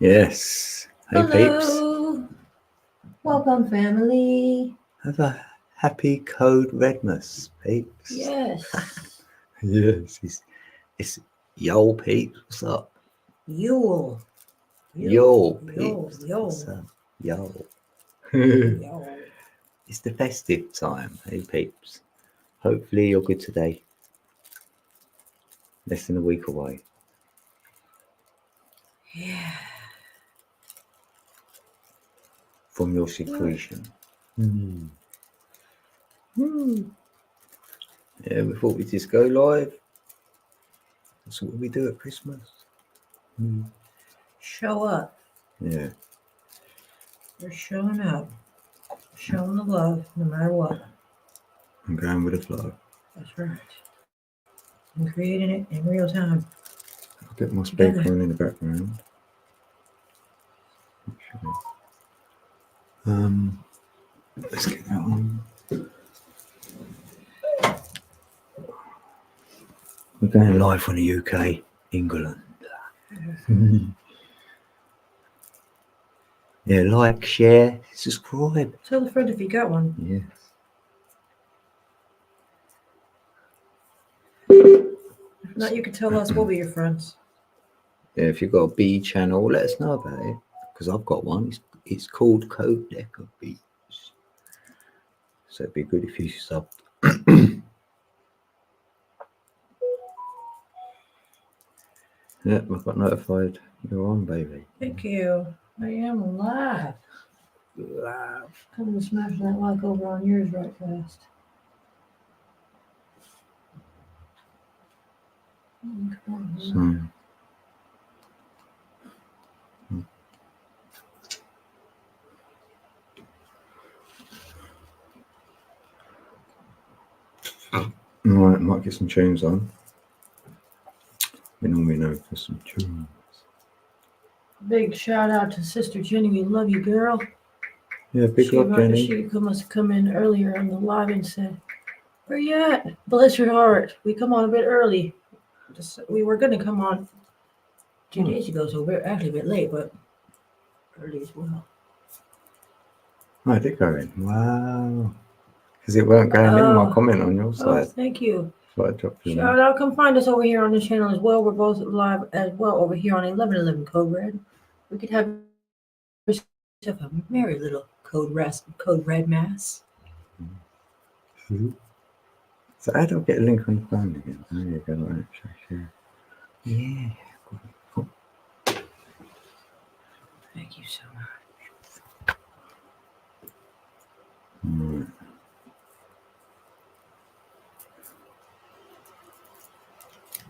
Yes. Hey, Hello. Peeps. Welcome, family. Have a happy Code Redmas, Peeps. Yes. Yes. It's yo, Peeps. What's up? YULE. Yo, Yo, Peeps. yo, What's up? Yo. yo. It's the festive time. Hey, Peeps. Hopefully you're good today. Less than a week away. Yeah. From your secretion. Yeah, we thought we'd just go live. That's what we do at Christmas. Show up. Yeah. We're showing up. Showing the love no matter what. I'm going with the flow. That's right. I'm creating it in real time. I'll get my speaker on in the background. Let's get that on. We're going live from the UK, England. Yeah, like, share, subscribe. Tell a friend if you got one. Yes. If not, you can tell us. We'll be your friends. Yeah, if you've got a B channel, let us know about it. Because I've got one. It's called Code Deck of Beats. So it'd be good if you subbed. Yeah, I got notified you're on, baby. Thank you. I am live. Live. I'm going to smash that like over on yours right fast. So, Alright, might get some tunes on. We normally know for some tunes. Big shout out to Sister Jenny. We love you, girl. Yeah, big love, Jenny. She must come in earlier on the live and said, "Where you at? Bless your heart. We come on a bit early. We were going to come on 2 days ago, so we're actually a bit late, but early as well." Oh, I did go in. Wow. Because it weren't going in my comment on your side. Oh, thank you. So I dropped you Shout out. Come find us over here on the channel as well. We're both live as well over here on 1111 Code Red. We could have yourself a merry little Code Red Mass. So how do I get a link on the phone again? There you go. Right. Share. Yeah. Thank you so much. Right.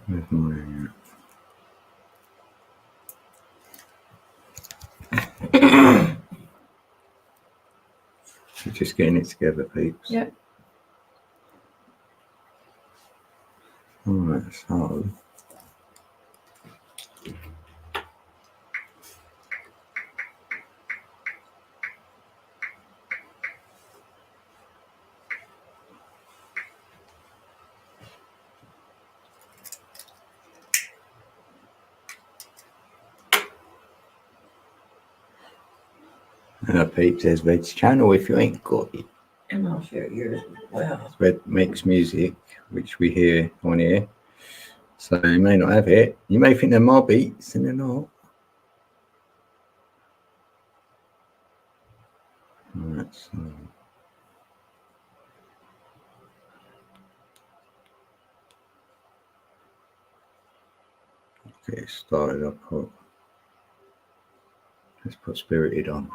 Where's my... We're just getting it together, Peeps. Yep. Alright, so... Peeps, there's Red's channel if you ain't got it. And I'll share yours as well. Red makes music, which we hear on here. So you may not have it. You may think they're my beats, and they're not. Alright, so... Get it started up. Let's put Spirited on.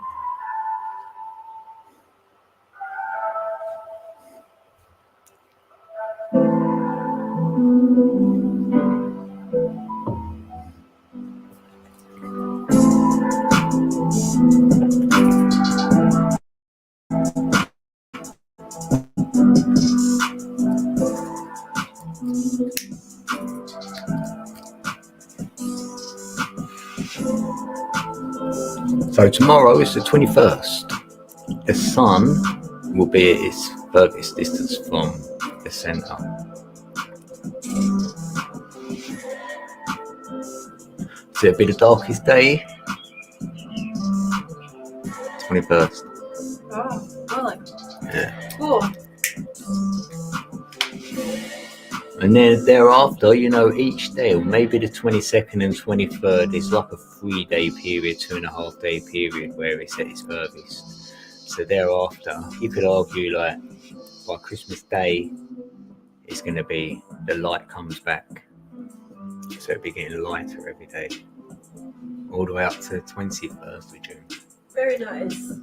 So tomorrow is the 21st. The sun will be at its furthest distance from the centre. So it'll be the darkest day 21st. Oh, really? Yeah. Cool. And then thereafter, you know, each day, or maybe the 22nd and 23rd, is like a 3-day period, 2.5-day period where it's at its furthest. So thereafter, you could argue like by Christmas Day, it's going to be the light comes back. So it'll be getting lighter every day, all the way up to the 21st of June. Very nice.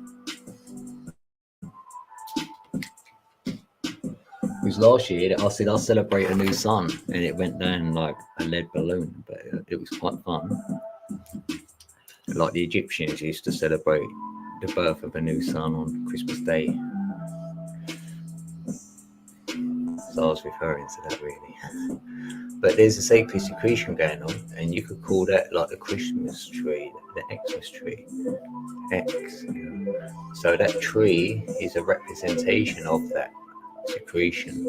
Because last year I said I'll celebrate a new sun, and it went down like a lead balloon, but it was quite fun. Like the Egyptians used to celebrate the birth of a new sun on Christmas Day. So I was referring to that really. But there's a sacred secretion going on, and you could call that like the Christmas tree, the Xmas tree. X. So that tree is a representation of that secretion.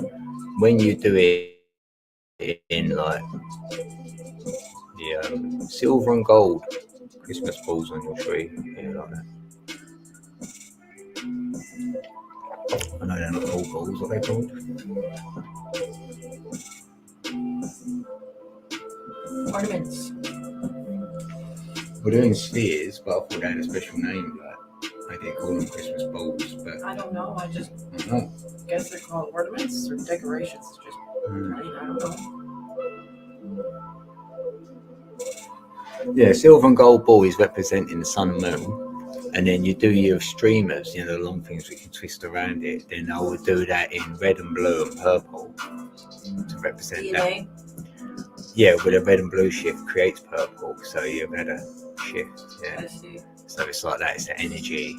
When you do it in like the silver and gold Christmas balls on your tree, like that. I know they're not gold balls, what are they called? Ornaments. We're doing spheres, but I thought they had a special name. Like they didn't call them Christmas balls, but I don't know. I just I don't know. guess they're called ornaments or decorations. It's just plain. I don't know. Yeah, silver and gold ball is representing the sun and moon, and then you do your streamers, you know, the long things we can twist around it. Then I would do that in red and blue and purple to represent DNA. that. Yeah, with a red and blue shift creates purple, so you've had a shift. Yeah. I see. So it's like that. It's the energy,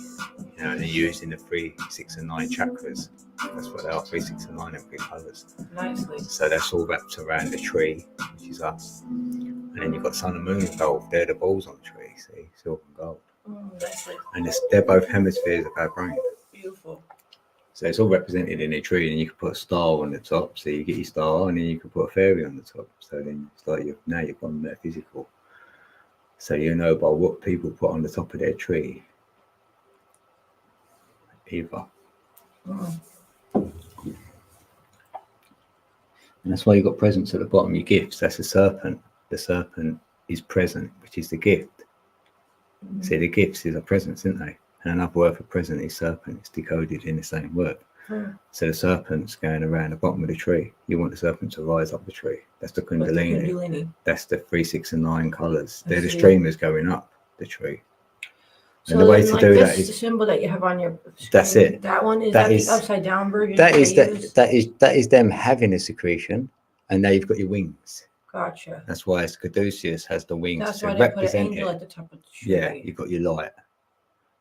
you know, and they're using the 3, 6, and 9 chakras. That's what they are: 3, 6, and 9 in 3 colors. Nicely. So that's all wrapped around the tree, which is us. And then you've got sun and moon involved. They're the balls on the tree, see, silver and gold. Nicely. And they're both hemispheres of our brain. Beautiful. So it's all represented in a tree, and you can put a star on the top. So you get your star, and then you can put a fairy on the top. So then it's like now you've gone metaphysical. So you know by what people put on the top of their tree. Either. And that's why you've got presents at the bottom, your gifts. That's a serpent. The serpent is present, which is the gift. See, the gifts is a presents, isn't they? And another word for present is serpent. It's decoded in the same word. So the serpent's going around the bottom of the tree. You want the serpent to rise up the tree. That's the Kundalini. That's the 3, 6, and 9 colors. They're the streamers going up the tree. So and the way to do that is the symbol that you have on your screen. That's it. That one is that the upside down version. That is them having a secretion, and now you've got your wings. Gotcha. That's why Caduceus has the wings. That's to why they put an angel at the top of the tree. Yeah, you've got your light.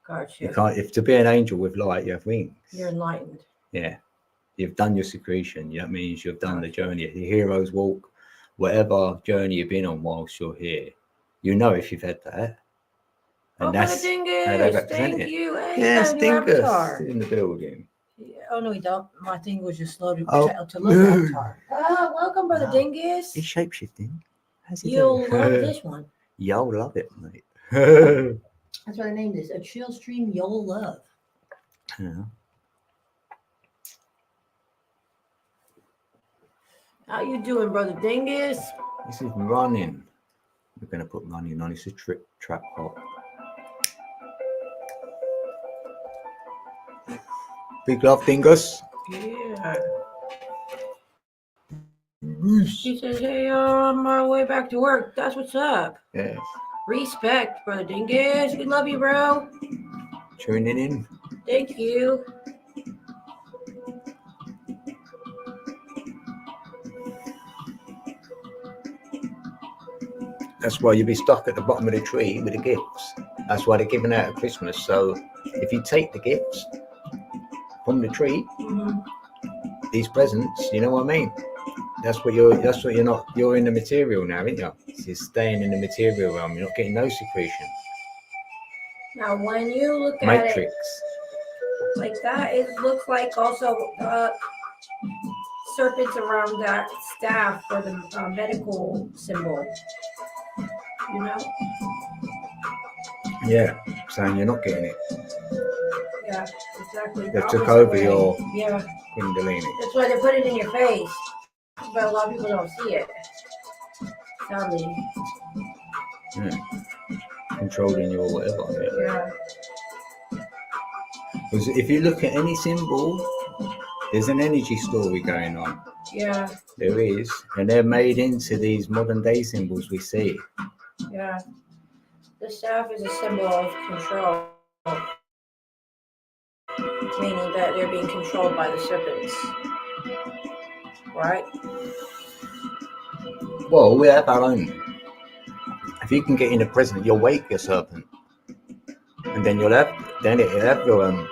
Gotcha. You can't. If to be an angel with light, you have wings. You're enlightened. Yeah, you've done your secretion. That means you've done the journey. The hero's walk, whatever journey you've been on whilst you're here, you know if you've had that. And that's Dingus. how they represent Thank it. you. Hey, Yes, Dingus avatar. in the building. Yeah. Oh no, we don't. My thing was just slow to look moon. avatar. Welcome, brother Dingus. He's shapeshifting. You'll love this one. You'll love it, mate. That's what I named this. A chill stream you'll love. Yeah. How you doing, brother Dingus? This is running. We're going to put running on. It's a trap pot. Big love, Dingus. Yeah. He says, hey, I'm on my way back to work. That's what's up. Yeah. Respect, brother Dingus. We love you, bro. Tuning in. Thank you. That's why you'll be stuck at the bottom of the tree with the gifts. That's why they're giving out at Christmas. So if you take the gifts from the tree, these presents, you know what I mean? That's what you're not, you're in the material now, aren't you? You're staying in the material realm. You're not getting no secretion. Now, when you look Matrix. at it like that, it looks like also serpents around that staff for the medical symbol. You know? Yeah, saying you're not getting it. Yeah, exactly. They The took opposite over way. your Yeah, Kundalini. that's why they put it in your face, but a lot of people don't see it. Sadly. Controlling your whatever. Yeah. Because if you look at any symbol, there's an energy story going on. Yeah. There is. And they're made into these modern day symbols we see. Yeah. The staff is a symbol of control, meaning that they're being controlled by the serpents. Right? Well, we have our own. If you can get in the present, you'll wake your serpent. And then it'll have your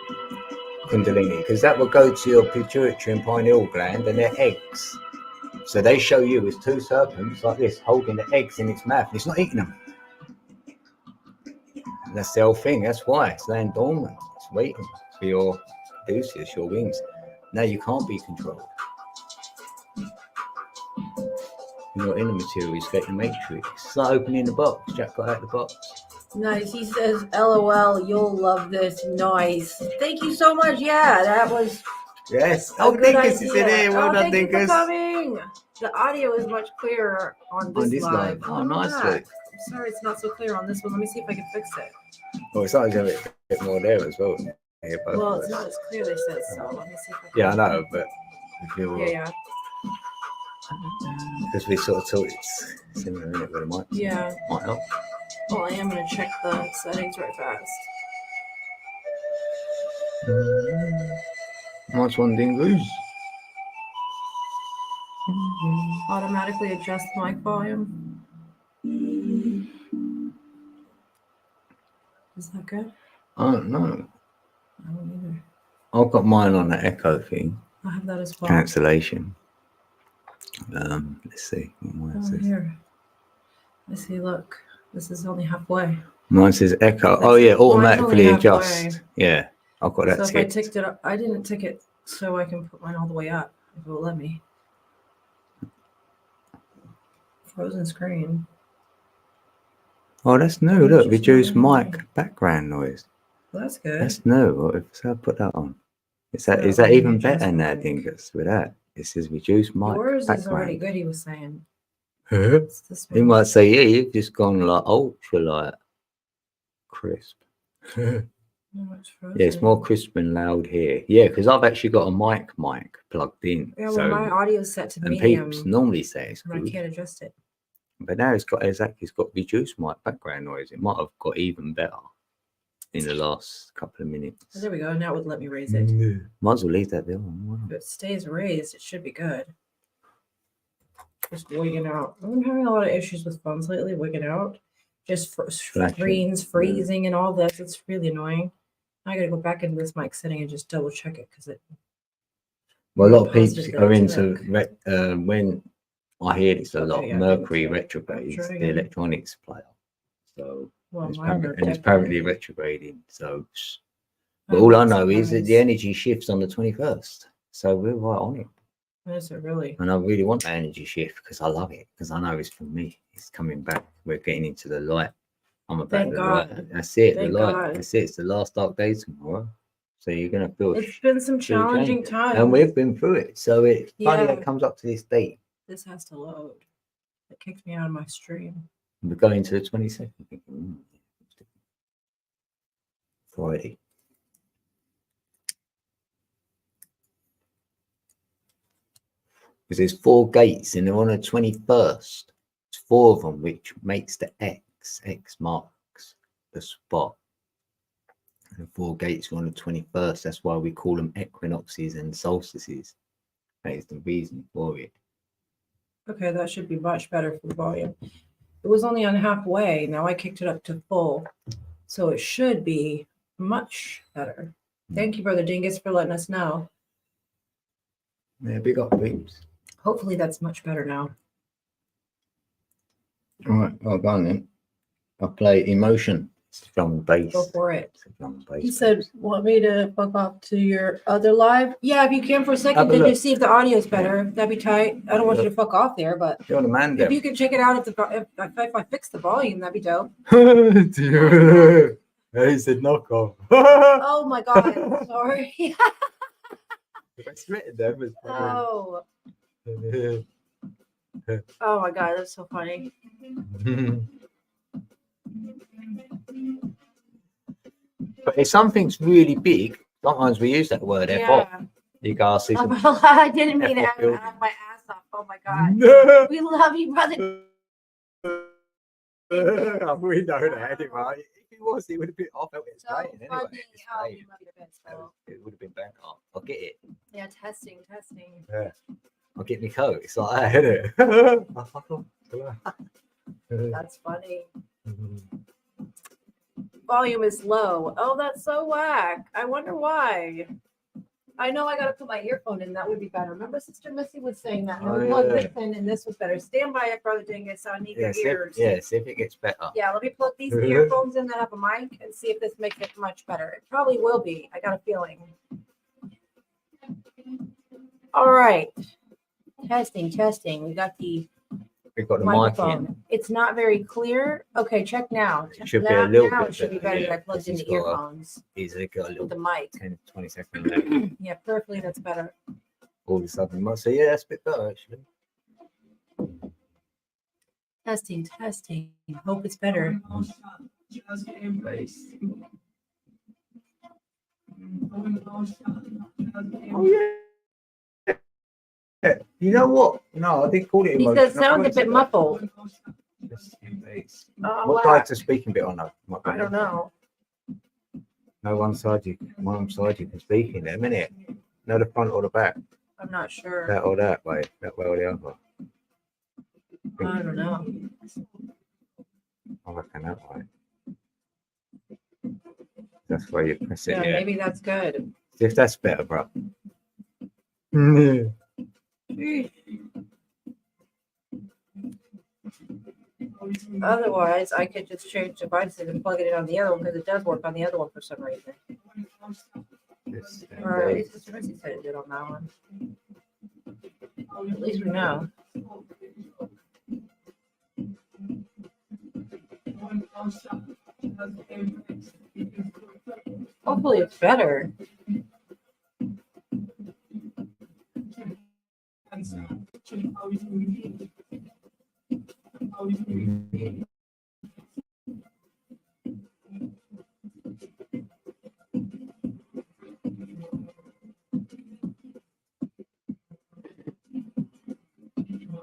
Kundalini, because that will go to your pituitary and pineal gland, and they're eggs. So they show you as two serpents like this, holding the eggs in its mouth. And it's not eating them. And that's the whole thing. That's why it's laying dormant. It's waiting for your caduceus, your wings. No, you can't be controlled. You're not in the material. You get the matrix. It's like opening the box. Jack got out the box. Nice. He says, LOL, you'll love this. Nice. Thank you so much. Yeah, that was Yes. a good Dinkus is in idea. here. Well done, thank you for Dinkus. coming. The audio is much clearer on this live. Oh, nicely. I'm sorry it's not so clear on this one. Let me see if I can fix it. Oh, it's like a bit more there as well. Yeah, Well, it's not as clear, they said, so let me see if I can. Yeah, I know, but if you Yeah. because we sort of thought it's similar in it with a mic. Yeah. Might help. Well, I am going to check the settings right fast. Nice one, Dingoes. Automatically adjust mic volume. Is that good? I don't know. I don't either. I've got mine on the echo thing. I have that as well. Cancellation. Let's see. Where's this? Here. I see, look. This is only halfway. Mine says echo. That's Oh yeah, it. Mine's automatically only adjust. halfway. Yeah, I've got that So if I ticked. ticked it up, I didn't tick it so I can put mine all the way up. If it will let me. Frozen screen. Oh, that's new. It's Look, just reduce not mic background noise. Well, that's good. That's new. So I put that on. Is that Yeah, is that let me even adjust better the now, mic. Dingus? With that, it says reduce mic Yours background. is already good, he was saying. Huh? It's this He one. might say, yeah, you've just gone like ultra like crisp. No, it's frozen. Yeah, it's more crisp and loud here. Yeah, because I've actually got a mic plugged in. Yeah, well, so, my audio's set to and medium. Peeps normally say it's and I good. can't adjust it. But now it's got reduced mic background noise. It might have got even better in the last couple of minutes. Oh, there we go. Now it would let me raise it. Might as well leave that there on. If it stays raised, it should be good. Just wigging out. I'm having a lot of issues with phones lately, wigging out. Just screens freezing and all this. It's really annoying. I gotta go back into this mic setting and just double check it because it. Well, a lot of peeps Posted are that into when I hear it's a lot Okay, yeah, Mercury I'm retrogrades, trying the it. electronics player. So Well, it's mine are apparently definitely- retrograding. So, but all I know is that the energy shifts on the 21st. So we're right on it. Is it really? And I really want that energy shift because I love it. Because I know it's for me. It's coming back. We're getting into the light. I'm about Thank the God. light. That's it. Thank the light. God. That's it. It's the last dark day tomorrow. So you're gonna feel. It's been some feel change. challenging times. And we've been through it. So it's funny Yeah. that it comes up to this date. This has to load. It kicked me out of my stream. We're going to the 22nd. Friday. Because there's 4 gates and they're on the 21st. It's 4 of them, which makes the X. X marks the spot. And the 4 gates are on the 21st. That's why we call them equinoxes and solstices. That is the reason for it. Okay, that should be much better for the volume. It was only on halfway. Now I kicked it up to full. So it should be much better. Thank you, Brother Dingus, for letting us know. Yeah, big up, Peeps. Hopefully that's much better now. All right, well done then. I'll play Emotion. It's drum and bass. Go for it. It's a drum and bass. He said, want me to fuck off to your other live? Yeah, if you can for a second, Have a then look. just see if the audio's better. That'd be tight. I don't want you to fuck off there, but You're the man, if you can check it out, if I fix the volume, that'd be dope. then. He said knock off. Oh my god, sorry. It's written there. It's Oh, funny. oh my god, that's so funny. But if something's really big, sometimes we use that word F off. Yeah. You guys see some. I didn't mean to F off building. have my ass off. Oh my god. No. We love you, brother. We know that anyway. If it was, it would have been off. It's So great anyway. funny. It's Oh, great. we love you to bits, Phil. It would have been better. I'll get it. Yeah, testing. Yeah. I'll get my coat. It's like that, isn't it? That's funny. Volume is low. Oh, that's so whack. I wonder why. I know I gotta put my earphone in. That would be better. Remember, Sister Missy was saying that. No, Oh, plug yeah. this in, and this was better. Stand by it, Brother Dingus. I need your ears. See if it gets better. Yeah, let me plug these earphones in that have a mic and see if this makes it much better. It probably will be. I got a feeling. All right. Testing. We got the We've got the microphone. mic in. It's not very clear. Okay, check now. It should be a little bit it should be better that I plugged in the earphones He's got a little with the mic. 10, 20 seconds left. Yeah, perfectly. That's better. All of a sudden, might say, yeah, that's a bit better actually. Testing. Hope it's better. Oh yeah. You know what? No, I didn't call it He emotional. says sounds a bit muffled. What What side's the speaking bit on that? I don't know. No, one side you can speak in them, innit? No, the front or the back. I'm not sure. That or that way or the other. I don't know. I reckon that way. That's where you press it. Yeah, Yeah. maybe that's good. See if that's better, bro. Otherwise, I could just change devices and plug it in on the other one because it does work on the other one for some reason. Yes, Or at least Mr. Missy said it did on that one. At least we know. Hopefully it's better.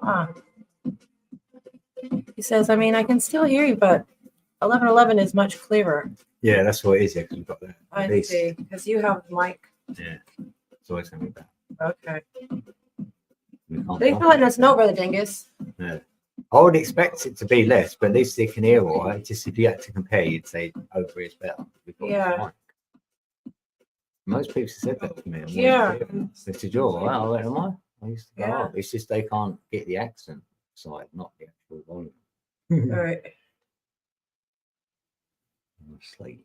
Huh. He says, I mean, I can still hear you, but 1111 is much clearer. Yeah, that's what it is. Yeah, because we've got that. I see, because you have mic. Yeah, it's always going to be better. Okay. We can't Thanks for letting us know, Brother Dingus. Yeah. I would expect it to be less, but at least they can hear all right. Just if you had to compare, you'd say over is better. Yeah. Most people said that to me. Yeah. They said, you're all right. I went, am I? I used to go, Yeah. oh, it's just they can't get the accent side, not the actual volume. All right. Sleep.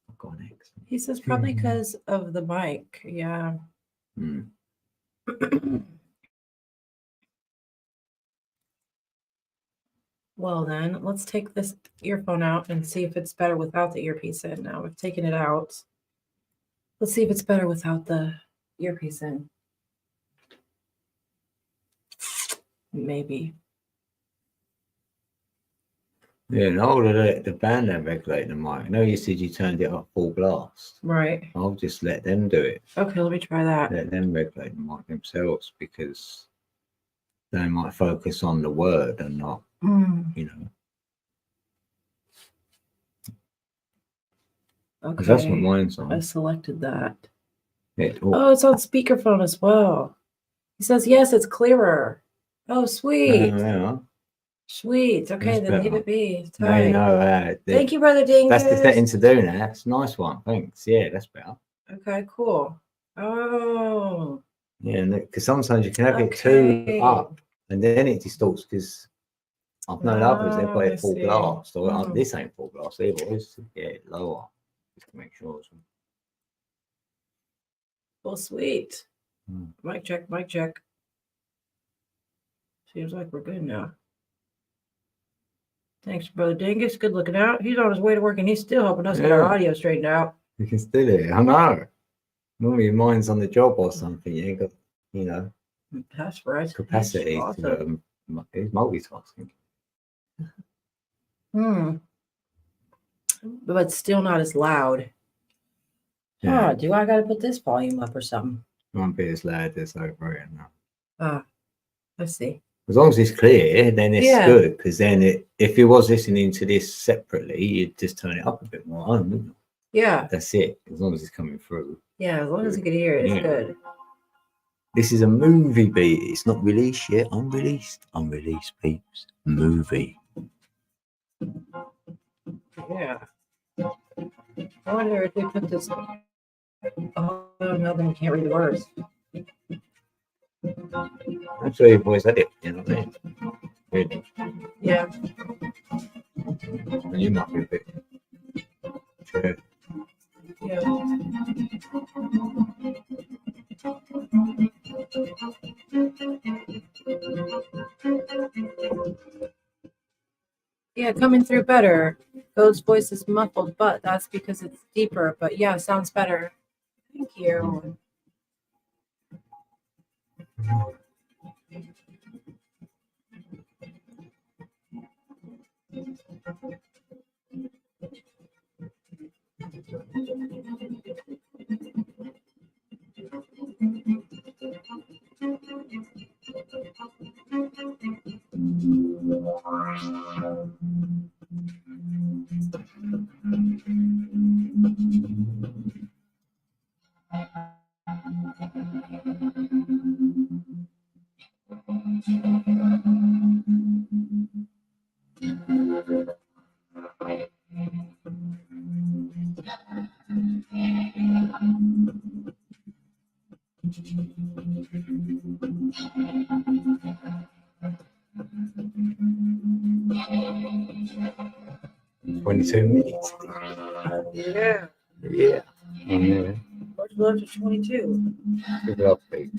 I've got an accent. He says probably because of the mic. Yeah. Hmm. Well, then let's take this earphone out and see if it's better without the earpiece in. Now we've taken it out. Let's see if it's better without the earpiece in. Maybe. Yeah, no, the band then regulate the mic. No, you said you turned it up full blast. Right. I'll just let them do it. Okay, let me try that. Let them regulate the mic themselves because they might focus on the word and not, you know. Okay. Because that's what mine's on. I selected that. It's it's on speakerphone as well. He says, yes, it's clearer. Oh, sweet. yeah. Sweet. Okay, That's then leave better. it be. They Tight. know. Thank you, Brother Dingus. That's the setting to do now. That's a nice one. Thanks. Yeah, that's better. Okay, cool. Oh. Yeah, because sometimes you can have it too up and then it distorts because I've known others, they've got it full blast. Or this ain't full blast either. It's to get it lower just to make sure. Well, sweet. Mic check, mic check. Seems like we're good now. Thanks, Brother Dingus. Good looking out. He's on his way to work and he's still helping us get our Yeah. audio straightened out. You can still hear it. I know. Normally your mind's on the job or something. You ain't got, you know, That's right. capacity That's to awesome. it's multitasking. But still not as loud. Yeah. Oh, do I gotta put this volume up or something? Won't be as loud as over it now. Let's see. As long as it's clear, then it's Yeah. good. Because then, if you was listening to this separately, you'd just turn it up a bit more. Oh, no. Yeah. That's it. As long as it's coming through. Yeah, as long as you can hear it, it's Yeah. good. This is a movie beat. It's not released yet. Unreleased. Unreleased, peeps. Movie. Yeah. I wonder if we put this. Oh no, then we can't read the words. I'm sure you've always had it. You know what I mean? Really. Yeah. And you might be a bit. Sure. Yeah. Yeah, coming through better. Go's voice is muffled, but that's because it's deeper. But yeah, sounds better. Thank you. "22 minutes. Yeah. Yeah. Yeah. What's left is 22. Good luck, Pete.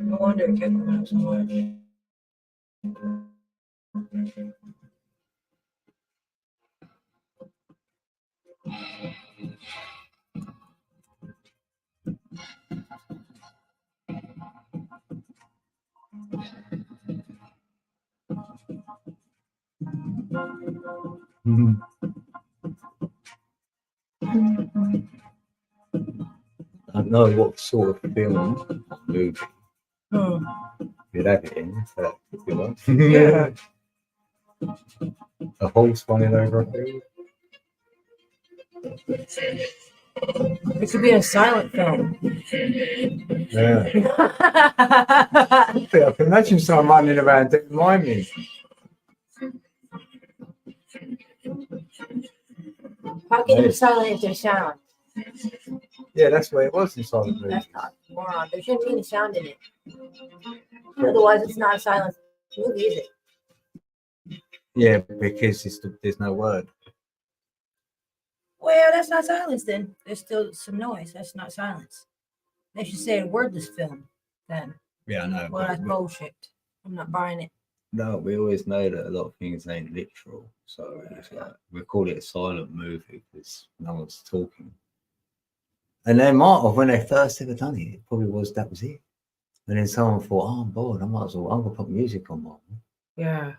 No wonder it kept going up so much. I don't know what sort of film movie Hmm. you'd have it in. So, if you want. Yeah. A horse running over a field. It could be a silent film. Yeah. I can imagine someone running around doing miming. How can you silence their sound? Yeah, that's where it was in silent movie. That's not moron. There shouldn't be any sound in it. Otherwise, it's not a silent movie, is it? Yeah, because there's no word. Well, that's not silence then. There's still some noise. That's not silence. They should say a wordless film then. Yeah, I know. Well, that's bullshit. I'm not buying it. No, we always know that a lot of things ain't literal. So it's like, we call it a silent movie because no one's talking. And they might have, when they first ever done it, it probably was that was it. And then someone thought, oh, I'm bored. I'm gonna put music on mine. Yeah.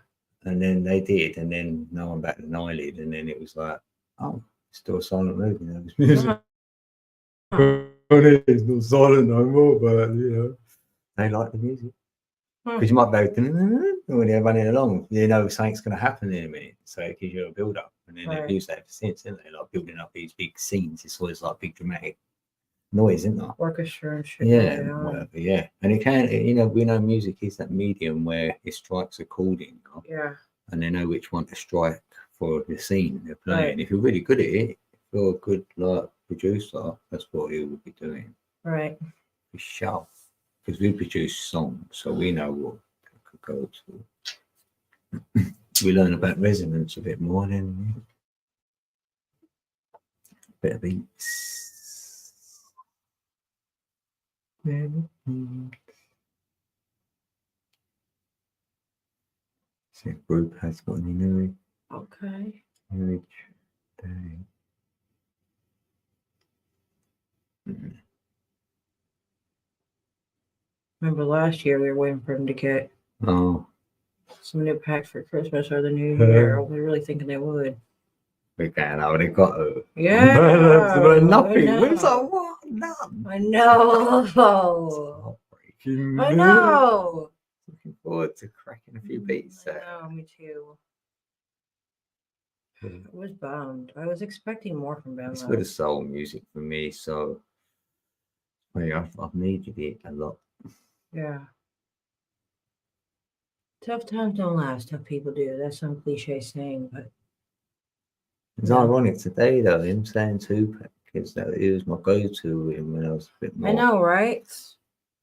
And then they did, and then no one batted an eyelid, and then it was like, oh, it's still a silent movie. There was music. It's not silent no more, but you know, they like the music. Because you might go when they're running along, you know something's going to happen in a minute, so it gives you a build up, and then they've used that since, isn't they? Like building up these big scenes. It's always like big dramatic noise, isn't there? Orchestra and shit. Yeah, whatever. Yeah, and it can. You know, we know music is that medium where it strikes a chord in. Yeah. And they know which one to strike for the scene they're playing. Right. If you're really good at it, if you're a good like producer, that's what you would be doing. Right. For sure. Because we produce songs, so we know what could go to. We learn about resonance a bit more than a bit of beats. See if group has got any new Okay. each day. Remember last year we were waiting for them to get Oh, some new packs for Christmas or the New Year. We were really thinking they would. we can't have it got to. Yeah. But nothing. I We're like, know. what? None. I know. Heartbreaking. I know. Looking forward to cracking a few beats I there. know, me too. I was bummed. I was expecting more from them. It's for the soul music for me, so I've needed it a lot. Yeah. Tough times don't last. Tough people do. That's some cliche saying, but It's no. ironic today though, him saying Tupac is that it was my go-to with him when I was a bit more. I know, right?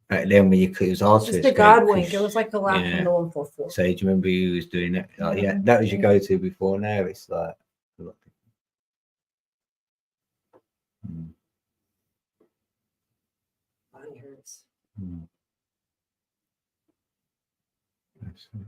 Back then when it was hard to It's the escape, God wink. 'cause- It was like the laugh yeah. from the 144. So do you remember you was doing that? Like, yeah, Mhm. that was your Yeah. go-to before. Now it's like a lot different. Body hurts. That's it.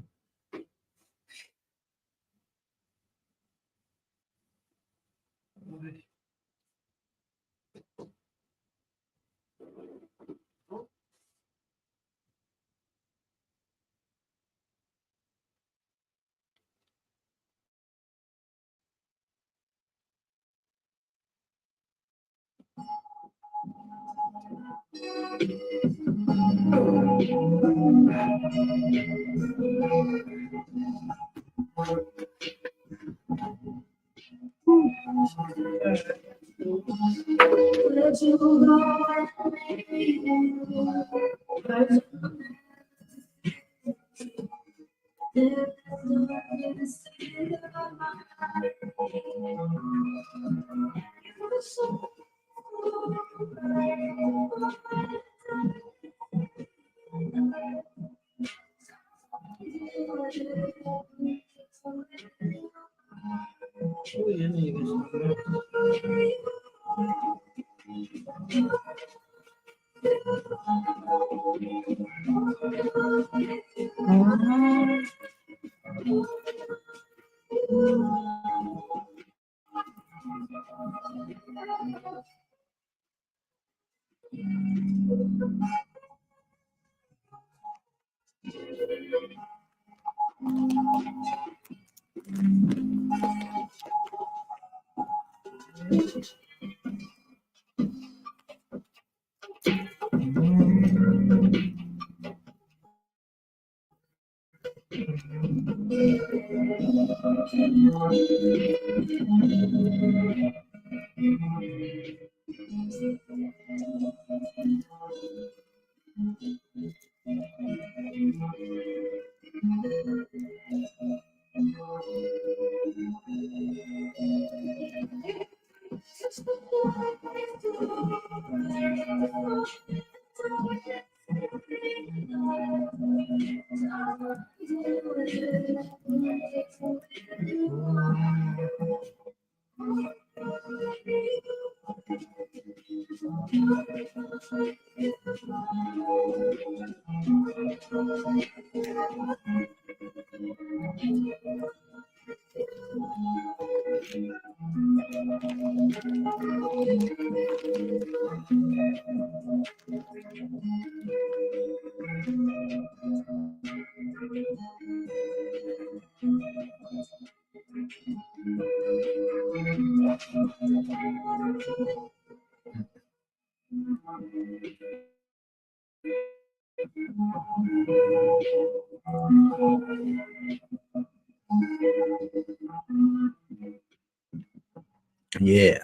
Yeah,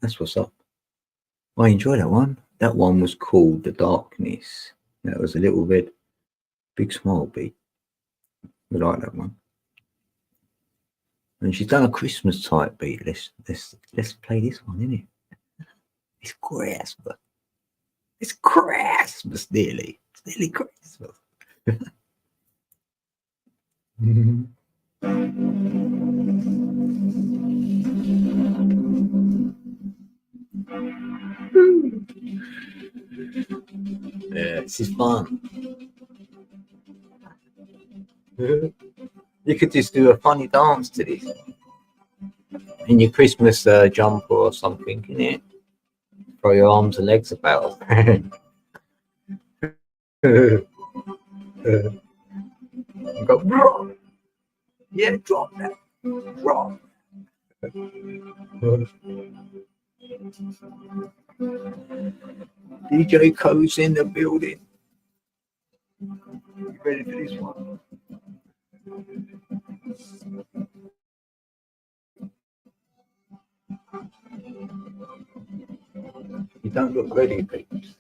that's what's up. I enjoyed that one. That one was called The Darkness. That was a little bit big smile beat. We like that one. And she's done a Christmas type beat. Let's play this one, innit? It's Christmas. It's Christmas nearly. It's nearly Christmas. Yeah, this is fun. You could just do a funny dance to this in your Christmas jumper or something, in it. Throw your arms and legs about. Go, drop. Yeah, drop that. Drop. DJ Co's in the building. You ready for this one? You don't look ready, Peeps.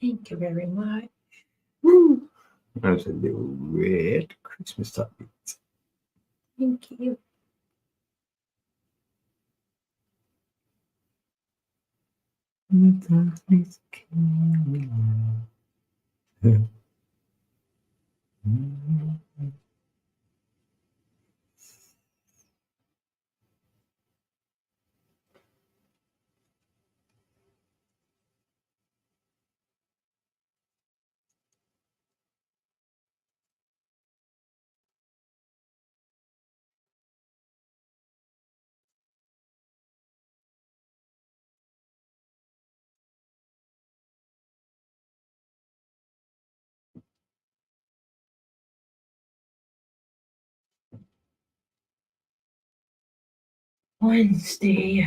Thank you very much. Woo. That's a little red Christmas time. Thank you. Wednesday.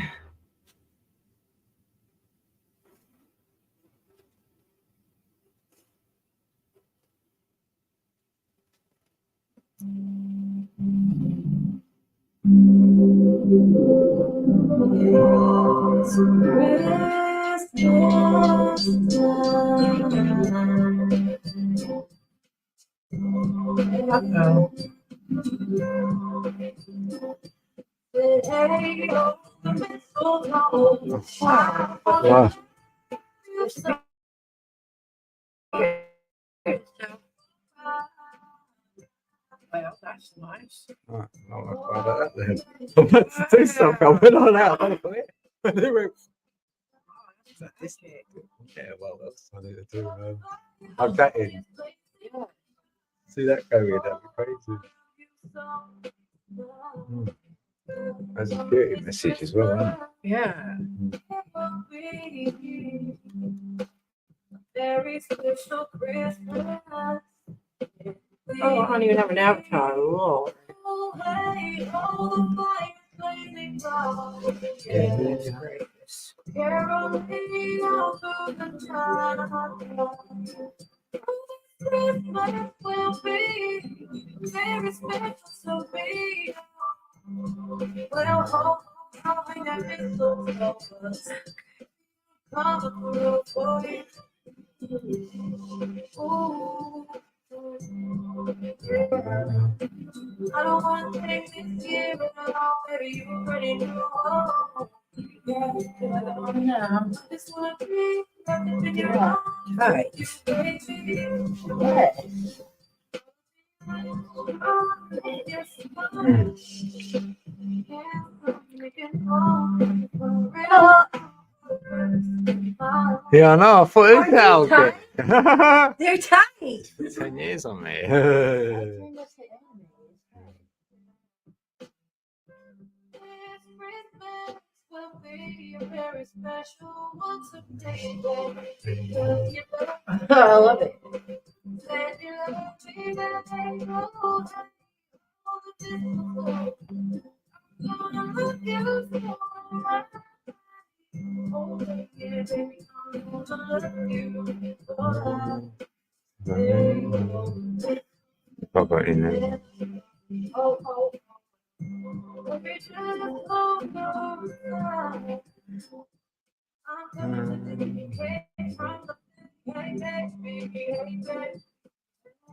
Uh-oh. Wow. Well, that's nice. Right, I'll try that then. I'm about to do something. I went on out. And they went, yeah, well, that's funny to do. Hug that in. See that go in, that'd be crazy. That's a beauty message as well, isn't it? Yeah. Very special Christmas. Oh, I don't even have an avatar. Lord. Goodness gracious. Christmas will be very special, so be. Well, hope I never look for us. Come through for you. Ooh. I don't want to take this year, but baby, you already know. Yeah, just wanna be nothing in your arms. Right. Yes. Yeah, I know. I thought it was out. They're tight. 10 years on me. Will be a very special one today. I love it. I got in there.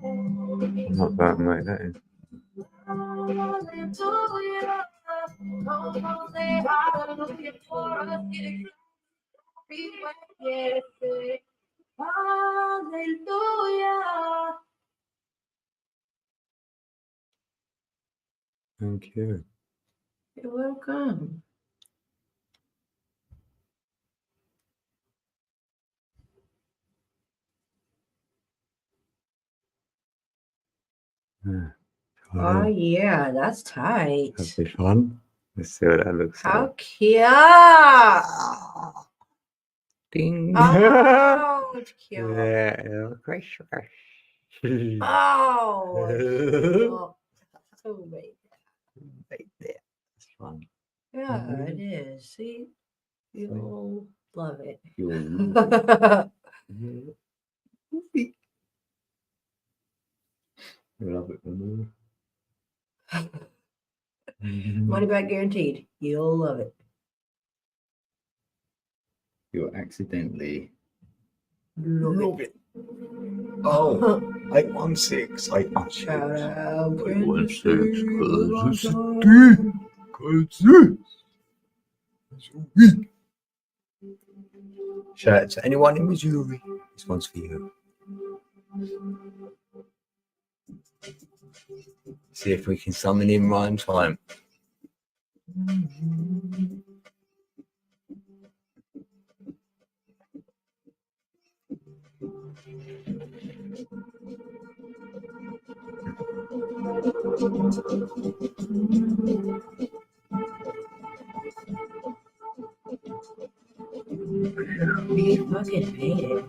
I'm not that, mate. That is. Hallelujah. Thank you. You're welcome. Yeah. Oh yeah, that's tight. That'd be fun. Let's see what that looks How like. cute! Ding. Oh, it's cute. Yeah, Christmas. Oh, so big. Right there. It's fun. Yeah, it is. See, you'll love it. You'll love it. Money back guaranteed. You'll love it. You'll accidentally Love it. Oh, 816. 816. Shout out. 816. Shout out to anyone in Missouri. This one's for you. See if we can summon in rhyme time. We fucking made it.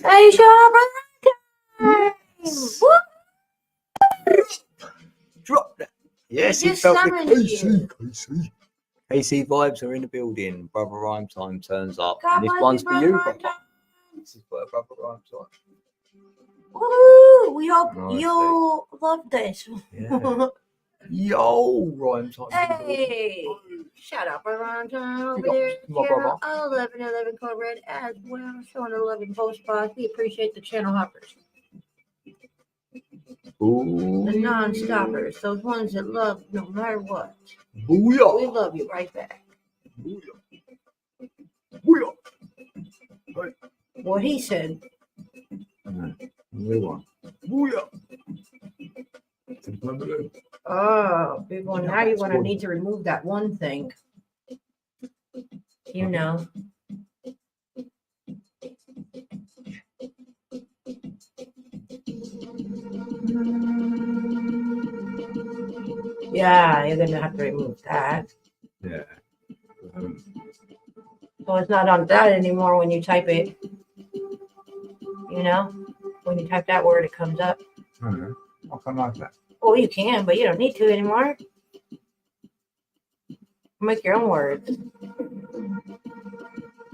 Hey, Sharp! Drop that. Yes, he just felt the summoned KC. KC vibes are in the building. Brother Rhyme Time turns up. God And this bless one's you, for you, Brother Rhyme brother. This is for Brother Rhyme Time. Woo! We hope Nice you'll love this. Yeah. Yo, Rhyme Time. Hey! Shout out for Rhyme Time over Big there. ups to my Channel brother. 1111 Code Red as well. Showing the love in both spots. We appreciate the channel hoppers. Ooh. The non-stoppers. Those ones that love no matter what. Booyah. We love you right back. Booyah. Booyah. Hey. What he said. New one. Booyah. Oh, people, now you're going to need to remove that one thing. You know. Yeah, you're going to have to remove that. Yeah. So it's not on that anymore when you type it. You know? When you type that word, it comes up. I don't know. I can't like that. Oh, you can, but you don't need to anymore. Make your own words.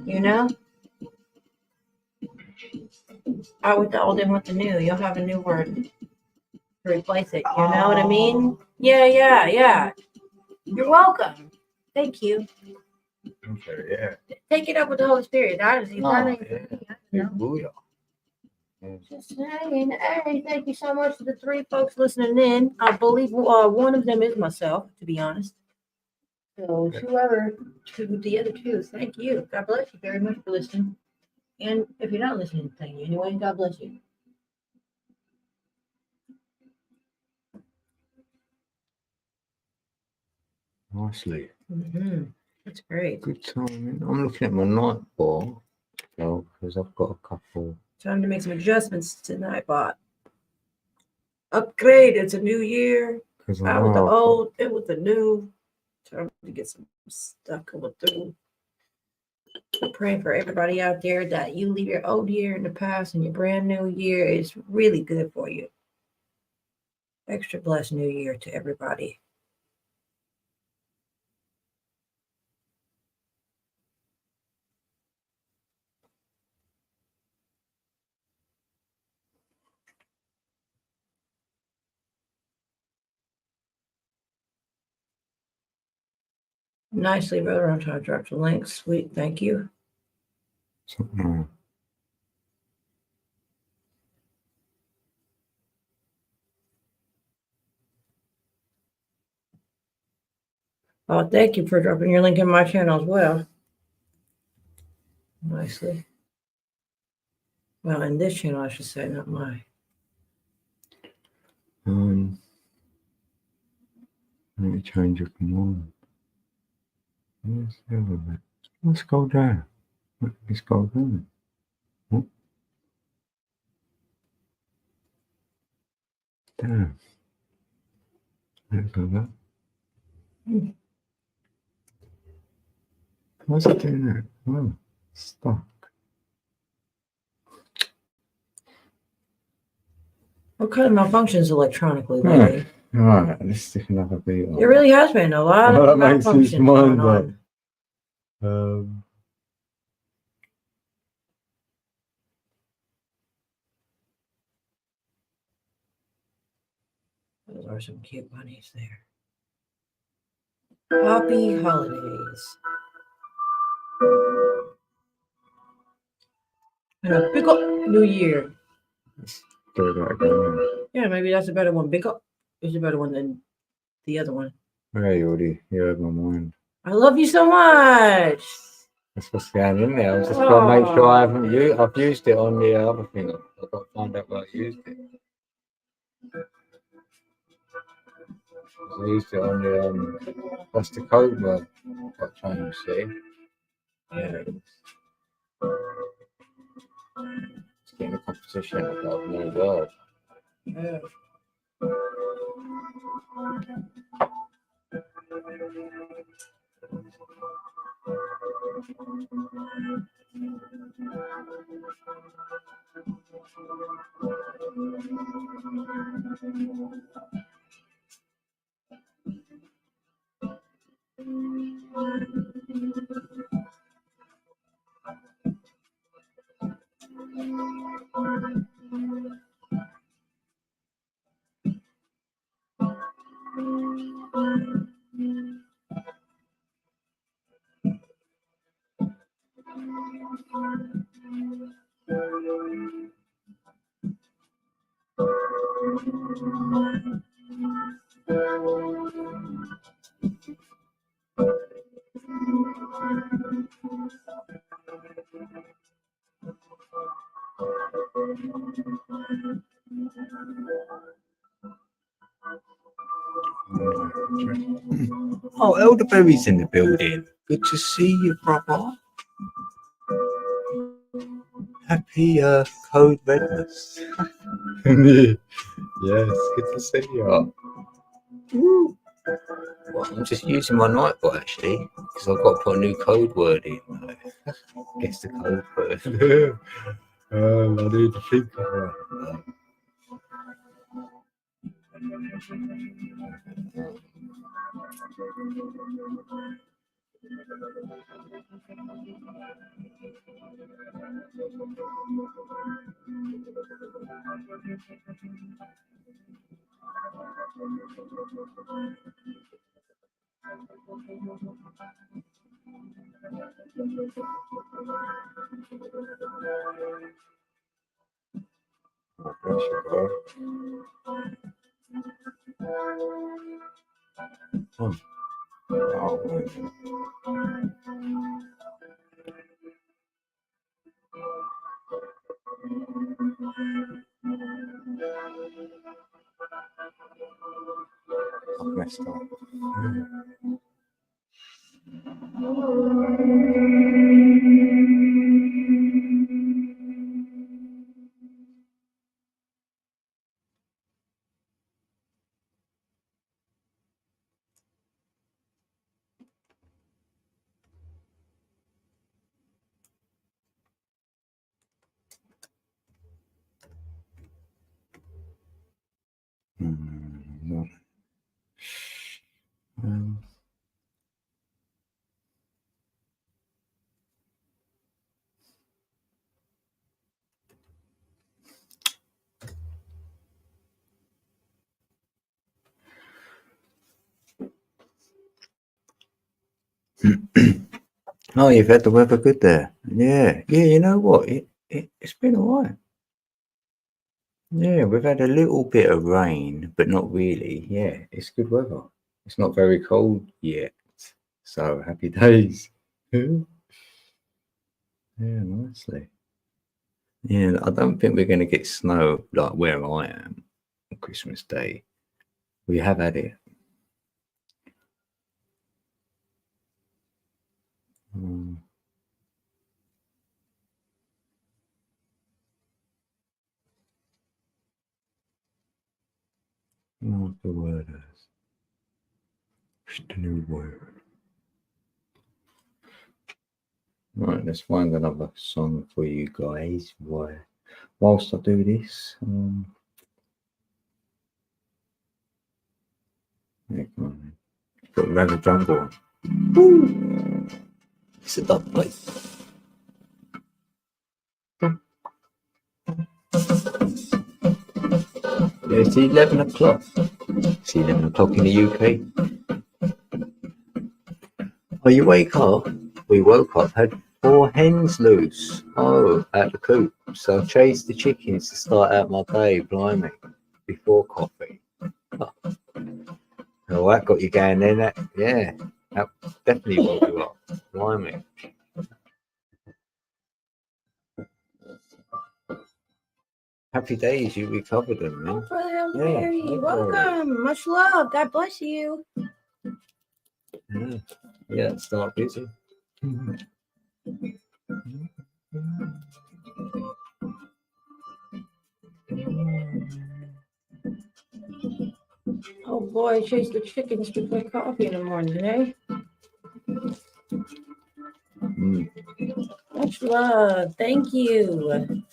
You know? Out with the old and with the new. You'll have a new word to replace it. You know what I mean? Yeah. You're welcome. Thank you. Okay, yeah. Take it up with the Holy Spirit. Honestly, Booyah. Just saying, hey, thank you so much to the 3 folks listening in. I believe one of them is myself, to be honest. So whoever to the other 2, thank you. God bless you very much for listening. And if you're not listening, thank you anyway. God bless you. Nicely. That's great. Good timing. I'm looking at my night ball, because I've got a couple. Time to make some adjustments to Nightbot. Upgrade. It's a new year. Out with the old, in with the new. Time to get some stuff coming through. I'm praying for everybody out there that you leave your old year in the past and your brand new year is really good for you. Extra blessed new year to everybody. Nicely wrote. I'm trying to drop the link. Sweet. Thank you. Oh, thank you for dropping your link in my channel as well. Nicely. Well, in this channel, I should say, not mine. Let me change your command. Let's go down. Let's go down. Down. Let's go back. Why's it doing that? Oh, stuck. What kind of malfunctions electronically lately? Alright, let's stick another beat on. There really has been a lot of malfunctions going on. Those are some cute bunnies there. Happy holidays. And a big up new year. Let's do that again. Yeah, maybe that's a better one. Big up is a better one than the other one. Yeah, you read my mind. I love you so much. That's what's going in there. I'm just trying to make sure I've used it on the other thing. I've got to find out where I used it. I used it on the that's the code word. Got changed, see? Yeah. It's getting a competition about new word. Yeah. Oh, Elderberry's in the building. Good to see you, brother. Happy Code Redness. Yes, good to see you. Well, I'm just using my Nightbot actually, because I've got to put a new code word in. Guess the code word. I need to think of it. Bless you, bro. Oh, I've messed up. No. Oh, you've had the weather good there. Yeah, yeah. You know what? It's been alright. Yeah, we've had a little bit of rain, but not really. Yeah, it's good weather. It's not very cold yet, so happy days. Yeah, nicely. Yeah, I don't think we're going to get snow like where I am on Christmas Day. We have had it. What's the word is? What's the new word? Right, let's find another song for you guys. Whilst I do this, yeah, come on. Got Rabbit Jungle. It's a dog plate. Yeah, it's 11 o'clock. It's 11 o'clock in the UK. Oh, you wake up? We woke up, had 4 hens loose. Oh, at the coop. So I chased the chickens to start out my day, blimey, before coffee. Oh, that got you going then. That definitely woke you up, blimey. Happy days, you recovered them, man. Oh, Brother Yeah, Mary, no welcome. worries. Much love. God bless you. Yeah, start busy. Oh boy, chase the chickens before coffee in the morning, eh? Much love. Thank you.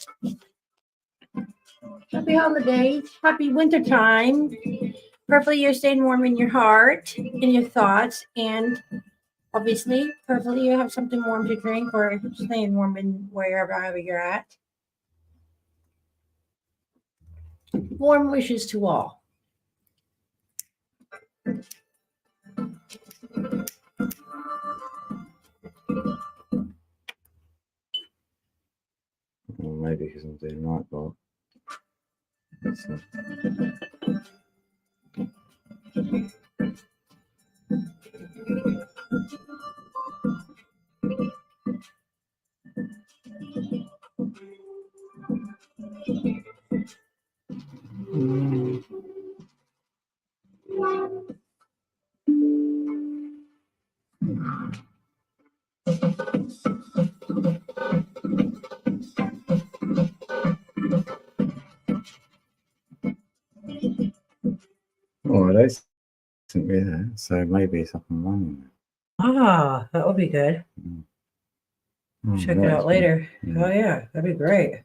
Happy holidays. Happy winter time. Hopefully you're staying warm in your heart, in your thoughts, and obviously, hopefully you have something warm to drink or staying warm in wherever you're at. Warm wishes to all. Or maybe because I'm doing night ball. So. Oh, that's isn't really. So maybe it's up and running. Ah, that would be good. Oh, Check it out later. Yeah. Oh yeah, that'd be great.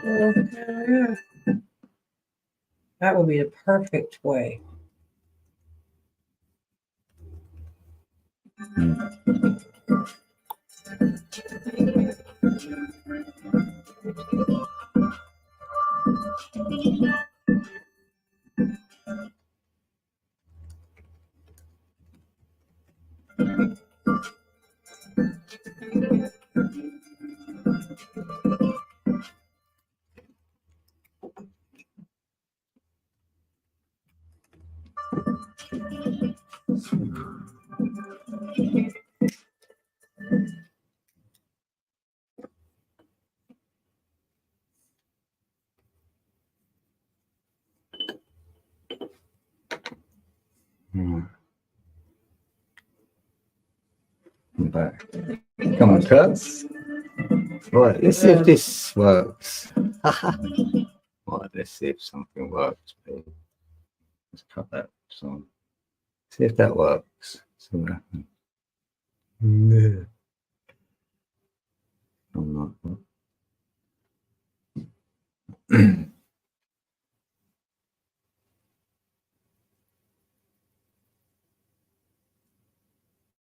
Yeah. That would be the perfect way. I'm back. Come on, Kurtz. Right, let's see if this works. Right, let's see if something works. Let's cut that song. See if that works. See what happens. No. I'm not.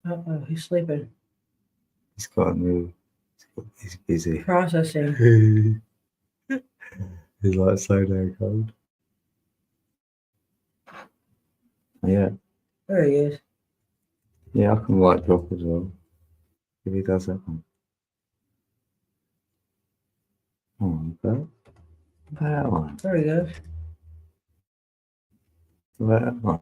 Uh-oh, he's sleeping. He's got to move. He's busy. Processing. He's like slow down cold. Yeah. There he is. Yeah, I can white drop as well. If he does that one. Oh, that one. There he goes. That one.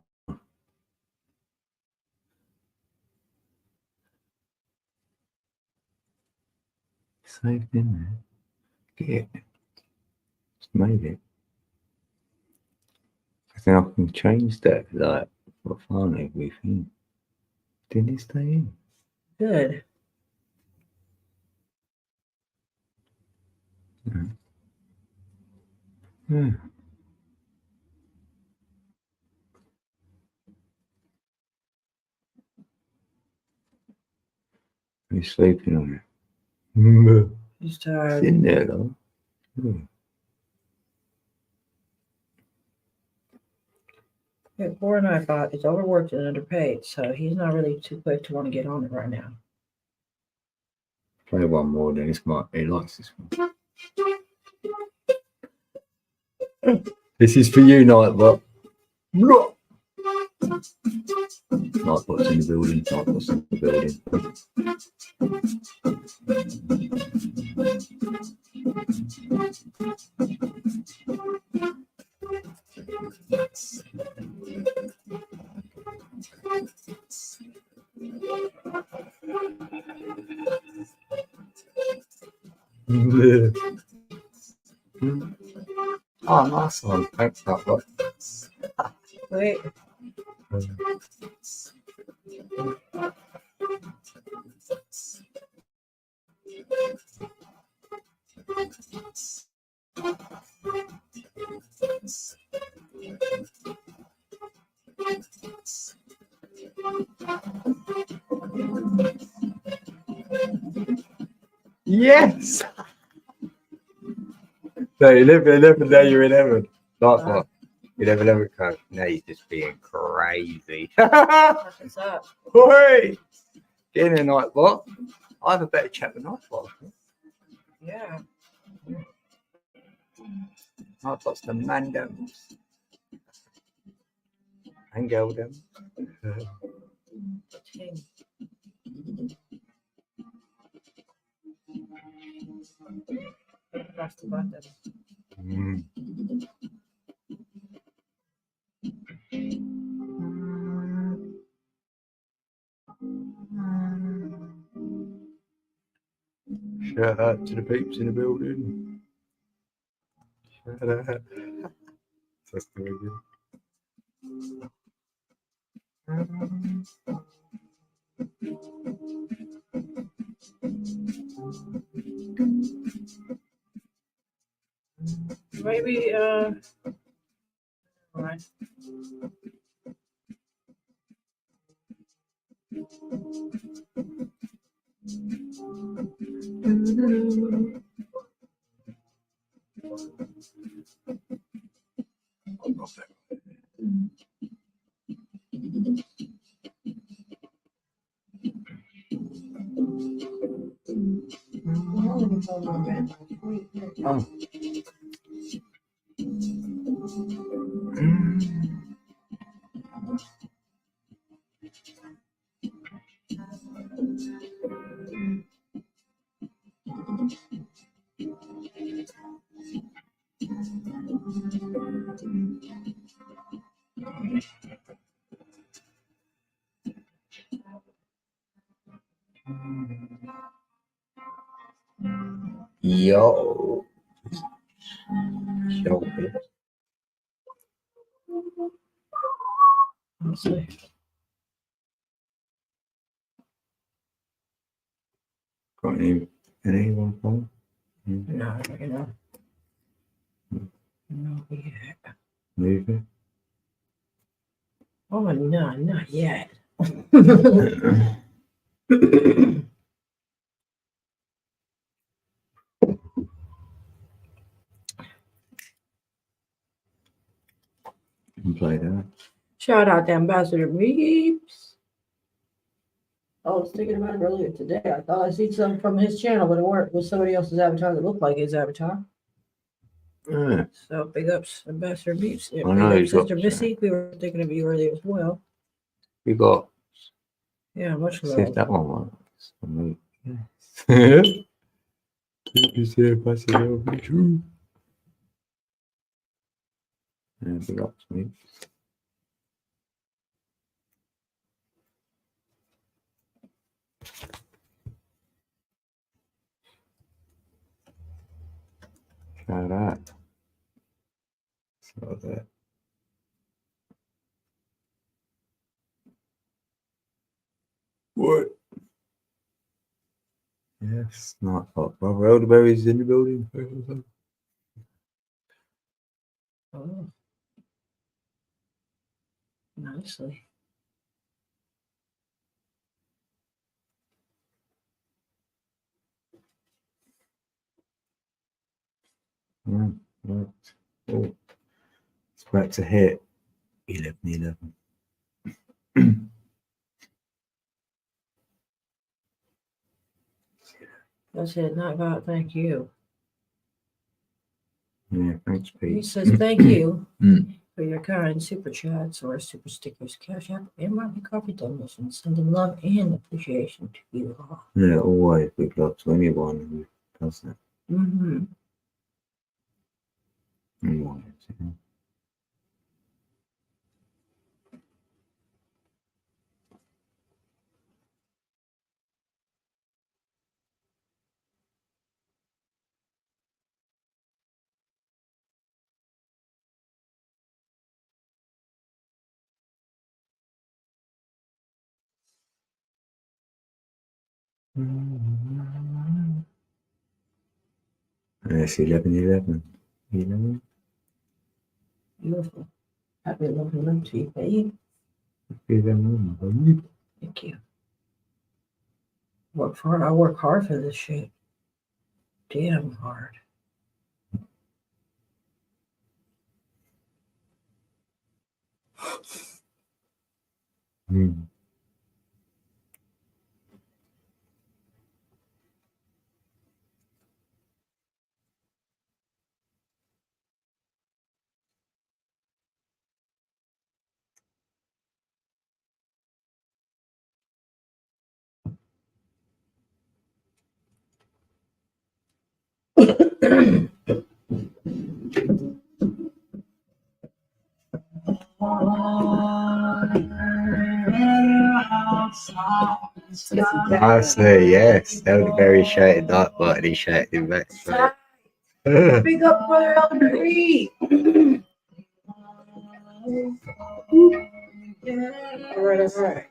Saved in there. Get it. Just made it. I think I can change that, like, for fun everything. Didn't it stay in? Good. Yeah. He's sleeping on it. He's It's tired. in there though. Hmm. Yeah, poor Nightbot is overworked and underpaid, so he's not really too quick to want to get on it right now. Play one more, then it's my. He likes this one. This is for you, Nightbot. Nightbot's in the building. Nightbot's in the building. Oh, nice one. Thanks, Nightbot. Wait. Yes! No, 11, now you're in heaven. Nightbot. 11 code. Now you're just being crazy. What's up? Oi! Get in a Nightbot. I have a better chat with Nightbot. Yeah. Nightbot's the mandem. And Geldem. Press the button. Shout out to the peeps in the building. Shout out. That's the way again. Maybe, alright. Oh. Yo. Yo. Let's see. Got anyone phone? No, you know. No, yeah. Move it. Oh, no, not yet. Play that. Shout out to Ambassador Peeps. I was thinking about it earlier today. I thought I seen something from his channel, but it weren't. It was somebody else's avatar that looked like his avatar. Yeah. So big ups, Ambassador Peeps. I know Big he's ups, Sister got- Missy. We were thinking of you earlier as well. We got. Yeah, much See if love. that one works. Yes. You see if I see it true. Yeah, big ups, mate. Shout out. So that. What? Yes, not hot. Brother Elderberry's in the building. Oh. Nicely. Right. Oh, it's about to hit 11. That's it. Not God, thank you. Yeah, thanks, He Pete. says thank you Mm. for your kind super chats or super stickers, cash app, and monthly coffee donations. Sending love and appreciation to you all. Yeah, always big love to anyone who does that. Mm-hmm. Always, yeah. It's 11. Beautiful. Happy love to you, babe. 11. Thank you. Work hard. I work hard for this shit. Damn hard. Mm. I say yes. Elderberry shouted that, but he shouted him back. So. Big up, brother Elderberry. All right.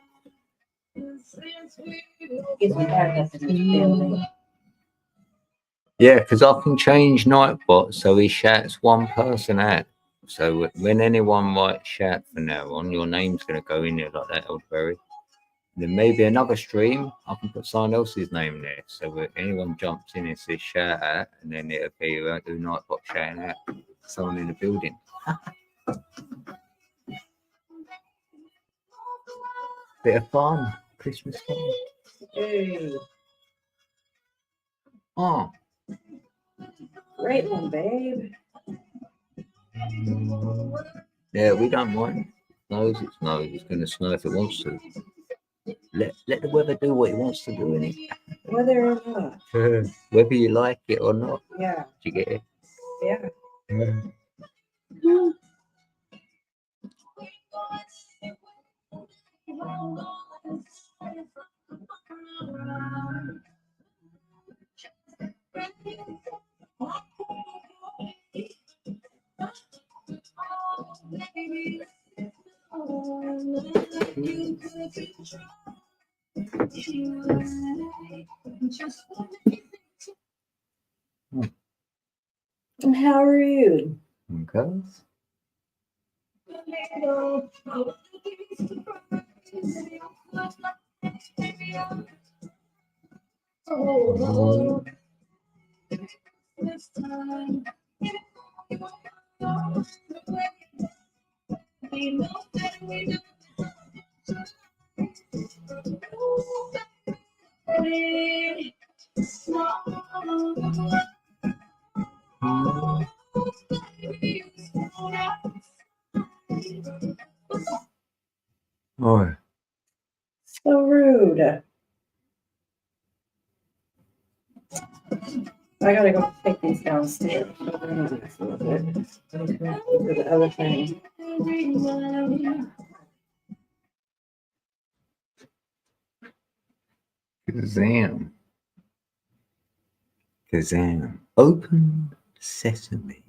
Gets me back up to this family. Yeah, because I can change Nightbot so he shouts one person out. So when anyone writes shout from now on, your name's going to go in there like that, Elderberry. Then maybe another stream, I can put someone else's name there. So when anyone jumps in and says shout out, and then it'll be do Nightbot shouting out someone in the building. Bit of fun. Christmas fun. Hey. Oh. Great one, babe. Yeah, we don't mind. Snows, it snows. It's going to snow if it wants to. Let the weather do what it wants to do, innit? Whether or not. Whether you like it or not. Yeah. Do you get it? Yeah. And how are you? Okay. Oh, So rude. I gotta go take these downstairs. So they're not next to it. Okay, do the other thing. Kazam. Kazam. Open sesame.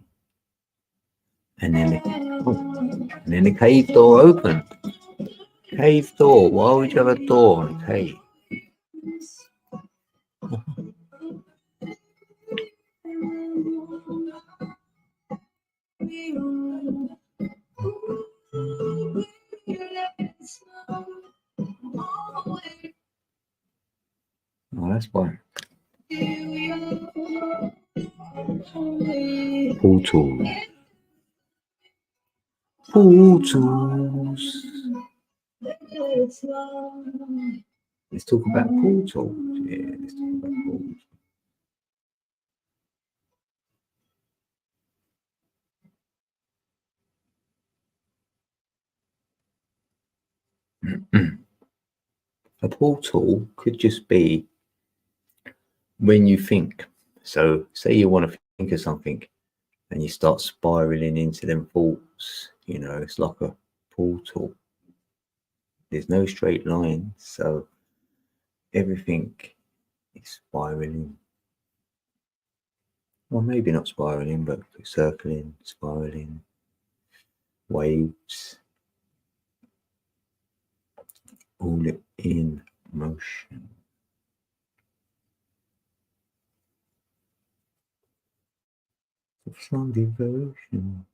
And then the cave door opened. Cave door. Why would you have a door in a cave? Oh, that's fine. Portals. Portals. Let's talk about portals. Yeah, let's talk about portals. A portal could just be when you think. So, say you want to think of something and you start spiraling into them thoughts, you know, it's like a portal. There's no straight line, so everything is spiraling. Well, maybe not spiraling, but circling, spiraling, waves, all in motion. Some devotion.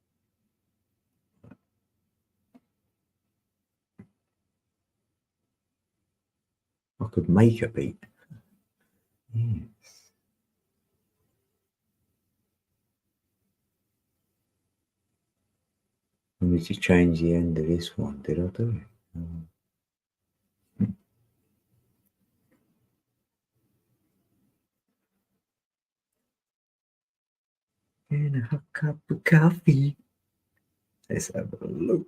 I could make a beat. Yes. Let me just change the end of this one. Did I do it? And a cup of coffee. Let's have a look.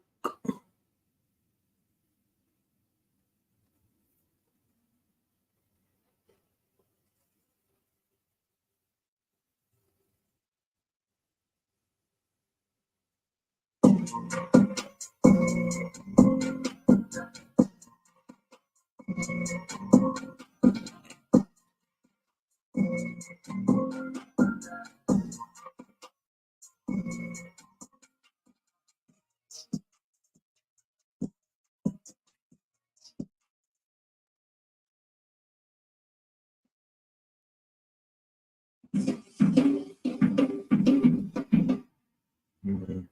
Mhm.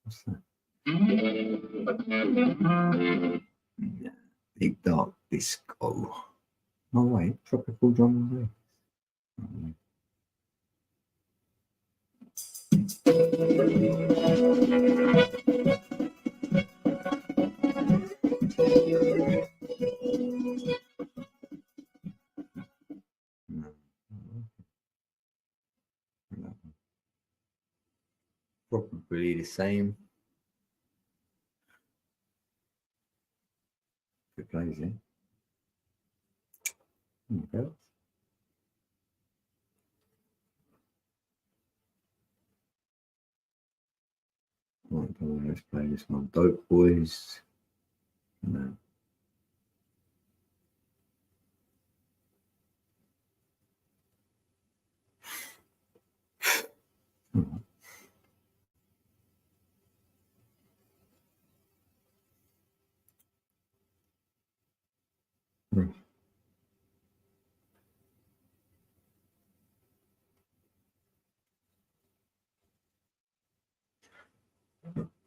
What's that? Big dark disco. Oh wait, tropical drum and bass. same. It plays in. Okay. Right, let's play this one. Dope Boys. No.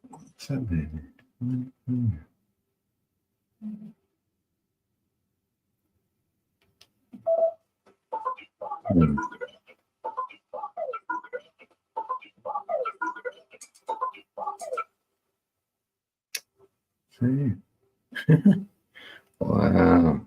What's happening? Wow.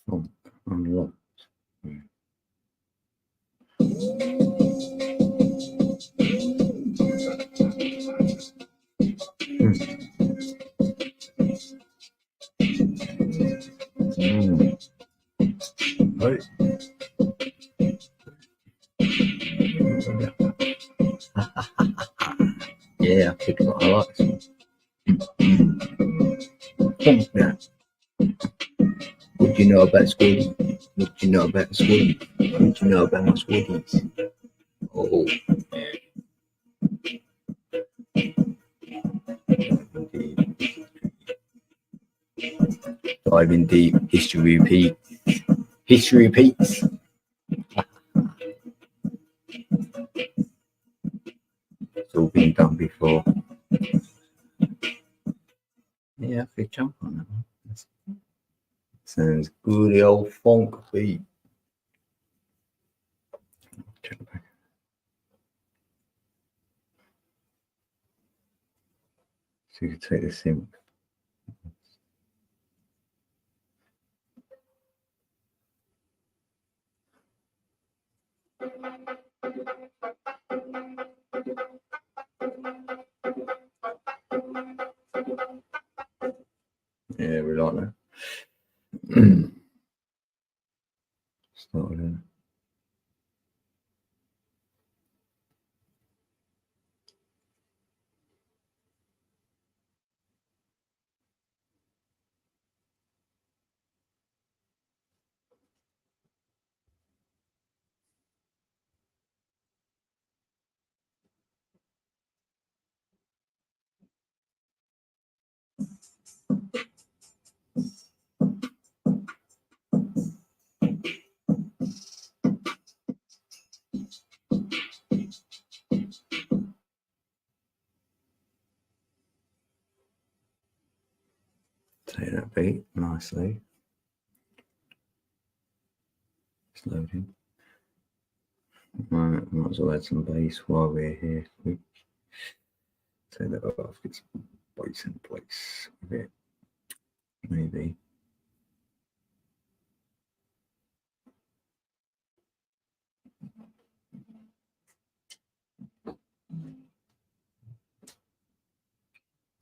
Funk unlocked. Right. Yeah, I picked what I like. Funk that. What do you know about Squiddy? What do you know about Squiddy? What do you know about my Squiddies? Oh, diving deep, history repeats. History repeats. It's all been done before. Yeah, I could jump on that one. Sounds good, the old funk beat. So you can take the sync. Yeah, we like that. Started in. Take that beat nicely. It's loading. Right, might as well add some bass while we're here. Take that off, get some bass in place a bit. Maybe.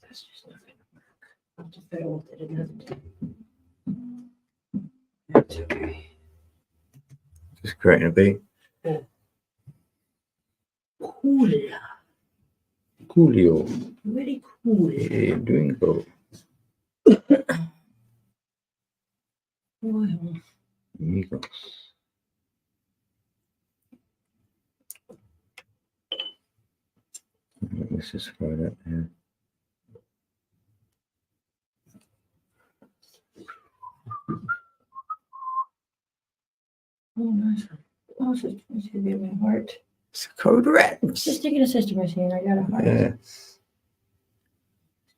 That's just not gonna work. I'll just fiddle with it another time. That's okay. Just creating a beat. Cool. Coolio. Very cool. Yeah, doing go. Well, Amigos. Let's just throw that there. sister machine be my heart. It's a code red. Just taking a sister machine. I got a heart. Yeah.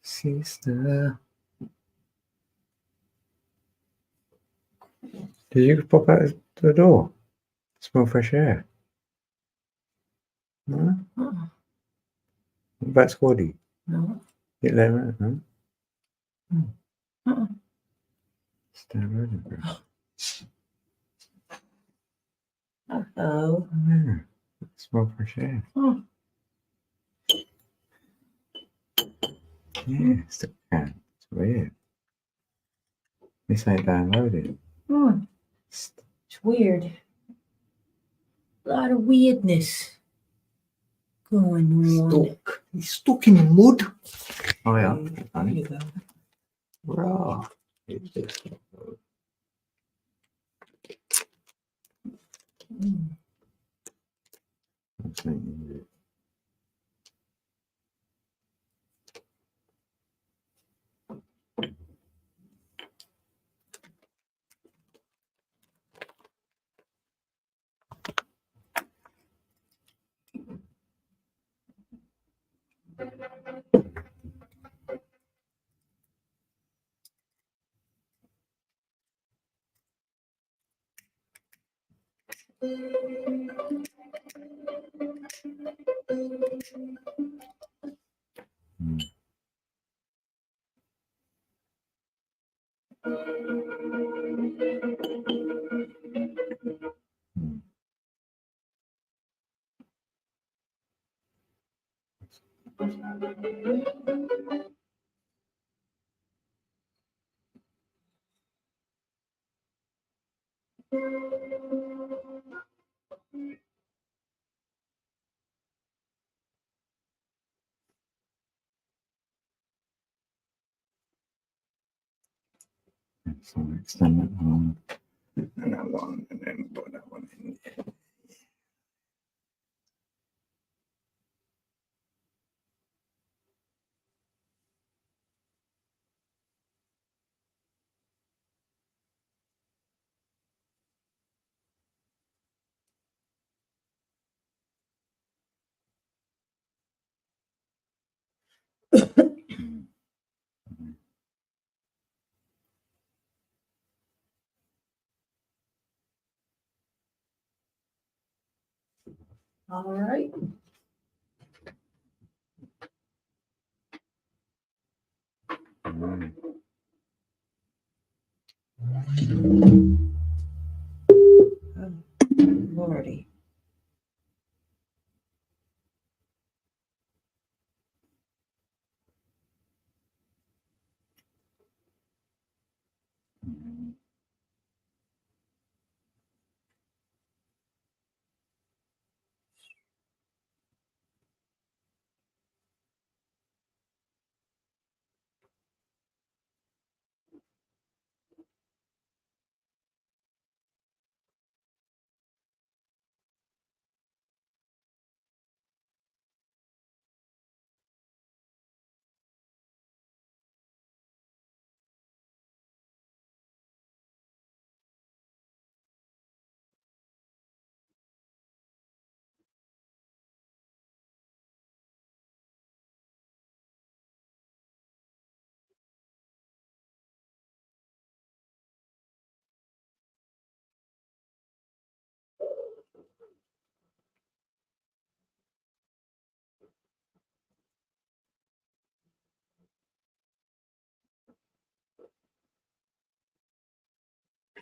Sister. Did you pop out the door? Smell fresh air. No? Uh-uh. What about Squaddy? No. Get there, right? No? Uh-uh. Stand ready, bro. Uh-oh. Yeah. Smell fresh air. Oh. Yeah, still can. It's weird. This ain't downloaded. Oh. It's weird. A lot of weirdness going on. Stuck. He's stuck in the mud. Oh yeah. There you go. Raw. It's just Mm. I'm saying it. Mm. Mm. So extend that one and that one and then put that one in there. All right. Mm. Oh, Lordy. Mm.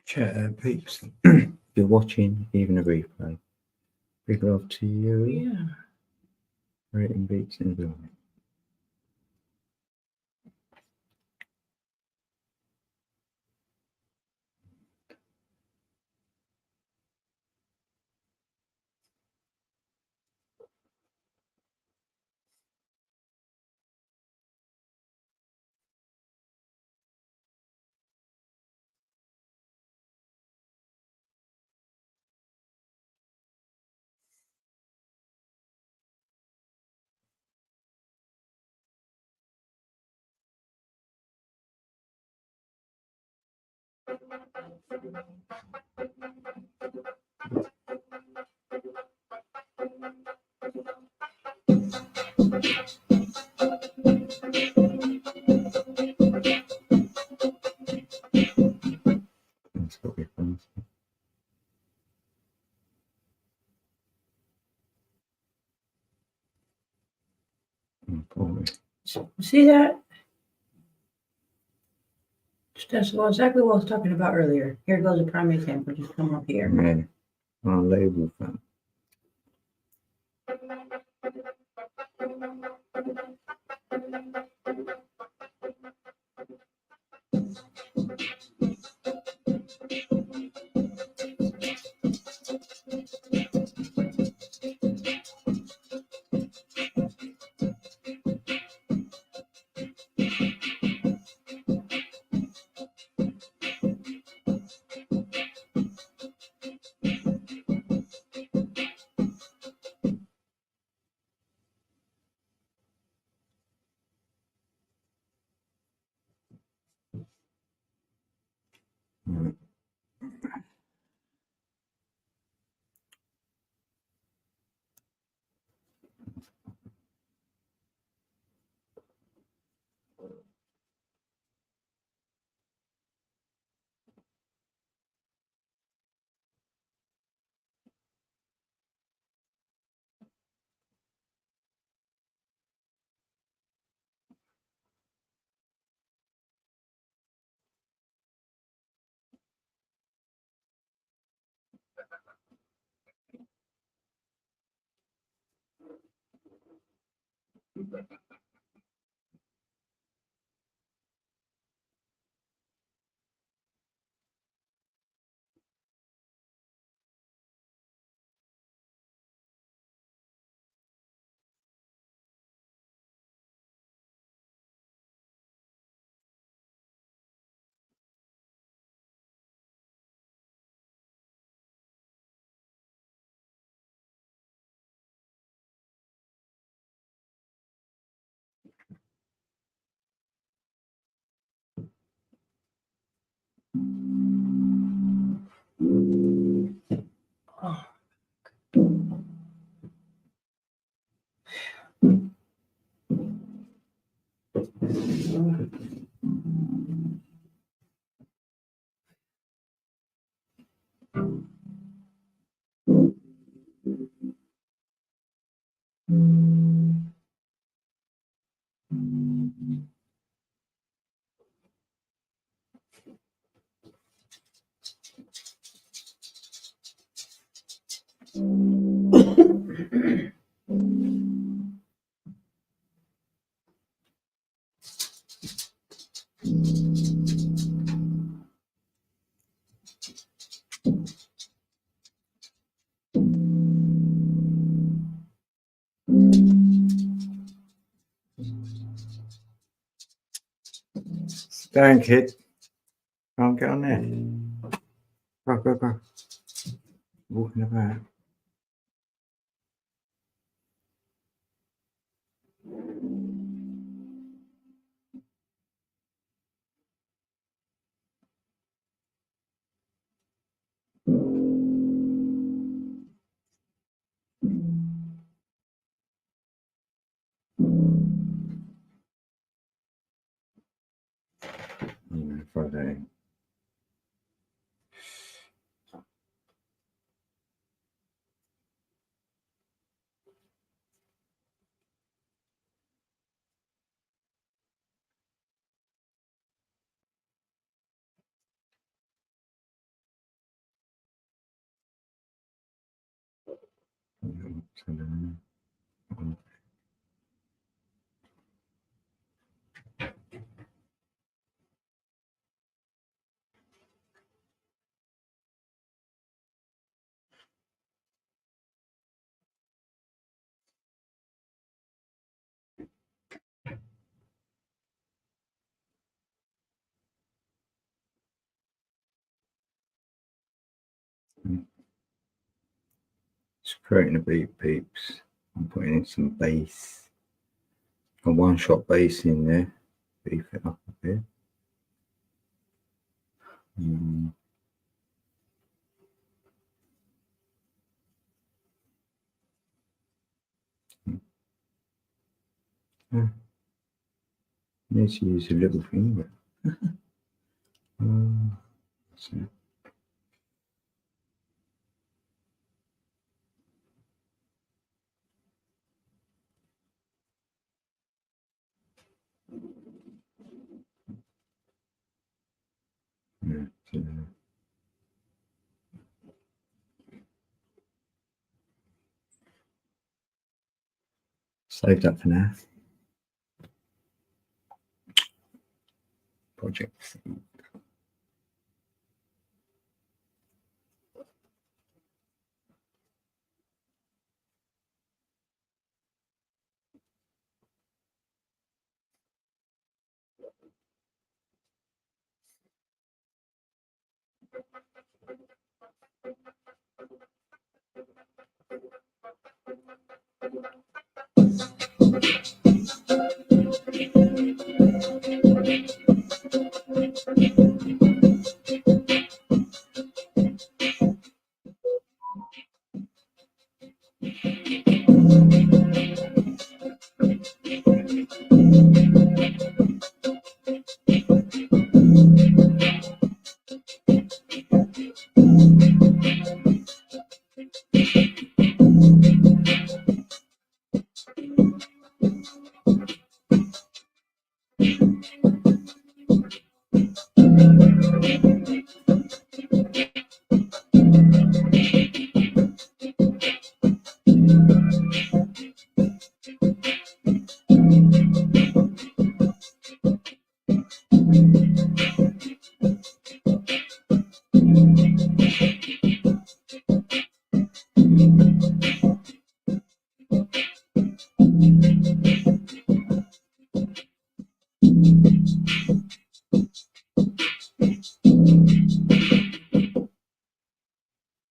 Chat peeps. If you're watching, even a replay. Big love to you. Yeah. Rating beats in the building. That's got to be fun. Probably. See that? That's exactly what I was talking about earlier. Here goes a prime example. Just come up here. Yeah. I'll label that. Right. Oh. Down, kid. Can't get on there. Go, go, go. Walking about. Friday. Just creating a beat, peeps. I'm putting in some bass. A one-shot bass in there. Beef it up a bit. Need to use a little finger. So. Yeah, so. Save that for now. Project.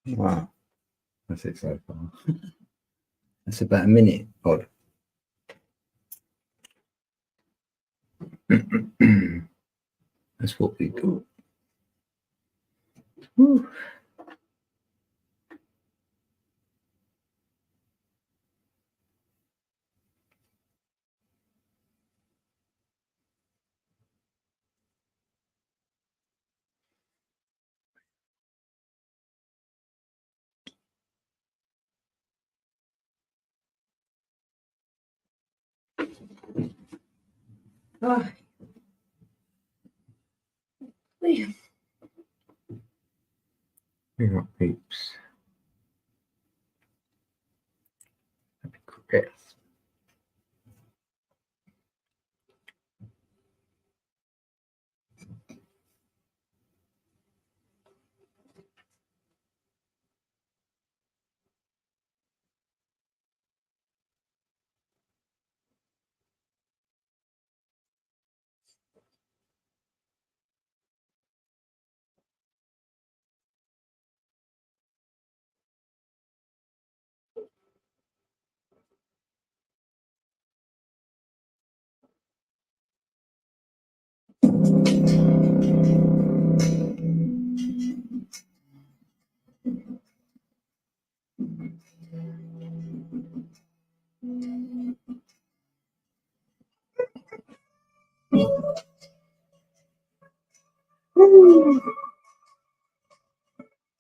Wow, that's it so far. That's about a minute odd. That's what we do. Whew. Ah. We got peeps. Happy crickets.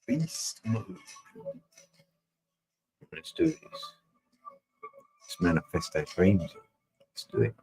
Beast mode. Let's do this. Let's manifest our dreams. Let's do it.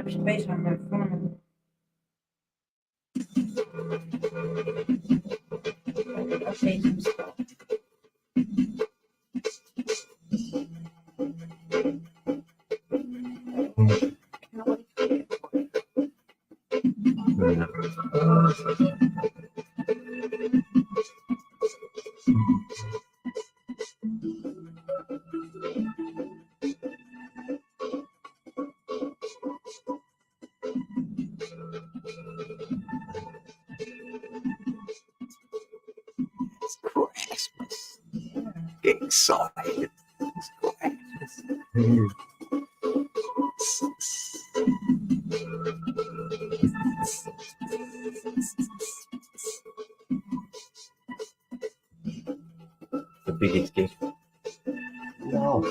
have space on my phone. Update some stuff. It's Christmas. Get excited. It's Christmas. The biggest gift. Love.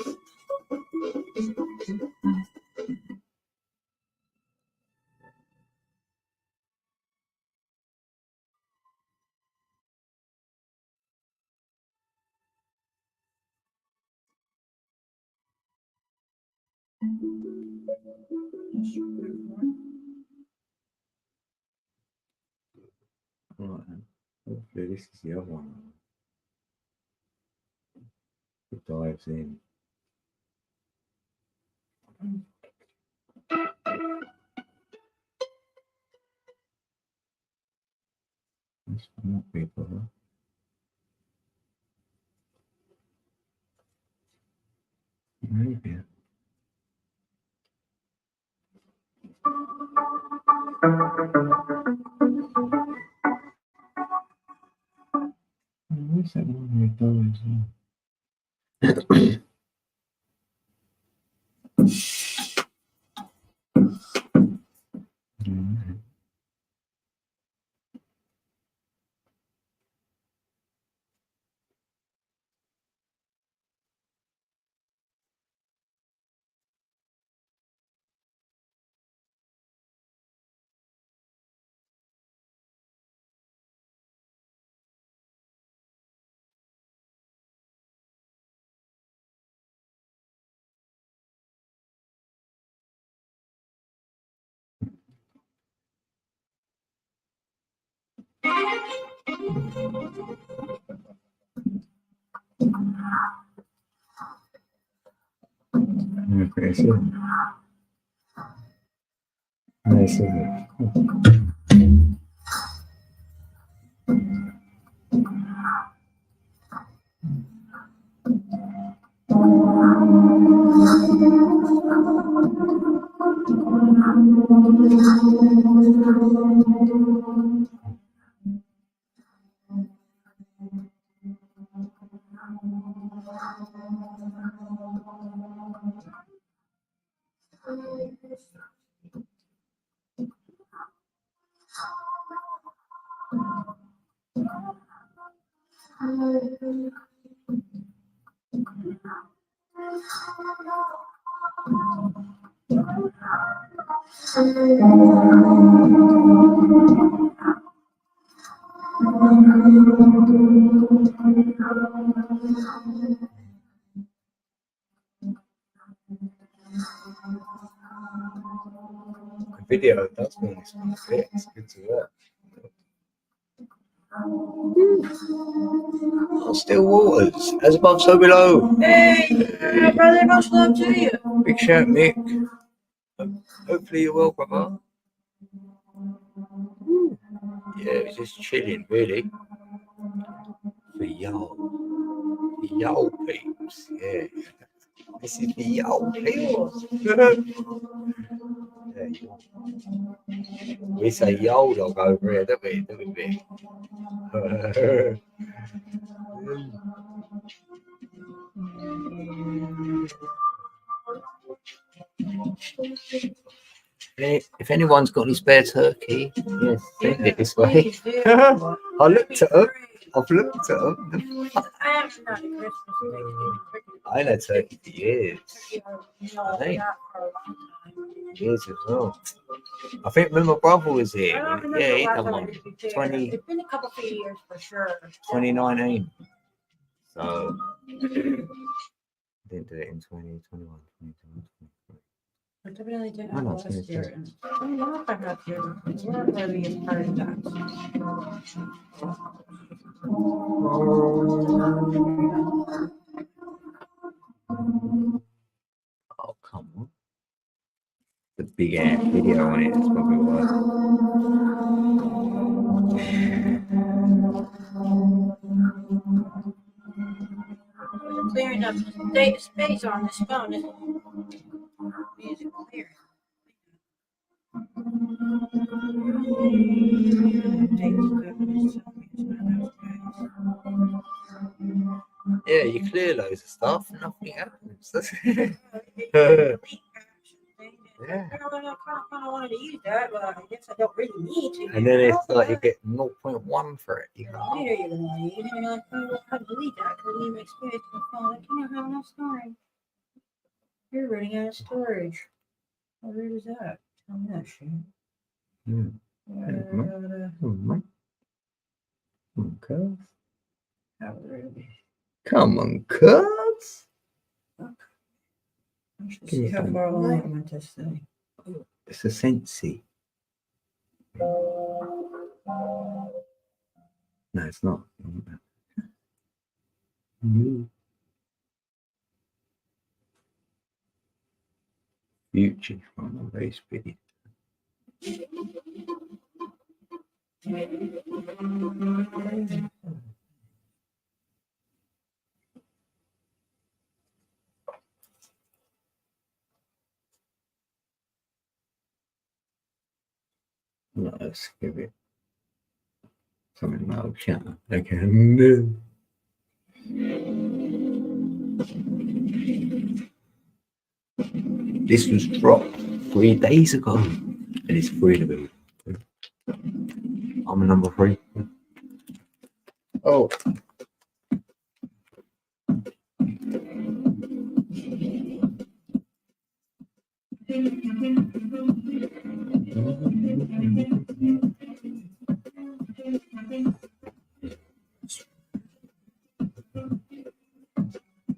Right, then. Hopefully this is the other one. It dives in. This might be better. Maybe. Where's that one where it dives in? Okay, so nice, isn't it? The video does mean it's good. It's good to work. Oh, still waters. As above, so below. Hey, brother, much love to you. Big shout, Mick. Hopefully you're well, brother. Yeah, just chilling, really. For y'all. For y'all peeps. Yeah. This is for y'all peeps. Yeah, we say y'all dog over here, don't we? Don't we? If anyone's got any spare turkey, yes, send it this way. I looked at them. I've looked at them. I ain't had turkey for years. Years as well. I think when my brother was here, yeah, he done one. 20. It's been a couple of years for sure. 2019. So didn't do it in 2021, 2022, 2023. I definitely did I'm have not last finished year. yet. And I don't know if I have here. We weren't really as part of that. Oh, come on. The big ass video on it is probably why. We're clearing up space on this phone. Is music clear? Yeah, you clear loads of stuff and nothing happens. Yeah. I kind of wanted to use that, but I guess I don't really need to. And then it's like you get 0.1 for it. You go, Later you're gonna use it, and you're like, oh, how to delete that because you make space on the phone. Like, you don't have enough storage. You're running out of storage. How weird is that? Tell me that shit. Okay. How rude. Come on, cuz. I should see how far along I went this thing. It's a Sensi. No, it's not. Future from the race video. Let's give it something else. Yeah, again. This was dropped 3 days ago, and it's free to build. I'm a number 3. Oh.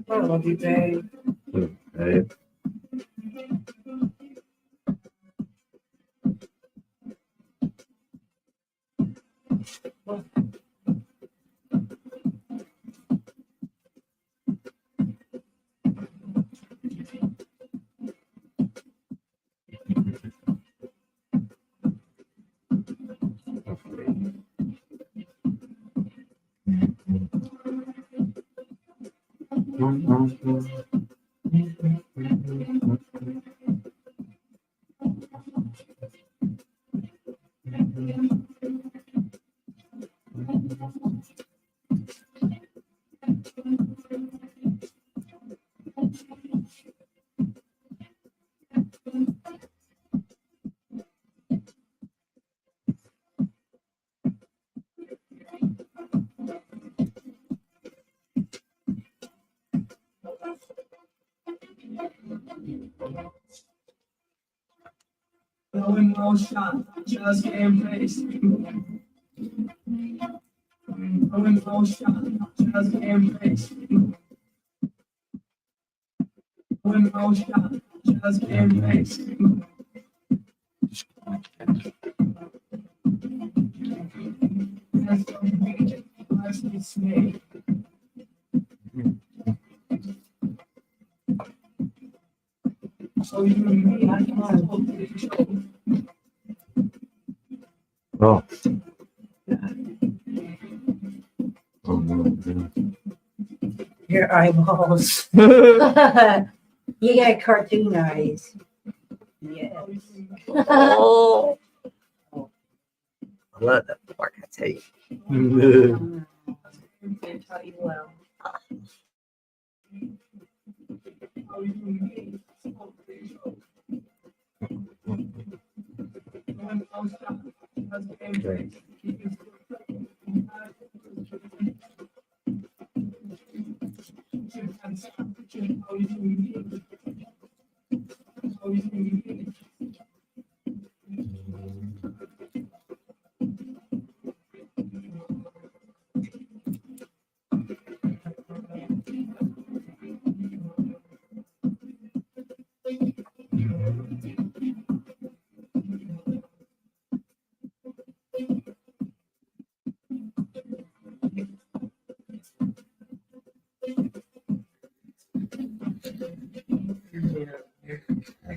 I love you, babe. Babe. Going well shot, just embrace. Going well shot, just embrace. Going well shot, just embrace. That's the region, let's be snake. So you mean I can hold the show. Oh. Oh no. Your eyeballs. You got cartoon eyes. Yes. Oh. I love that part, I tell you. They taught you well. Okay.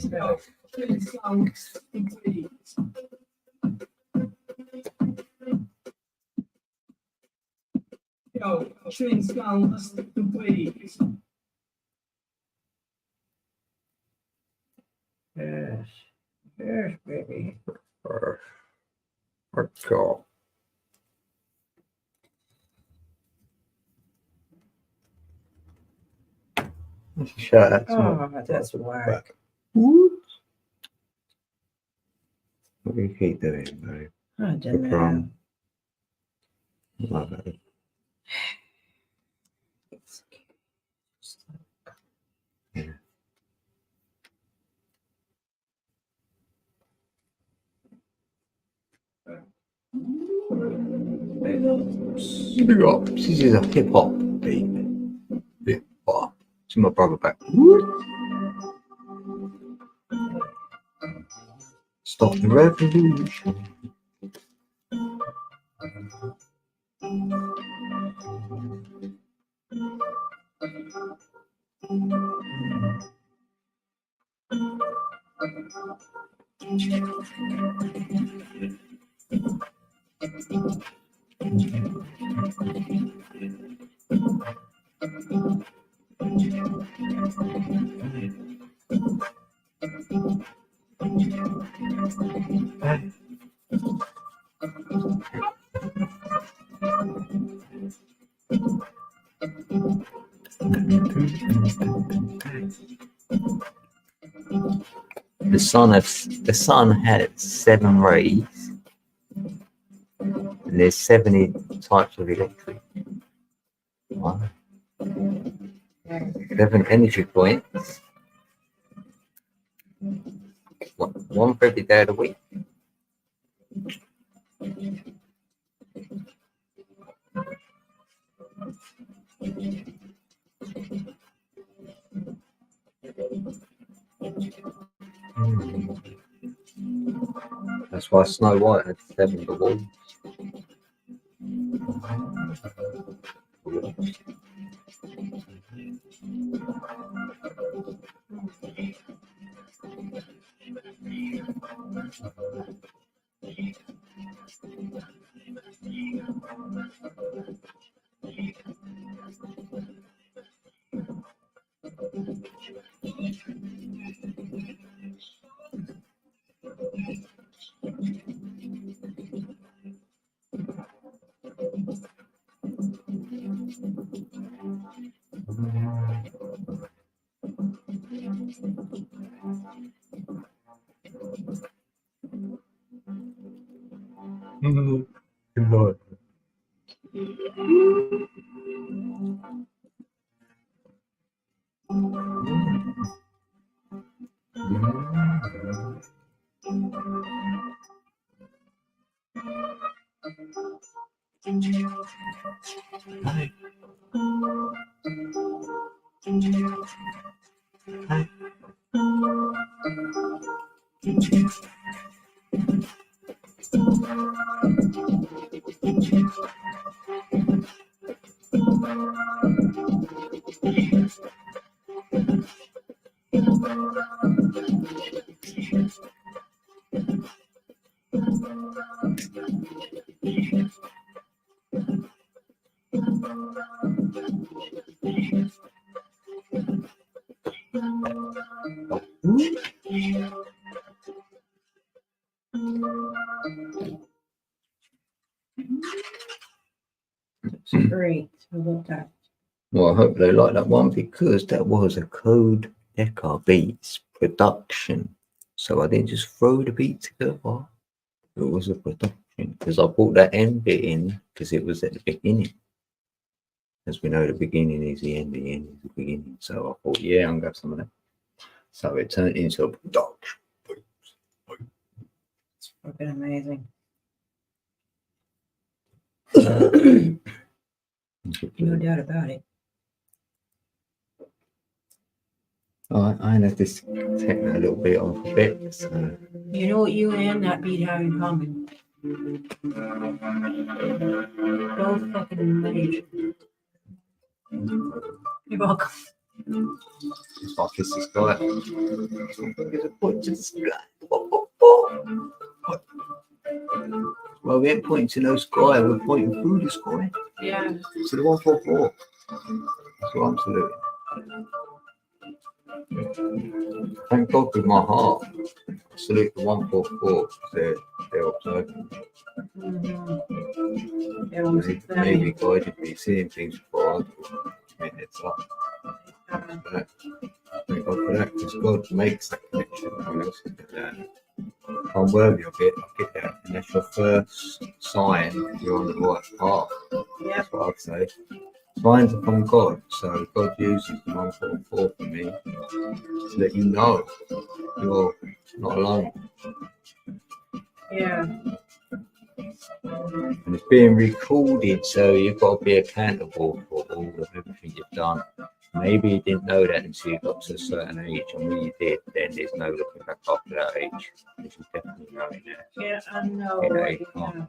Yo, twin songs, please. Yo, twin songs, please. Yes. Yes, baby. Cool. Shout out to Oh, that's whack. What do you keep doing, babe? I The don't know. drum. Love it. It's Big up. This is a hip hop beat. Hip hop. To my brother back. Stop the revolution. The sun had 7 rays, and there's 70 types of electric. Wow. 7 energy points. One for every day of the week. That's why Snow White had 7 dwarfs. Lord. great. I love that. Well, I hope they like that one because that was a Code Deca Beats production. So I didn't just throw the beat together. It was a production because I brought that end bit in because it was at the beginning. As we know, the beginning is the end is the beginning. So I thought, yeah, I'm going to have some of that. So it turned into a production. It's fucking amazing. No doubt about it. I had to take that a little bit off a bit. So. You know what you and that beat have in common? Both fucking amazing. You're welcome. It's like it's the sky. There's a point to the sky. Well, we ain't pointing to no sky, we're pointing through the sky. Yeah. To the 144. That's what I'm saluting. Thank God with my heart. I salute the 144. They're observing. Maybe guided me, seeing things before I do. It's up. Thank God for that, because God makes that connection. No one else can do that. If I'm worthy of it, I get that. And that's your first sign you're on the right path. That's what I'd say. Signs are from God, so God uses the 144 for me to let you know you're not alone. Yeah. And it's being recorded, so you've got to be accountable for all of everything you've done. Maybe you didn't know that until you got to a certain age, and when you did, then there's no looking back after that age. You should definitely know it now. Yeah, I know.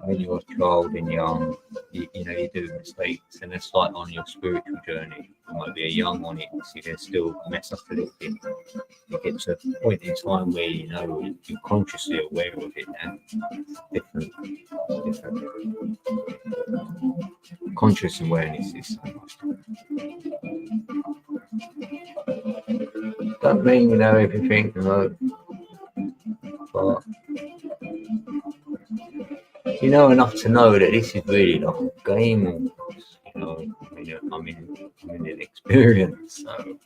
When you're a child and young, you do mistakes, and it's like on your spiritual journey. You might be a young one, so you can still mess up a little bit. You get to a point in time where you're consciously aware of it now. Different. Conscious awareness is so much different. Don't mean you know everything, but you know enough to know that this is really like a game almost. I'm in an experience, so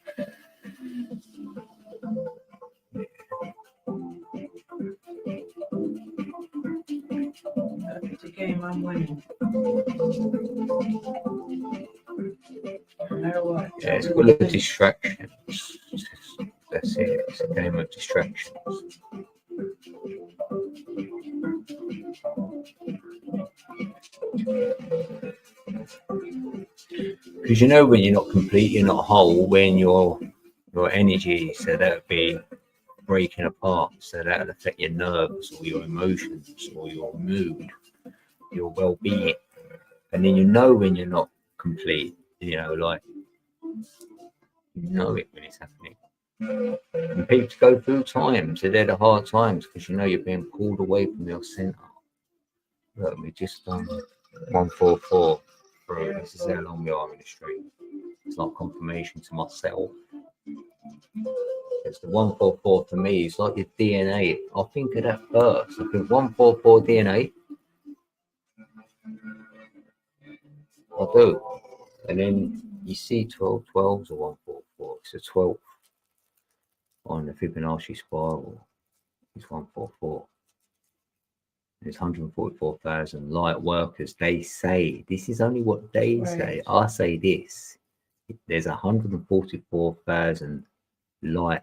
It's a game I'm winning. No matter what. yeah, it's full of distractions. That's it. It's a game of distractions. Because when you're not complete, you're not whole. When your energy, so that would be breaking apart, so that would affect your nerves or your emotions or your mood, your well-being. And then when you're not complete, like it when it's happening. And people go through times, so they're the hard times, because you're being pulled away from your center. Look, we just done 144 through. This is how long we are in the street. It's not confirmation to myself. It's the 144 for me. It's like your DNA. I'll think of that first. I think 144 DNA. I do. And then you see 12 12s or 144. It's a 12 on the Fibonacci spiral. It's 144. There's 144,000 light workers. They say, this is only what they say. I say this. There's 144,000 light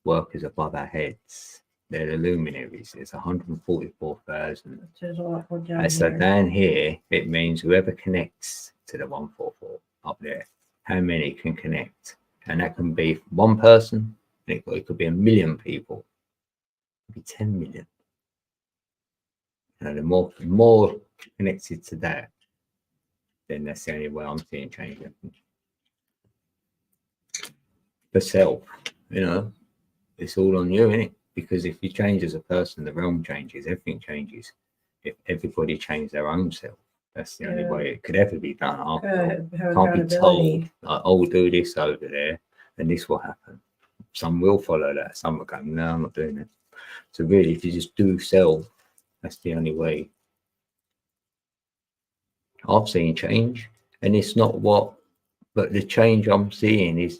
workers above our heads. They're the luminaries. There's 144,000. So down here, it means whoever connects to the 144 up there, how many can connect? And that can be one person. It could be 1 million people. It could be 10 million. The more connected to that, then that's the only way I'm seeing change. For self, it's all on you, isn't it? Because if you change as a person, the realm changes, everything changes. If everybody changed their own self, that's the only way it could ever be done. Can't be told, like, oh, do this over there, and this will happen. Some will follow that. Some will go, no, I'm not doing it. So really, if you just do self, that's the only way. I've seen change, and it's not but the change I'm seeing is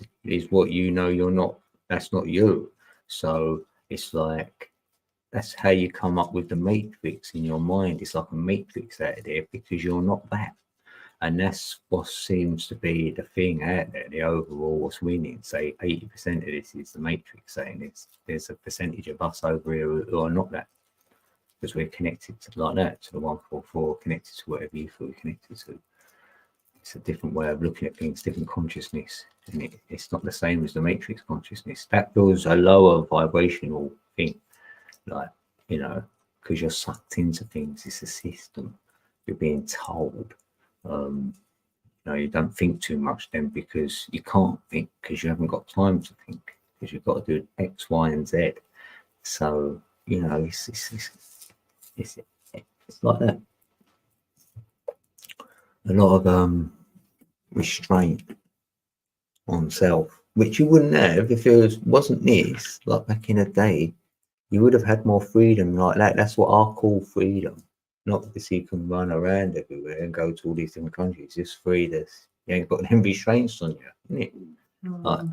what you're not. That's not you. So it's like, that's how you come up with the matrix in your mind. It's like a matrix out there, because you're not that. And that's what seems to be the thing out there, the overall what's winning. Say 80% of this is the matrix, saying there's a percentage of us over here who are not that. Because we're connected to, like that, to the 144, connected to whatever you feel connected to. It's a different way of looking at things, different consciousness. And it's not the same as the matrix consciousness. That feels a lower vibrational thing. Like, because you're sucked into things. It's a system. You're being told. You know, you don't think too much then because you can't think because you haven't got time to think because you've got to do X, Y, and Z. So you know, it's like that. A lot of restraint on self, which you wouldn't have if wasn't this. Like back in the day, you would have had more freedom like that. That's what I call freedom. Not because you can run around everywhere and go to all these different countries. Just free this. You ain't got them restraints on you, innit? Like,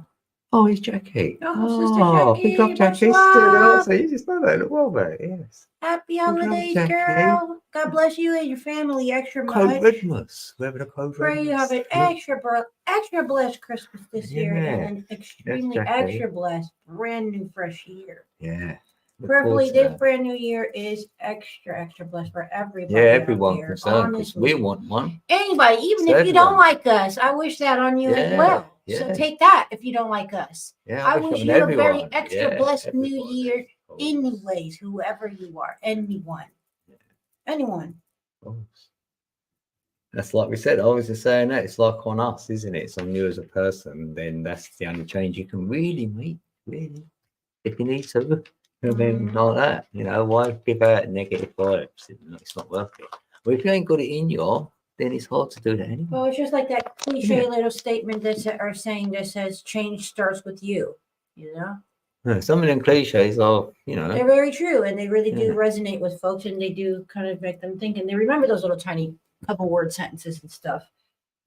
oh, it's Jackie. Oh, Sister Pick up Jackie, Jackie. much love. So you just know that well, mate. Yes. Happy love, holidays, Jackie. girl. God bless you and your family extra Code much. Redmas. We're having a code Pray you have an extra blessed Christmas this year and an extremely Jackie. extra blessed brand new fresh year. Yeah. Prayerfully, this brand new year is extra blessed for everybody. Yeah, everyone concerned because we want one. Anybody, even if you don't like us, I wish that on you as well. So take that if you don't like us. Yeah, I wish you a very extra blessed new year, anyways, whoever you are, anyone. That's like we said. I was just saying that it's like on us, isn't it? It's on you as a person. Then that's the only change you can really make, really, if you need to. And then like that, you know, why give out negative vibes? It's not worth it. Well, if you ain't got it in you, then it's hard to do that anyway. Well, it's just like that cliche little statement that are saying that says change starts with you. You know. Yeah, some of them cliches are, you know, they're very true, and they really do resonate with folks, and they do kind of make them think, and they remember those little tiny couple word sentences and stuff.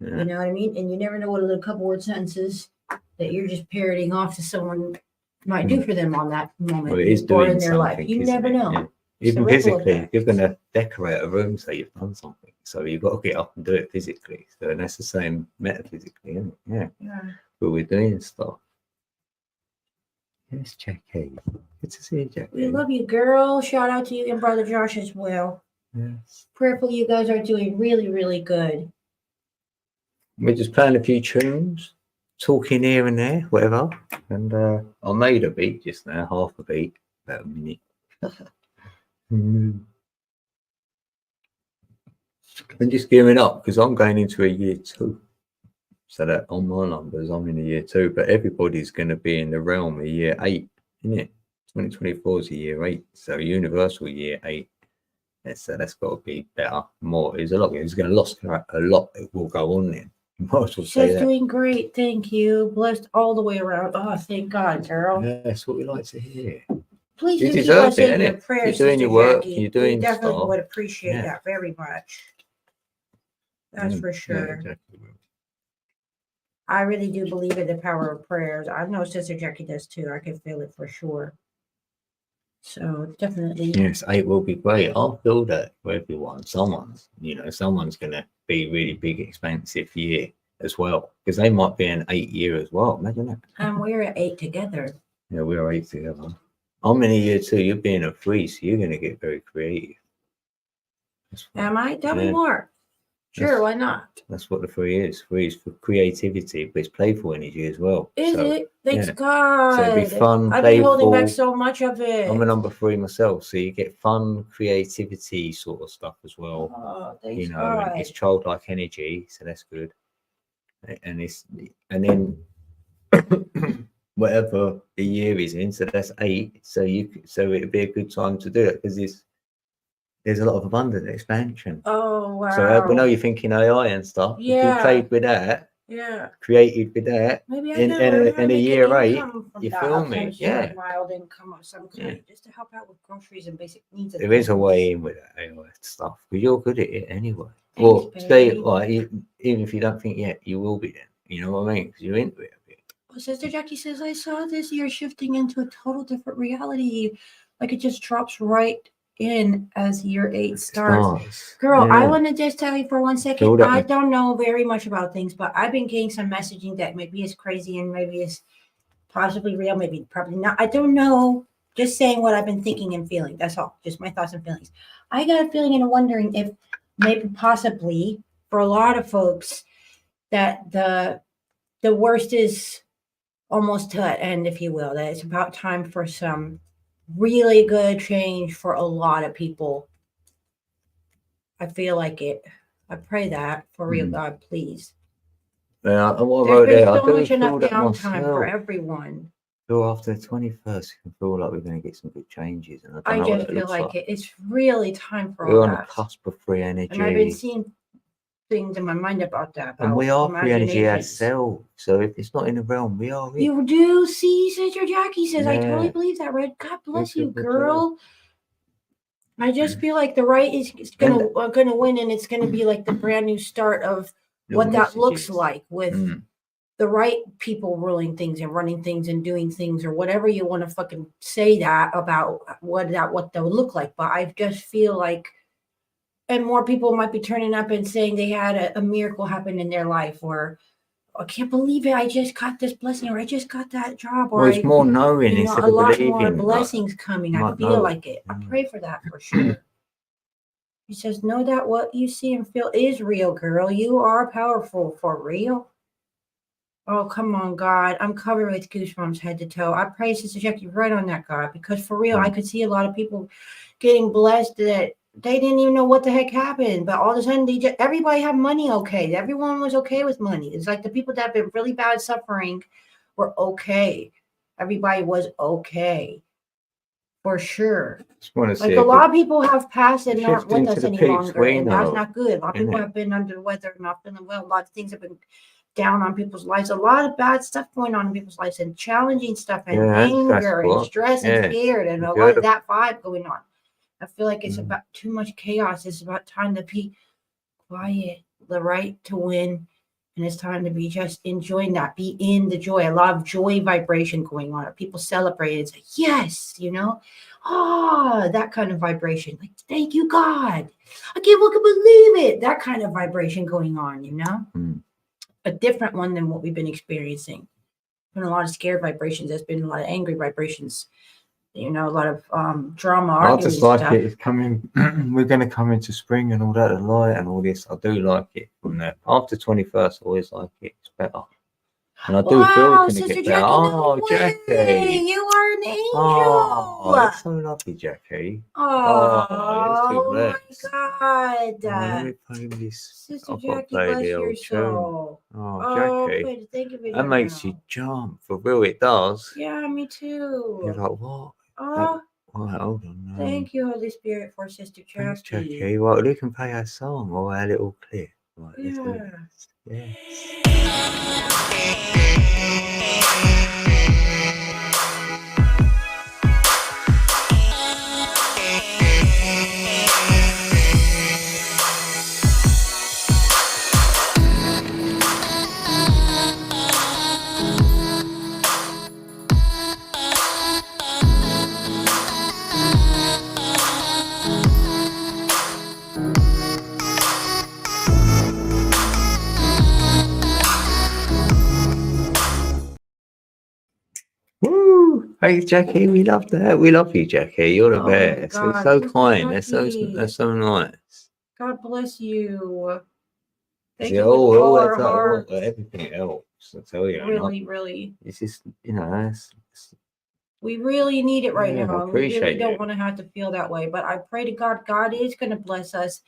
You know what I mean? And you never know what a little couple word sentences that you're just parroting off to someone might do for them on that moment or in their life. You never know. Yeah. Even physically, you're going to decorate a room, so you've done something. So you've got to get up and do it physically. So that's the same metaphysically, isn't it? Yeah. But we're doing stuff. Yes, Jackie. Good to see you, Jackie. We love you, girl. Shout out to you and Brother Josh as well. Yes. Prayerfully, you guys are doing really, really good. We're just playing a few tunes, talking here and there, whatever. And I made a beat just now, half a beat, about a minute. And just gearing up because I'm going into a year 2. So that on my numbers, I'm in a year 2, but everybody's going to be in the realm of year 8, isn't it? 2024 is a year 8, so universal year 8. So that's got to be better, more. There's a lot. It's going to lose a lot. It will go on then. She's doing great, thank you. Blessed all the way around. Oh, thank God, girl. Yeah, that's what we like to hear. Please do keep us in your prayers, you're doing your work. Jackie. You're doing we definitely would appreciate that very much. That's for sure. Yeah, exactly. I really do believe in the power of prayers. I know Sister Jackie does too. I can feel it for sure. So definitely. Yes, 8 will be great. I'll feel that for everyone. Someone's going to be really big, expensive year as well. Because they might be an 8 year as well. Imagine that. And we're at 8 together. Yeah, we're 8 together. I'm in a year 2. You're being a 3, so you're going to get very creative. Am I? Tell me more. Sure, why not? That's what the 3 is. 3 is for creativity, but it's playful energy as well. Is it? Thanks God. So it'd be fun, I've been holding back so much of it. I'm a number 3 myself, so you get fun, creativity sort of stuff as well. Oh, thanks God. And it's childlike energy, so that's good. And then whatever the year is in, so that's 8. So it'd be a good time to do it because there's a lot of abundant expansion. Oh, wow. So we know you're thinking AI and stuff. Yeah. If you played with that, created with that, maybe in a year 8, you feel me? Yeah. Mild income of some kind, just to help out with groceries and basic needs. There is a way in with that AI stuff, because you're good at it anyway. Or stay, even if you don't think yet, you will be then. You know what I mean? Because you're into it a bit. Well, Sister Jackie says, I saw this year shifting into a total different reality. Like it just drops right in as year 8 starts. Girl, I want to just tell you for 1 second, I don't know very much about things, but I've been getting some messaging that maybe is crazy and maybe is possibly real, maybe probably not. I don't know. Just saying what I've been thinking and feeling. That's all. Just my thoughts and feelings. I got a feeling and wondering if maybe possibly for a lot of folks that the worst is almost to an end, if you will, that it's about time for some really good change for a lot of people. I feel like it. I pray that for real, God, please. Yeah, and what I There's wrote been there, I so do much enough feel that downtime for myself. everyone. Feel after the 21st, you can feel like we're going to get some good changes, and I don't I know what just that feel looks like like. it's really time for We're all on the that. cusp of free And I've been energy, seeing things in my mind about that. and About we are free energy imaginations. ourselves. So if it's not in the realm, we are it. You do see, Sister Jackie says. I totally Yeah. believe that, Red. God bless We you, do. girl. I just feel like the right is gonna win, and it's gonna be like the brand new start of New what that looks messages. like with the right people ruling things and running things and doing things, or whatever you want to fucking say that about what they'll look like. But I just feel like, and more people might be turning up and saying they had a miracle happen in their life, or I can't believe it, I just got this blessing, or I just got that job, or Well, it's more knowing instead a of lot more believing. blessings coming. I might feel know. like it. I pray for that for sure. He says, know that what you see and feel is real, girl. You are powerful for real. Oh, come on, God. I'm covered with goosebumps head to toe. I pray, Sister Jackie, right on that, God, because for real, I could see a lot of people getting blessed that they didn't even know what the heck happened. But all of a sudden, everybody had money okay. Everyone was okay with money. It's like the people that have been really bad suffering were okay. Everybody was okay. For sure. Like a lot of people have passed and aren't with us any longer, and that's not good. A lot of people have been under the weather, not feeling well. A lot of things have been down on people's lives. A lot of bad stuff going on in people's lives, and challenging stuff, and anger, and stress, and scared, and a lot of that vibe going on. I feel like it's about too much chaos. It's about time to be quiet, the right to win. And it's time to be just enjoying that, be in the joy. A lot of joy vibration going on. People celebrate and say, yes, that kind of vibration. Like, thank you, God. I can't fucking believe it. That kind of vibration going on, A different one than what we've been experiencing. Been a lot of scared vibrations. There's been a lot of angry vibrations. A lot of drama. I just like stuff. It's coming. We're going to come into spring and all that, the light and all this. I do like it from there. After 21st, I always like it. It's better. And I do feel it's going to get better. Oh, Jackie. You are an angel. Oh, that's so lovely, Jackie. Oh my God. Let me play this. Sister Jackie, bless your soul. Jackie. Thank you. That makes you jump. For real, it does. Yeah, me too. You're like, what? Oh, hold on. Thank you, Holy Spirit, for Sister Jackie. Thanks, Jackie. Well, we can play our song or our little clip. Right, let's do it. Yes. Woo! Hey, Jackie, we love that. We love you, Jackie. You're the best. It's so kind. That's so nice. God bless you. Thank you. Everything helps. I tell you. Really. It's just, we really need it right now. We really don't want to have to feel that way. But I pray to God, God is going to bless us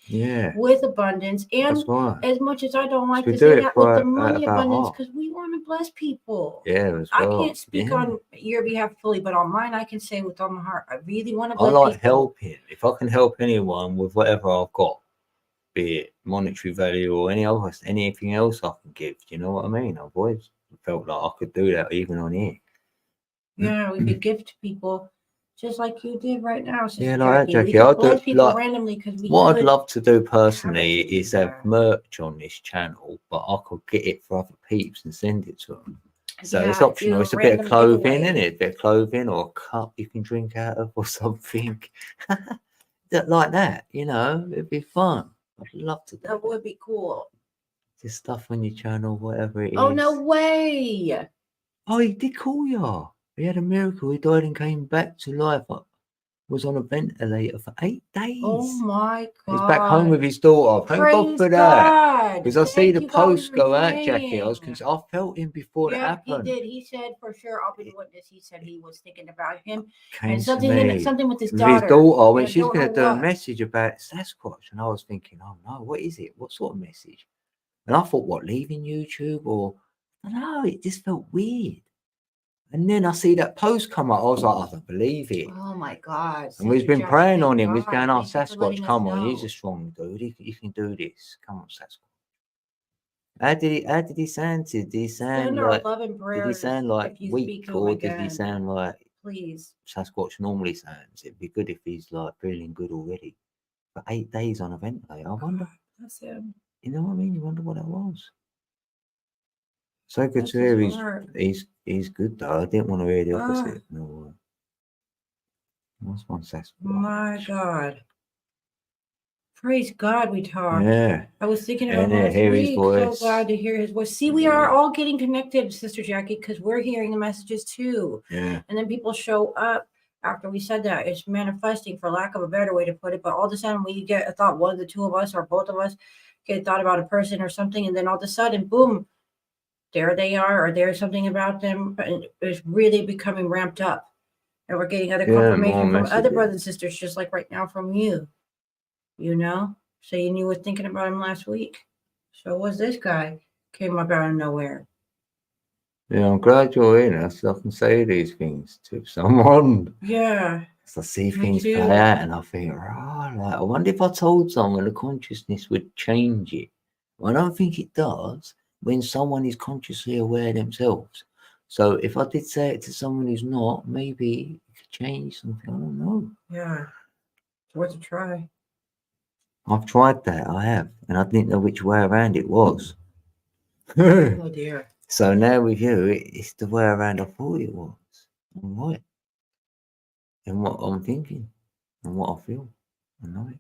with abundance. And as much as I don't like to say that, with the money abundance, because we want to bless people. Yeah, I can't speak on your behalf fully, but on mine, I can say with all my heart, I really want to bless people. I like people. helping. If I can help anyone with whatever I've got, be it monetary value or anything else I can give. Do you know what I mean? I've always felt like I could do that even on here. Yeah, we could gift people just like you did right now. Yeah, like that, Jackie. I do people randomly because what I'd love to do personally is have merch on this channel, but I could get it for other peeps and send it to them. So it's optional. It's a bit of clothing, isn't it? A bit of clothing or a cup you can drink out of or something like that. It'd be fun. I'd love to do that. Would be cool. Just stuff on your channel, whatever it is. Oh, no way. Oh, he did call you. He had a miracle. He died and came back to life. Was on a ventilator for 8 days. Oh my God. He's back home with his daughter. Thank God for that. Because I see the post go out, Jackie. I felt him before it happened. He did. He said for sure, I'll be the witness. He said he was thinking about him. And something with his daughter. With his daughter, when she's going to do a message about Sasquatch. And I was thinking, oh no, what is it? What sort of message? And I thought, what, leaving YouTube? Or no, it just felt weird. And then I see that post come up. I was like, I don't believe it. Oh my God. And we've Sister been Jackie, praying thank on him. We've God. going, oh, Thank you for letting Sasquatch, us come on. He's know. a strong dude. He can do this. Come on, Sasquatch. How did he sound? Did he sound Send our like? love and Did he prayers sound like if you weak, speak to him or did he again. sound like Please. Sasquatch normally sounds? It'd be good if he's like feeling good already. For 8 days on a ventilator, I wonder. That's him. You know what I mean? You wonder what that was. So good That's to hear. his heart. He's good though. I didn't want to hear the Ah. opposite. No. What's one Sasquatch? My God. Praise God we talked. Yeah. I was thinking about And last hear his week. So voice. glad to hear his voice. See, we are all getting connected, Sister Jackie, because we're hearing the messages too. Yeah. And then people show up after we said that. It's manifesting, for lack of a better way to put it. But all of a sudden, we get a thought, one of the two of us or both of us get a thought about a person or something. And then all of a sudden, boom, there they are, or there's something about them. And it's really becoming ramped up. And we're getting other confirmation from other brothers and sisters, just like right now from you. You know? So you knew we were thinking about him last week. So was this guy came up out of nowhere. Yeah, I'm glad you're in so I can say these things to someone. Yeah. So I see Me things too. play out and I think, like, I wonder if I told someone the consciousness would change it. Well, I don't think it does when someone is consciously aware themselves. So if I did say it to someone who's not, maybe it could change something. I don't know. Yeah. It's worth a try. I've tried that, I have, and I didn't know which way around it was. Oh dear. So now with you, it's the way around I thought it was. I'm right. And what I'm thinking and what I feel. I know it.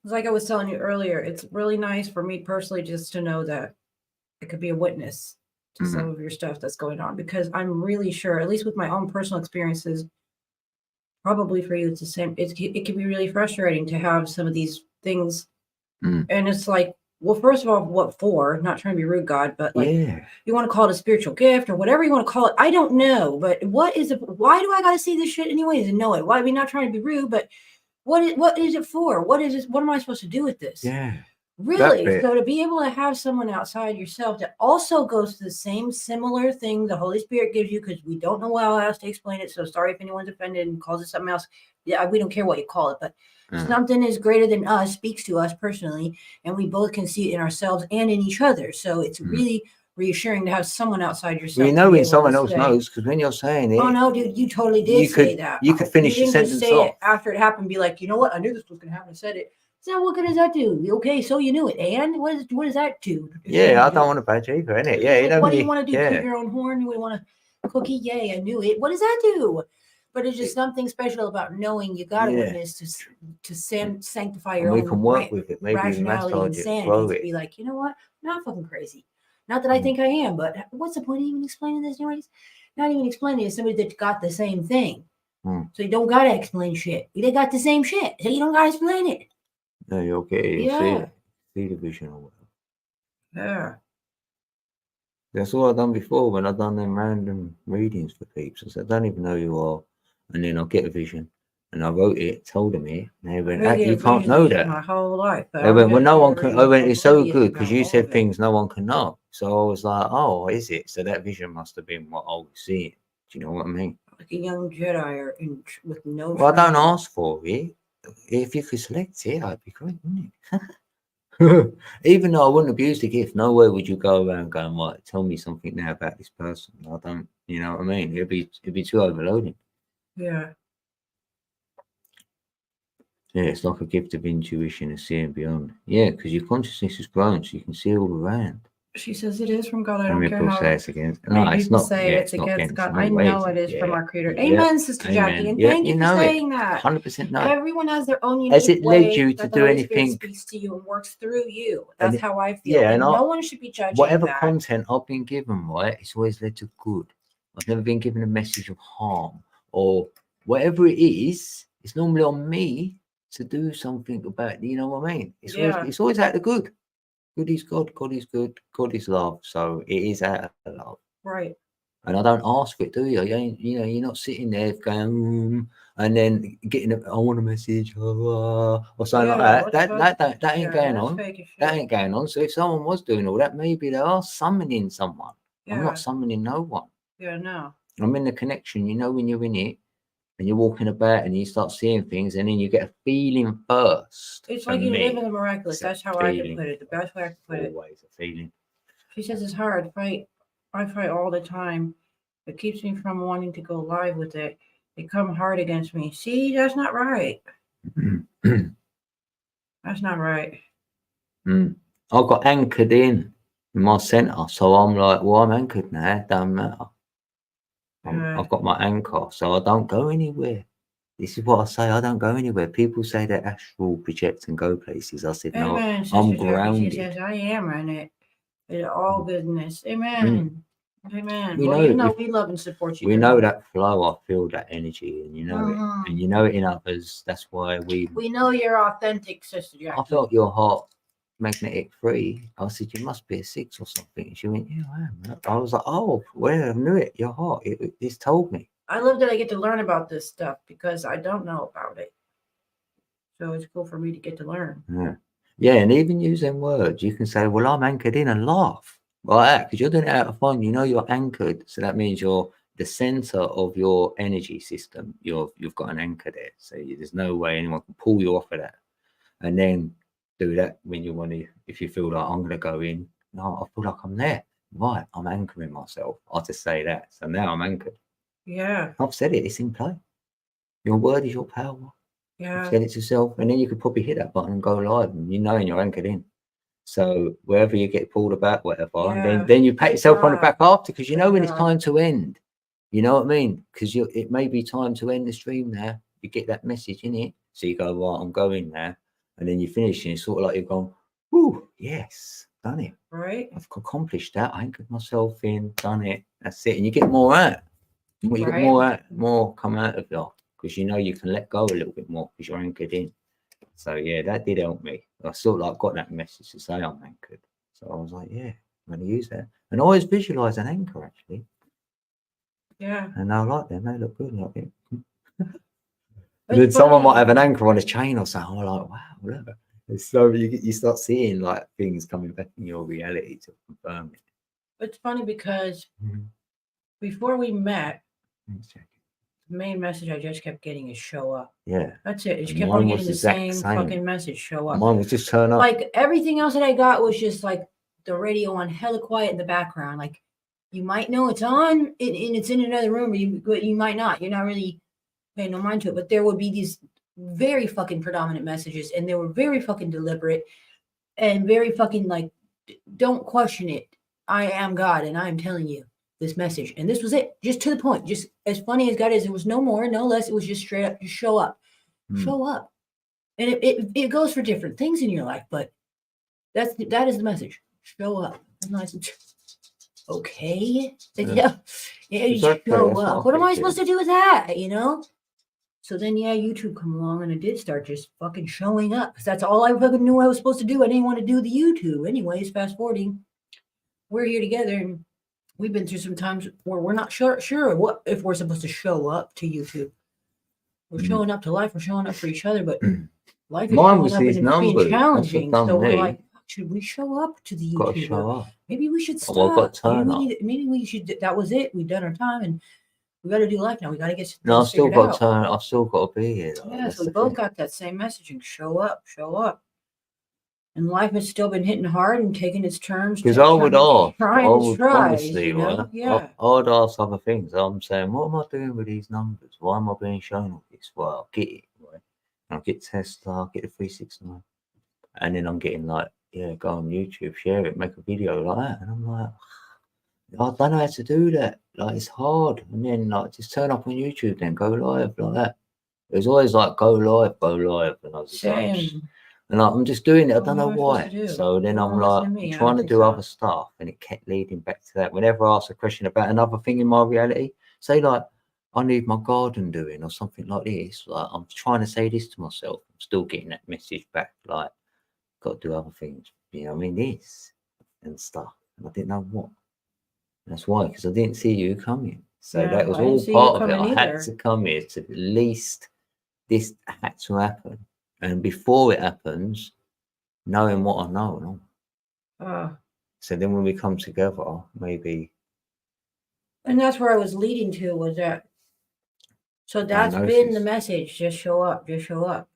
It's like I was telling you earlier, it's really nice for me personally just to know that I could be a witness to some of your stuff that's going on, because I'm really sure, at least with my own personal experiences, probably for you it's the same. It can be really frustrating to have some of these things. And it's like, well, first of all, what for? Not trying to be rude, God, but like, you want to call it a spiritual gift or whatever you want to call it. I don't know, but what is it? Why do I got to see this shit anyways and know it? Why? I mean, not trying to be rude, but what is it for? What is this? What am I supposed to do with this? Yeah. Really? So to be able to have someone outside yourself that also goes to the same similar thing the Holy Spirit gives you, because we don't know how else to explain it. So sorry if anyone's offended and calls it something else. Yeah, we don't care what you call it, but something is greater than us, speaks to us personally, and we both can see it in ourselves and in each other. So it's really reassuring to have someone outside yourself. Well, you know when someone else knows, because when you're saying it, oh no, dude, you totally did say that. You could finish your sentence say off. it after it happened. Be like, you know what? I knew this was going to happen. I said it. So what good does that do? Okay, so you knew it, and what does that do? Yeah, I don't want to badge either, innit? Yeah, you know. What do you want to do? Yeah. Toot your own horn? You want a cookie? Yay! I knew it. What does that do? But it's just something special about knowing you got a witness to sanctify your own. We can work with it. Maybe rationality and sanity. To be like, you know what? I'm not fucking crazy. Not that I think I am, but what's the point of even explaining this anyways? Not even explaining it to somebody that got the same thing. So you don't gotta explain shit. They got the same shit, so you don't gotta explain it. No, you're okay. Yeah. See the vision or whatever. Yeah. That's all I've done before when I've done them random readings for peeps. I said, I don't even know who you are. And then I'll get a vision. And I wrote it, told them it. And they went, you can't know that. My whole life. They went, well, no one can. I went, it's so good because you said things no one can know. So I was like, oh, is it? So that vision must have been what I was seeing. Do you know what I mean? Like a young Jedi with no. Well, I don't ask for it. If you could select it, that'd be great, wouldn't it? Even though I wouldn't abuse the gift, no way would you go around going, right, tell me something now about this person. I don't, you know what I mean? It'd be too overloading. Yeah. Yeah, it's like a gift of intuition and seeing beyond. Yeah, because your consciousness has grown, so you can see all around. She says it is from God. I don't care people how. say it's against. No, it's not. Say Yeah, it's against God. No I know it is from our Creator. Amen, Sister Jackie, and thank you for saying that. 100% no. Everyone has their own unique Has it led you to do anything? Speaks to you and works through you. That's how I feel. Yeah, and no one should be judging. Whatever content I've been given, right, it's always led to good. I've never been given a message of harm or whatever it is. It's normally on me to do something about. You know what I mean? It's always out of good. Good is God. God is good. God is love. So it is out of love. Right. And I don't ask for it, do you? You're not sitting there going, and then getting I want a message, or something like that ain't going on. That ain't going on. So if someone was doing all that, maybe they are summoning someone. I'm not summoning no one. Yeah, no. I'm in the connection, when you're in it and you're walking about and you start seeing things and then you get a feeling first. It's like you live in the miraculous. That's how I can put it. The best way I can put it. Always a feeling. She says it's hard. I fight all the time. It keeps me from wanting to go live with it. They come hard against me. See, that's not right. That's not right. I got anchored in my centre, so I'm like, well, I'm anchored now. It don't matter. I've got my anchor, so I don't go anywhere. This is what I say. I don't go anywhere. People say that astral project and go places. I said, no, I'm grounded. She says, I am in it. It's all goodness. Amen. Amen. We we love and support you. We know that flow. I feel that energy, and you know it, and you know it in others. That's why we know you're authentic, Sister Jackie. I felt your heart magnetic free. I said, you must be a 6 or something. And she went, yeah, I am. I was like, oh, well, I knew it. Your heart, it's told me. I love that I get to learn about this stuff because I don't know about it. So it's cool for me to get to learn. Yeah, and even using words, you can say, well, I'm anchored in, and laugh. Right, because you're doing it out of fun. You're anchored. So that means you're the center of your energy system. You've got an anchor there. So there's no way anyone can pull you off of that. And then do that when you want to, if you feel like I'm going to go in. No, I feel like I'm there. Right, I'm anchoring myself. I'll just say that. So now I'm anchored. Yeah. I've said it. It's in play. Your word is your power. Yeah. You've said it to yourself. And then you could probably hit that button and go live. And you're anchored in. So wherever you get pulled about, whatever, and then you pat yourself on the back after, because when it's time to end. You know what I mean? Because it may be time to end the stream now. You get that message in it. So you go, right, I'm going now. And then you finish and it's sort of like you're going, whoo, yes, done it. Right. I've accomplished that. I anchored myself in, done it. That's it. And you get more out. You get more come out of you, because you can let go a little bit more because you're anchored in. So yeah, that did help me. I sort of like got that message to say I'm anchored. So I was like, yeah, I'm going to use that. And I always visualize an anchor actually. Yeah. And I like them. They look good. Like it. And then someone might have an anchor on a chain or something. I'm like, wow, look. So you start seeing like things coming back in your reality to confirm it. It's funny because before we met, the main message I just kept getting is show up. Yeah. That's it. It just kept on getting the same fucking message, show up. Mine was just turn up. Like everything else that I got was just like the radio on hella quiet in the background. Like you might know it's on and it's in another room, but you might not. You're not really paying no mind to it. But there would be these very fucking predominant messages, and they were very fucking deliberate and very fucking like, don't question it. I am God, and I am telling you this message. And this was it, just to the point, just as funny as God is. There was no more, no less. It was just straight up, just show up. Show up. And it goes for different things in your life, but that is the message. Show up. And I said, okay. Yeah. Show up. What am I supposed to do with that? So then YouTube come along, and I did start just fucking showing up, because that's all I fucking knew I was supposed to do. I didn't want to do the YouTube. Anyways, fast forwarding. We're here together, and we've been through some times where we're not sure what if we're supposed to show up to YouTube. We're showing up to life. We're showing up for each other, but life is showing up and it's being challenging. So we're like, should we show up to the YouTube? Show up. Maybe we should stop. Maybe we should. That was it. We've done our time, and we got to do life now. We got to get. No, I've still got turn. I've still got to be here. Yeah, so we both got that same messaging. Show up. Show up. And life has still been hitting hard and taking its turns. Because I would ask, honestly, I would ask other things. I'm saying, what am I doing with these numbers? Why am I being shown all this? Well, I'll get it, right? I'll get Tesla, I'll get the 369. And then I'm getting like, yeah, go on YouTube, share it, make a video like that. And I'm like, I don't know how to do that. Like, it's hard. And then like, just turn up on YouTube, then go live like that. It was always like, go live. And I was like, and I'm just doing it. I don't know why. So then I'm like trying to do other stuff, and it kept leading back to that. Whenever I ask a question about another thing in my reality, say like, I need my garden doing or something like this. Like, I'm trying to say this to myself. I'm still getting that message back. Like, got to do other things. This and stuff. And I didn't know what. That's why, because I didn't see you coming. So Yeah, that was I didn't all see you part of it. coming I had either. to come here to at least this had to happen. And before it happens, knowing what I know. Uh, So then when we come together, maybe and that's where I was leading to was that. So that's been the diagnosis. message. Just show up. Just show up.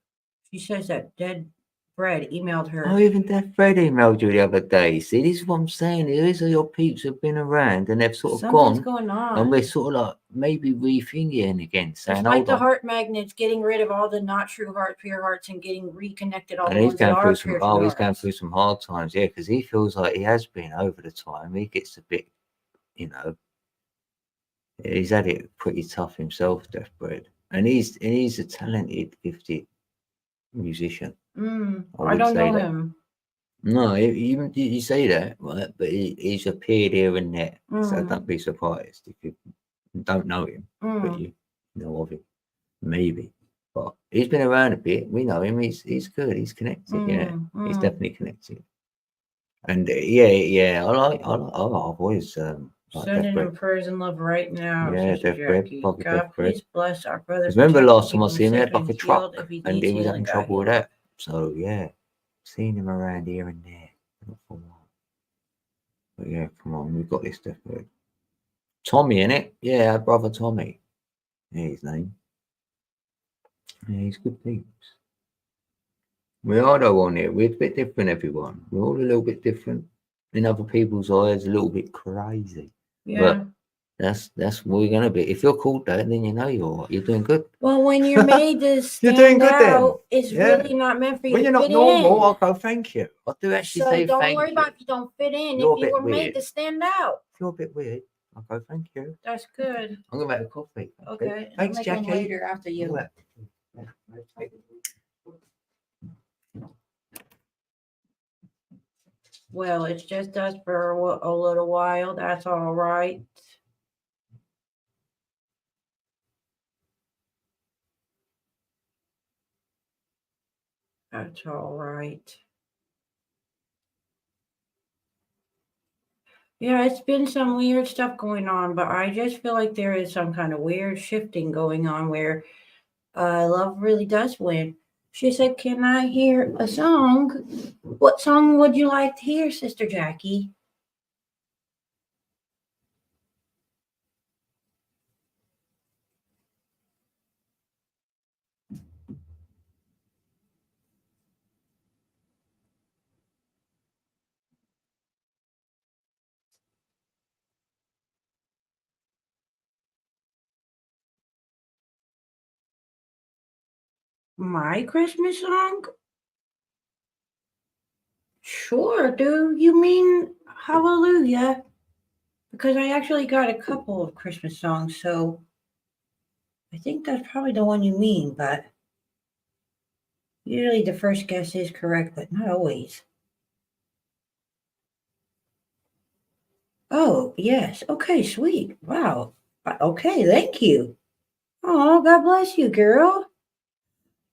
She says that Dead Bread emailed her. Oh, even Death Fred emailed you the other day. See, this is what I'm saying. These are your peeps have been around and they've sort of Something's gone. going on. And we're sort of like maybe rethinking again, saying, It's like hold the on. heart magnets, getting rid of all the not true hearts, pure hearts, and getting reconnected all And the he's ones that going are through pure some. Oh, he's going hearts. through some hard times, yeah, because he feels like he has been over the time. He gets a bit, you know, he's had it pretty tough himself, Death Bread, and he's a talented, gifted musician. I would don't say know that. him. No, you say that, right? But he's appeared here and there, so don't be surprised if you don't know him, but you know of him, maybe. But he's been around a bit. We know him. He's good. He's connected. Yeah, he's definitely connected. And yeah, I've always like Sending Death Bread. him prayers and love right now, Yeah, Sister Death Bread, Jackie. probably God, Death Bread. please bless our brother. Because remember protect him, last time I keep him seen him, he had safe like a and truck, healed if he and needs he was healing, having God, trouble with heal him. that. So yeah, seen him around here and there. Not for a while. But yeah, come on, we've got this Death Bread. Tommy in it, yeah, our brother Tommy. Yeah, his name. Yeah, he's good peeps. We are though on here. We're a bit different, everyone. We're all a little bit different. In other people's eyes, a little bit crazy. Yeah. But that's what we're gonna be. If you're called that, then you know you're doing good. Well, when you're made to You're stand doing good then. out, it's Yeah. really not meant for you When to you're not fit normal, in. I'll go thank you. I do actually So say don't thank worry you. about if you don't fit in. You're a If you bit were made weird. to stand out. If you're a bit weird, I'll go thank you. That's good. I'm gonna make a coffee. Okay. Thanks, I'll make Jackie. one later after you. Well, it's just us for a little while. That's all right. That's all right. Yeah, it's been some weird stuff going on, but I just feel like there is some kind of weird shifting going on where love really does win. She said, "Can I hear a song? What song would you like to hear, Sister Jackie?" My Christmas song? Sure, do you mean Hallelujah? Because I actually got a couple of Christmas songs, so I think that's probably the one you mean, but usually the first guess is correct, but not always. Oh, yes. Okay, sweet. Wow. Okay, thank you. Oh, God bless you, girl.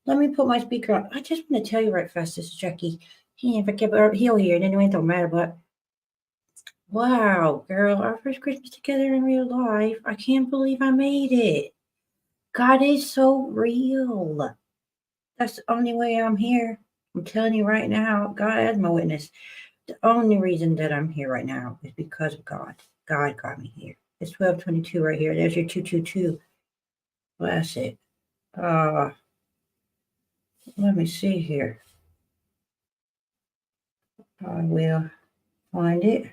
Let me put my speaker on. I just want to tell you right fast, this is Jackie. He he'll hear it anyway, it don't matter, but wow, girl, our first Christmas together in real life. I can't believe I made it. God is so real. That's the only way I'm here. I'm telling you right now, God as my witness. The only reason that I'm here right now is because of God. God got me here. It's 12:22 right here. There's your 222. Well, that's it. Let me see here. I will find it.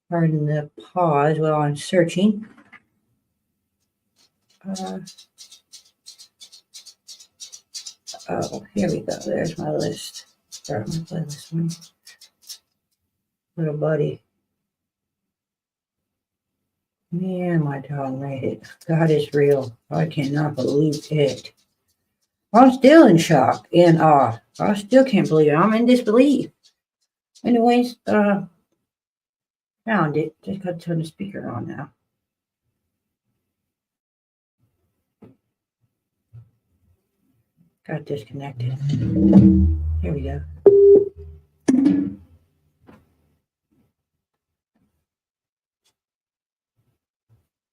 Pardon the pause while I'm searching. Oh, here we go. There's my list. Start my playlist one. Little buddy. Yeah, my dog made it. God is real. I cannot believe it. I'm still in shock and awe. I still can't believe it. I'm in disbelief. Anyways, found it. Just got to turn the speaker on now. Got disconnected. Here we go.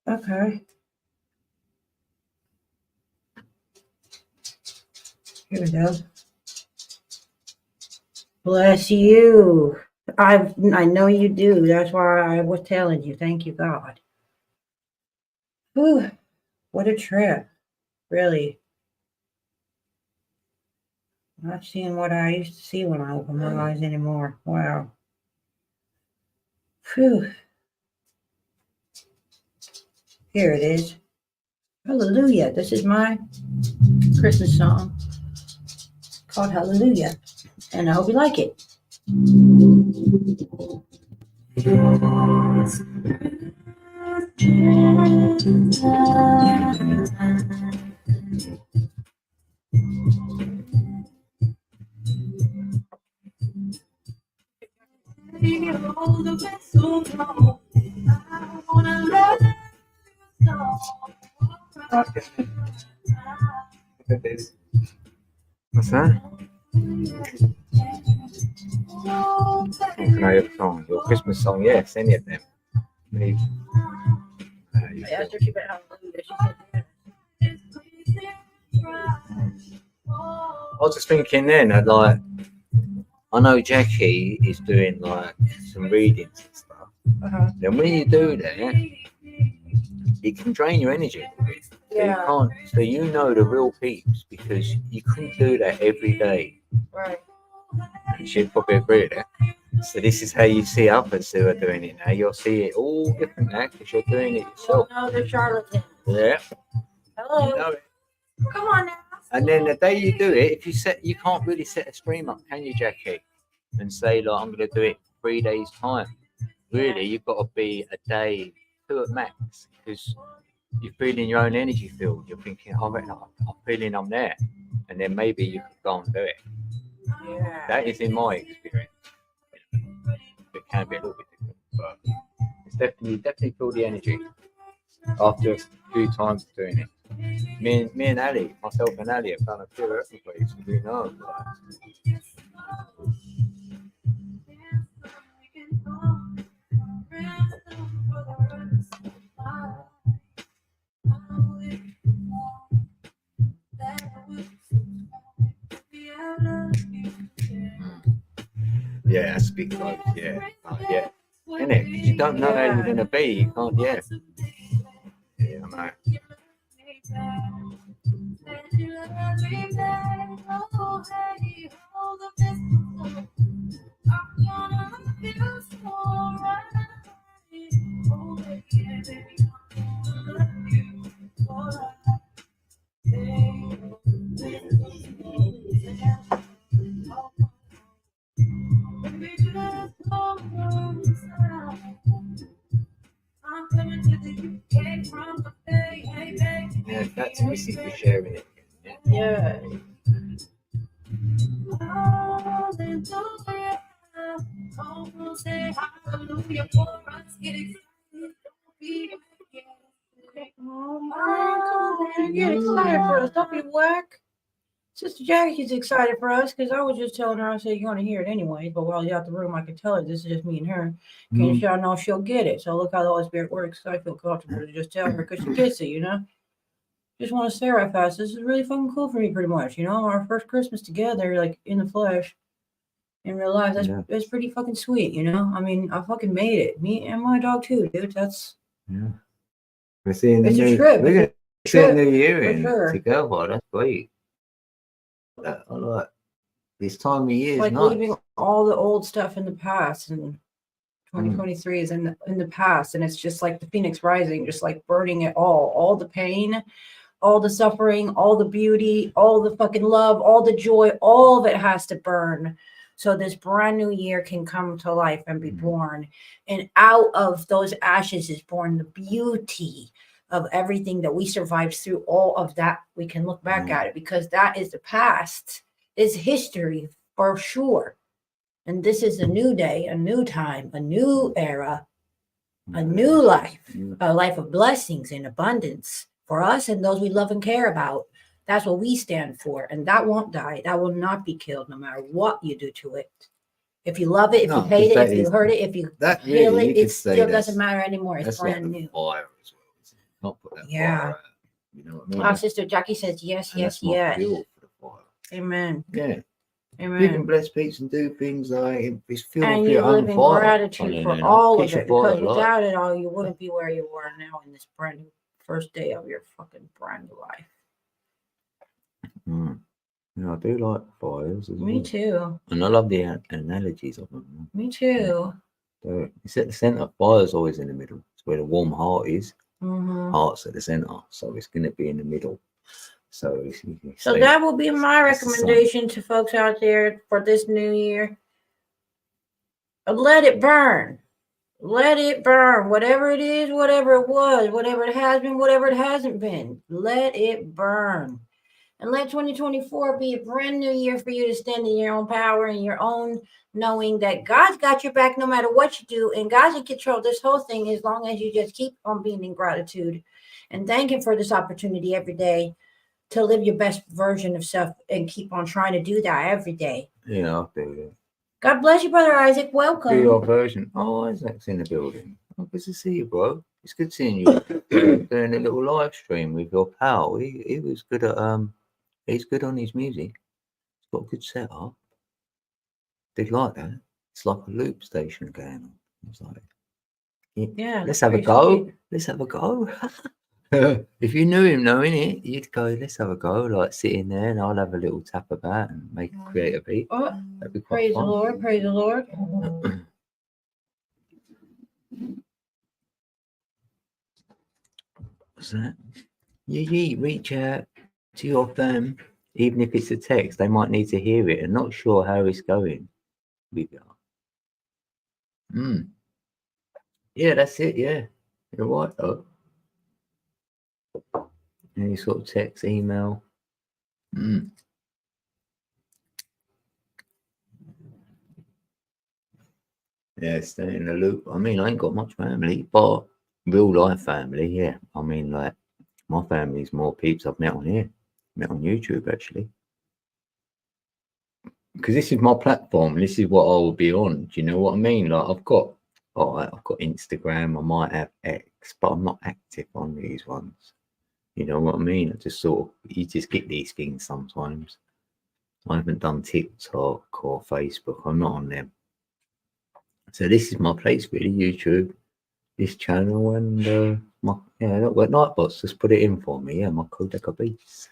Okay. Here we go. Bless you. I know you do. That's why I was telling you. Thank you, God. Whew. What a trip. Really. Not seeing what I used to see when I open my eyes anymore. Wow. Phew. Here it is. Hallelujah. This is my Christmas song called Hallelujah. And I hope you like it. What's that? Can I have a song? Your Christmas song? Yes, any of them. Maybe. I asked her if she meant Hallelujah. She said yes. I was just thinking then, that like, I know Jackie is doing like some readings and stuff. Then when you do that, it can drain your energy. So you can't. So you know the real peeps because you couldn't do that every day. Right. And she'd probably agree with that. So this is how you see others who are doing it now. You'll see it all different now because you're doing it yourself. No, they're charlatans. Yeah. Hello. You know it. Come on now. And then the day you do it, if you can't really set a stream up, can you, Jackie? And say like, I'm going to do it 3 days time. Really, you've got to be a day, 2 at max, because you're feeling your own energy field. You're thinking, oh, I'm feeling I'm there, and then maybe you could go and do it. Yeah. That is in my experience. It can be a little bit different, but it's definitely feel the energy after a few times of doing it. Me and Ali, myself and Ali have done a few episodes. We know. Yeah, that's big close. Yeah, yeah. Isn't it? Because you don't know how you're gonna be. You can't. Yeah. Yeah, I know. Yeah, that's Missy for sharing it. Yeah. Oh man, come on, get excited for us. Don't be whack. Sister Jackie's excited for us because I was just telling her, I said, you're going to hear it anyway. But while you're out the room, I can tell her this is just me and her. Because y'all know she'll get it. So look how the Holy Spirit works. So I feel comfortable to just tell her because she gets it, you know? Just want to say right fast, this is really fucking cool for me, pretty much. You know, our first Christmas together, like in the flesh, in real life, that's pretty fucking sweet, you know? I mean, I fucking made it. Me and my dog too, dude. That's. Yeah. We're seeing it's a trip. We're going to see a new year for in sure. together. That's great. I like this time of year. Like nice. leaving all the old stuff in the past, and 2023 is in the past, and it's just like the phoenix rising, just like burning it all the pain, all the suffering, all the beauty, all the fucking love, all the joy, all of it has to burn. So this brand new year can come to life and be born. And out of those ashes is born the beauty of everything that we survived through. All of that, we can look back at it because that is the past. It's history for sure. And this is a new day, a new time, a new era, a new life, a life of blessings and abundance for us and those we love and care about. That's what we stand for. And that won't die. That will not be killed no matter what you do to it. If you love it, if No, you hate it, that if you is- hurt it, if you that heal really, you it, could it say still that's- doesn't matter anymore. It's That's brand like new. the fire as well. Isn't it? Not put that Yeah. fire out. You know what I mean? Our sister Jackie says yes, And yes, that's my yes. fuel for the fire. Amen. Yeah. You can Amen. bless Peeps and do things like it's fuel And for you your live own in fire. gratitude Funnily for enough. all Keeps of your it, because fire alight. without it all, you wouldn't be where you are now in this brand new first day of your fucking brand new life. Mm. Yeah, I do like fires as Me well. too. And I love the analogies of them. Me too. So it's at the centre. Fire's always in the middle. It's where the warm heart is. Hmm. Heart's at the centre. So it's going to be in the middle. So, So that will be my That's the sun. recommendation to folks out there for this new year. Let it burn. Let it burn. Whatever it is, whatever it was, whatever it has been, whatever it hasn't been. Let it burn. And let 2024 be a brand new year for you to stand in your own power and your own knowing that God's got your back no matter what you do. And God's in control of this whole thing as long as you just keep on being in gratitude and thank Him for this opportunity every day to live your best version of self and keep on trying to do that every day. Yeah, I'll do that. God bless you, Brother Isaac. Do Welcome. your version. Oh, Isaac's in the building. Oh, good to see you, bro. It's good seeing you doing a little live stream with your pal. He was good at he's good on his music. He's got a good setup. Did like that. It's like a loop station going on. It's like, Yeah. let's have a pretty go. sweet. Let's have a go. If you knew him knowing it, you'd go, let's have a go, like sitting there and I'll have a little tap about and make a creative beat. Oh, That'd be quite praise the fun. Lord. Praise the Lord. What's that? Yeah, reach out to your fam, even if it's a text. They might need to hear it and not sure how it's going. We go. Yeah, that's it. Yeah, you're right though. Any sort of text, email. Yeah, stay in the loop. I mean, I ain't got much family, but real life family, yeah. I mean, like, my family's more peeps I've met on here, met on YouTube actually. Because this is my platform. This is what I will be on. Do you know what I mean? Like, I've got Instagram. I might have X, but I'm not active on these ones. You know what I mean? I just sort of, you just get these things sometimes. I haven't done TikTok or Facebook. I'm not on them. So this is my place, really. YouTube, this channel, and my look, Nightbots just put it in for me. Yeah, my Codec Beats.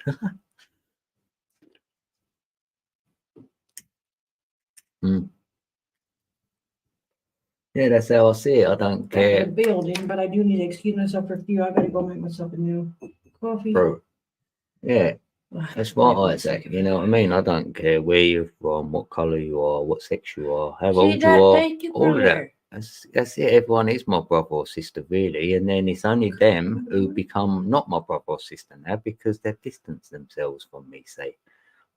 Yeah, that's how I see it. I don't Back in care, the building, but I do need to excuse myself for a few. I gotta go make myself a new coffee. bro. Yeah, that's what Wait I one say. second. You know what I mean? I don't care where you're from, what colour you are, what sex you are, how See old that? you are, Thank you, all of that. brother. That's it. Everyone is my brother or sister, really. And then it's only them who become not my brother or sister now because they've distanced themselves from me, say,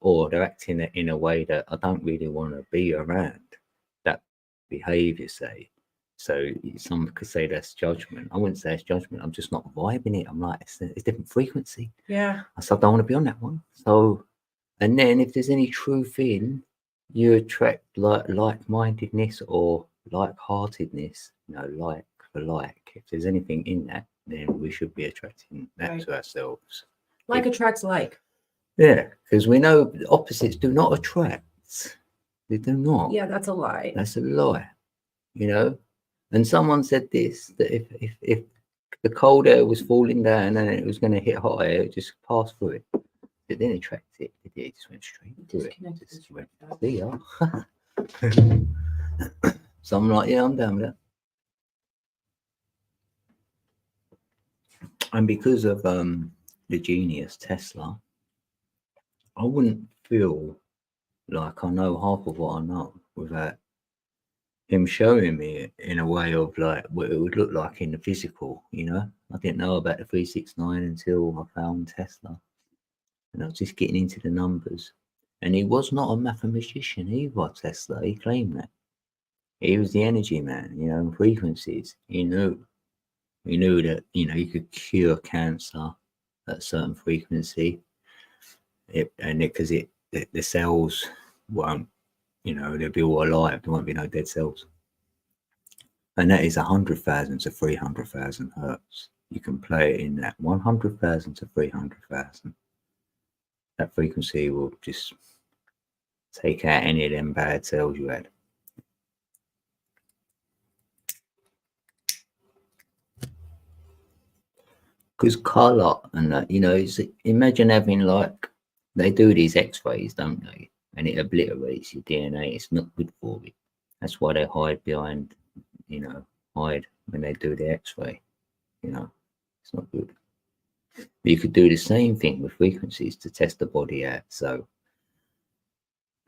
or they're acting in a way that I don't really want to be around. That behaviour, say. So some could say that's judgment. I wouldn't say it's judgment. I'm just not vibing it. I'm like, it's a different frequency. Yeah. So I don't want to be on that one. So, and then if there's any truth in, you attract like-mindedness or like-heartedness. You know, like for like. If there's anything in that, then we should be attracting that Right. to ourselves. Like attracts like. Yeah, because we know opposites do not attract. They do not. Yeah, that's a lie. That's a lie. You know. And someone said this, that if the cold air was falling down and it was going to hit hot air, it just passed through it. It didn't attract it. It just went straight through it. Just went, there you are. So I'm like, yeah, I'm down with that. And because of the genius Tesla, I wouldn't feel like I know half of what I know without him showing me in a way of like what it would look like in the physical, you know. I didn't know about the 369 until I found Tesla. And I was just getting into the numbers. And he was not a mathematician either, Tesla. He claimed that. He was the energy man, you know, and frequencies. He knew. He knew that, you know, you could cure cancer at a certain frequency. Because the cells won't, they'll be all alive. There won't be no dead cells. And that is 100,000 to 300,000 hertz. You can play it in that 100,000 to 300,000. That frequency will just take out any of them bad cells you had. Because color and that, imagine having they do these X-rays, don't they? And it obliterates your DNA. It's not good for it. That's why they hide behind, hide when they do the X-ray. It's not good. But you could do the same thing with frequencies to test the body out. So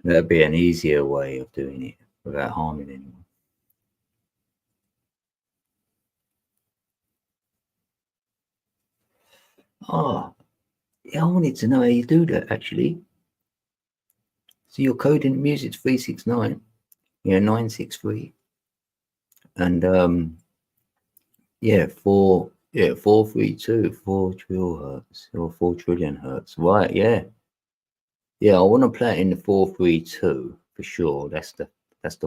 that'd be an easier way of doing it without harming anyone. Oh, yeah, I wanted to know how you do that actually. So your code in music's 369, 963, and 432, 4 trill hertz or 4 trillion hertz. Right, yeah. Yeah, I want to play it in the 432 for sure. That's the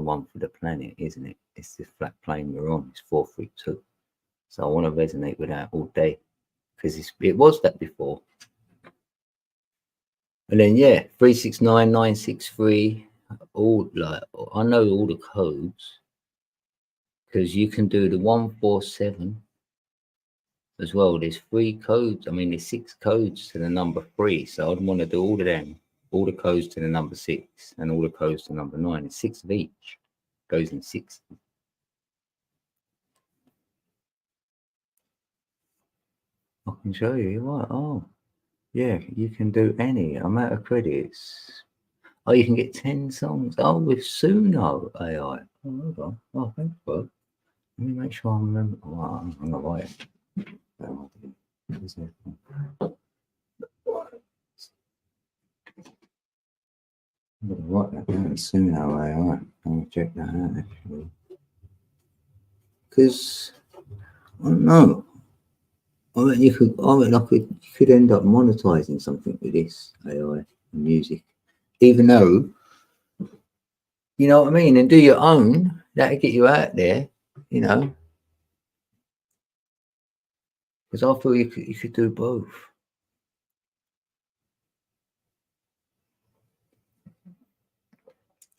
one for the planet, isn't it? It's the flat plane we're on. It's 432. So I want to resonate with that all day because it was that before. And then 369, 963, all I know all the codes because you can do the 147 as well. There's 3 codes. I mean, there's 6 codes to the number 3. So I'd want to do all of them, all the codes to the number 6 and all the codes to number 9. It's 6 of each. Goes in 6. I can show you. Right. Oh, yeah. You can do any amount of credits. Oh, you can get 10 songs. Oh, with Suno AI. Oh, hold on. Oh, thanks, bro. Let me make sure I remember. Oh, I'm going to write it. I'm going to write that down. Suno AI. I'm going to check that out, actually. Because, I don't know. I reckon you could end up monetizing something with this AI music. Even though, you know what I mean, and do your own, that'll get you out there, Because I feel you could do both.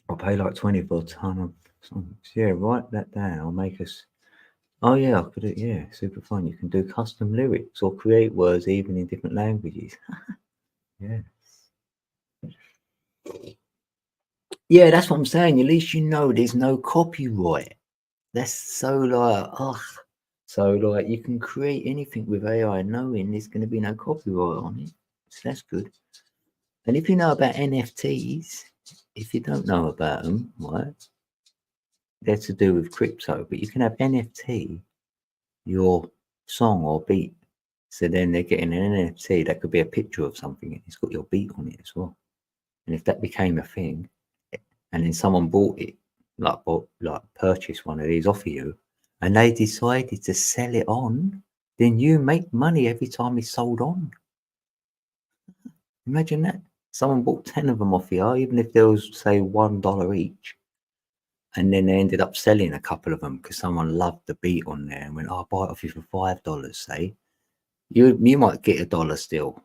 I'll pay like 20 for a ton of songs. Yeah, write that down. I'll make us. Oh yeah, I could. Yeah, super fun. You can do custom lyrics or create words even in different languages. Yeah. Yeah, that's what I'm saying. At least there's no copyright. That's so So you can create anything with AI knowing there's going to be no copyright on it. So that's good. And if you know about NFTs, if you don't know about them, right, they're to do with crypto, but you can have NFT, your song or beat. So then they're getting an NFT that could be a picture of something and it's got your beat on it as well. And if that became a thing, and then someone bought it, like purchased one of these off of you, and they decided to sell it on, then you make money every time it's sold on. Imagine that. Someone bought 10 of them off you, even if there was, say, $1 each. And then they ended up selling a couple of them because someone loved the beat on there and went, I'll buy it off you for $5, say. You might get $1 still,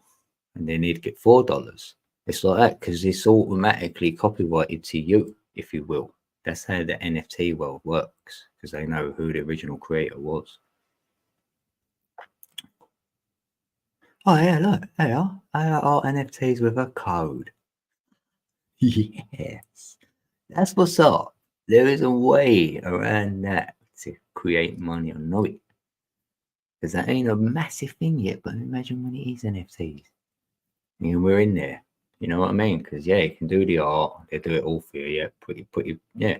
and then he'd get $4. It's like that because it's automatically copyrighted to you, if you will. That's how the NFT world works because they know who the original creator was. Oh yeah, look, they are NFTs with a code. Yes, that's what's up. There is a way around that to create money. I know it because that ain't a massive thing yet. But imagine when it is NFTs. And we're in there. You know what I mean? Because you can do the art. They do it all for you. Yeah.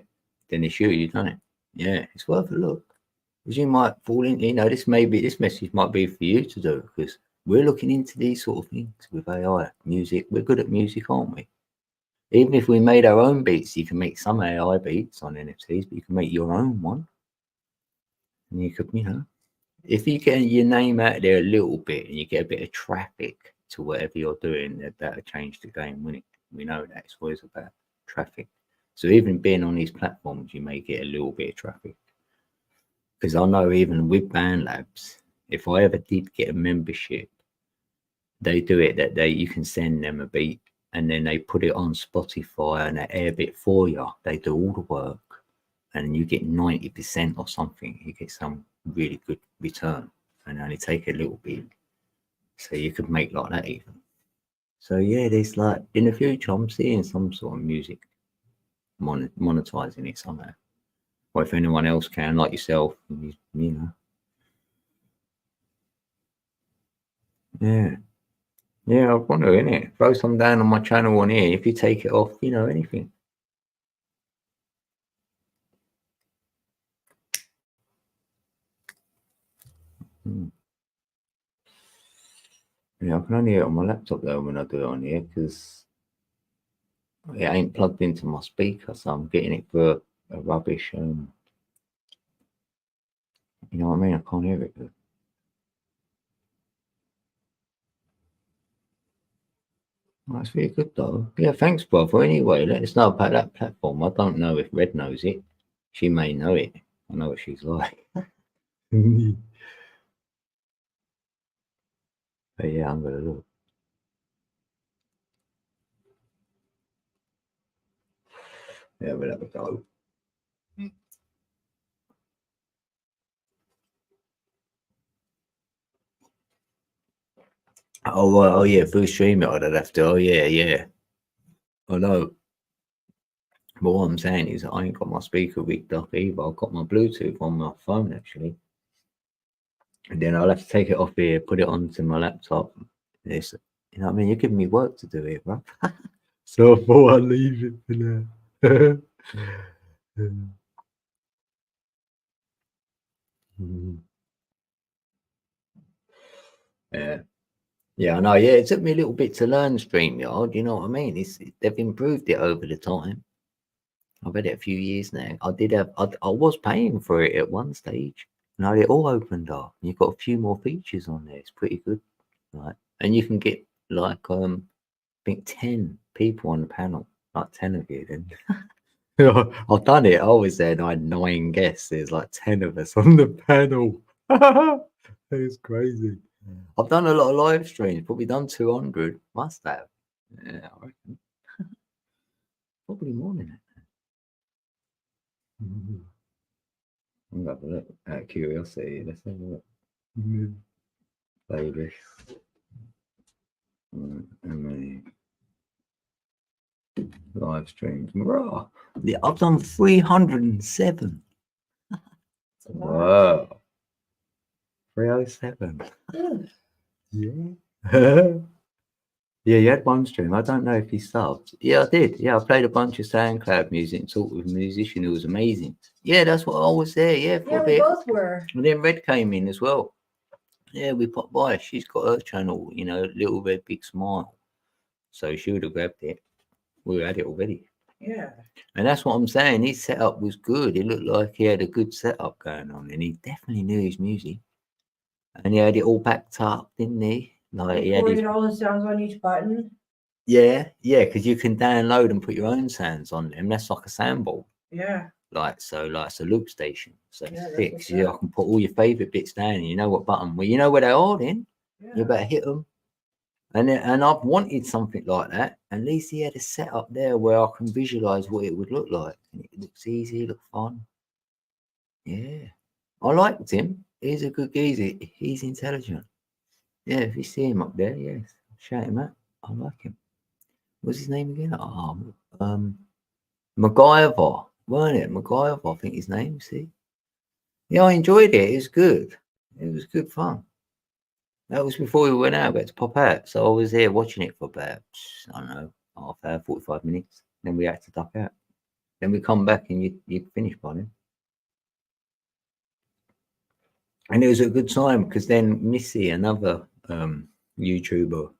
Then they shoot you, don't it? Yeah, it's worth a look. Because you might fall in. This message might be for you to do because we're looking into these sort of things with AI, music. We're good at music, aren't we? Even if we made our own beats, you can make some AI beats on NFTs, but you can make your own one. And you could, if you get your name out there a little bit and you get a bit of traffic, to whatever you're doing, that'll change the game, wouldn't it? We know that it's always about traffic. So even being on these platforms, you may get a little bit of traffic. Because I know even with Band Labs, if I ever did get a membership, they do it that you can send them a beat and then they put it on Spotify and they air it for you. They do all the work and you get 90% or something. You get some really good return and only take a little bit. So you could make like that even. So yeah, there's like in the future, I'm seeing some sort of music monetizing it somehow. Or if anyone else can, like yourself, you know. Yeah. Yeah, I wonder, innit? Throw some down on my channel on here. If you take it off, you know, anything. Yeah, I can only hear it on my laptop though when I do it on here because it ain't plugged into my speaker, so I'm getting it for a rubbish. You know what I mean? I can't hear it good. Well, that's really good though. Yeah, thanks, brother. Anyway, let us know about that platform. I don't know if Red knows it. She may know it. I know what she's like. But yeah, I'm gonna look. Yeah, we'll have a go. Oh, oh yeah, through stream it, I'd have to. Oh yeah, yeah. I know. But what I'm saying is, I ain't got my speaker rigged up either. I've got my Bluetooth on my phone actually. And then I'll have to take it off here, put it onto my laptop. This, you know what I mean? You're giving me work to do it, bro. So I thought I'd leave it for now. Yeah. Yeah, I know. Yeah, it took me a little bit to learn StreamYard. You know what I mean? They've improved it over the time. I've had it a few years now. I was paying for it at one stage. Now it all opened up. You've got a few more features on there. It's pretty good, right? And you can get like I think 10 people on the panel, like 10 of you. Then I've done it. I was there and I had 9 guests. There's like 10 of us on the panel. It's crazy. I've done a lot of live streams. Probably done 200. Must have. Yeah, I reckon. Probably more than that. I'm gonna have a look out of curiosity. Let's have a look. Baby. How many live streams? Raw. Yeah, I've done 307. Wow. 307. Yeah. Yeah, you had one stream. I don't know if you subbed. Yeah, I did. Yeah, I played a bunch of SoundCloud music and talked with a musician who was amazing. Yeah, that's what I was there. Yeah, for Yeah, a we bit. both were. And then Red came in as well. Yeah, we popped by. She's got her channel, you know, Little Red Big Smile. So she would have grabbed it. We had it already. Yeah. And that's what I'm saying. His setup was good. It looked like he had a good setup going on, and he definitely knew his music. And he had it all backed up, didn't he? Like he had his, Recorded all the sounds on each button. yeah, because you can download and put your own sounds on them. That's like a soundboard. Yeah. Like it's a loop station. So Yeah, it's that's fixed. what's You up. can put all your favorite bits down. And you know what button? Well, you know where they are. Then you Yeah. better hit them. And I've wanted something like that. At least he had a setup there where I can visualize what it would look like. And it looks easy, it looks fun. Yeah. I liked him. He's a good geezer. He's intelligent. Yeah, if you see him up there, yes. Shout him out. I like him. What's his name again? MacGyver, weren't it? MacGyver, I think his name, see? Yeah, I enjoyed it. It was good. It was good fun. That was before we went out. We had to pop out. So I was there watching it for about, I don't know, half hour, 45 minutes. Then we had to duck out. Then we come back and you'd finish by then. And it was a good time because then Missy, another YouTuber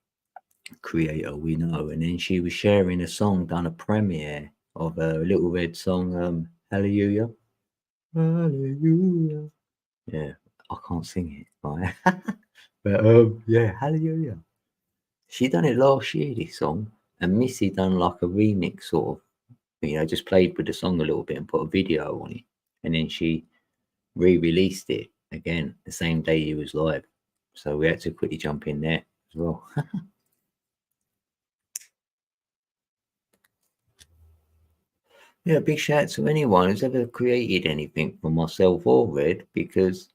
creator we know, and then she was sharing a song, done a premiere of a Little Red song, Hallelujah. Hallelujah. Yeah, I can't sing it, right? But yeah, Hallelujah. She done it last year, this song, and Missy done like a remix sort of, just played with the song a little bit and put a video on it, and then she re-released it again the same day he was live. So we had to quickly jump in there as well. Yeah, big shout out to anyone who's ever created anything for myself or Red, because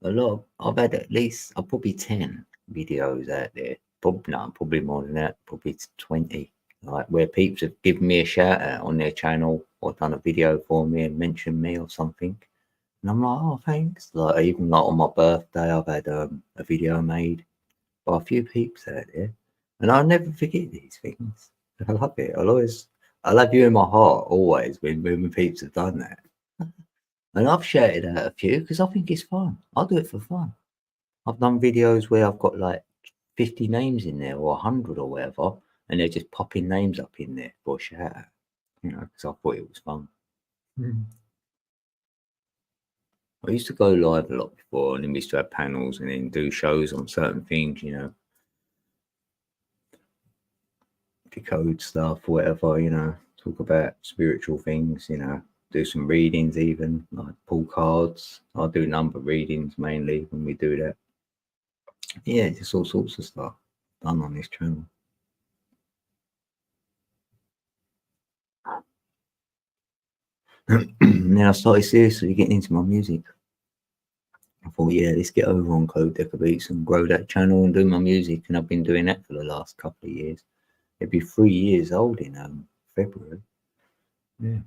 I've had at least probably 10 videos out there. Probably more than that, probably 20. Like where peeps have given me a shout out on their channel or done a video for me and mentioned me or something. And I'm like, oh, thanks. Like even like on my birthday, I've had a video made by a few peeps out there, and I'll never forget these things. I love it. I love you in my heart always when peeps have done that. And I've shouted out a few because I think it's fun. I do it for fun. I've done videos where I've got like 50 names in there or 100 or whatever, and they're just popping names up in there for a shout out, because I thought it was fun. I used to go live a lot before, and then we used to have panels and then do shows on certain things, decode stuff, whatever, talk about spiritual things, do some readings even, like pull cards. I do number readings mainly when we do that. Yeah, just all sorts of stuff done on this channel. Then I started seriously getting into my music. I thought, yeah, let's get over on Code Decker Beats and grow that channel and do my music. And I've been doing that for the last couple of years. It'd be 3 years old in February. Yeah,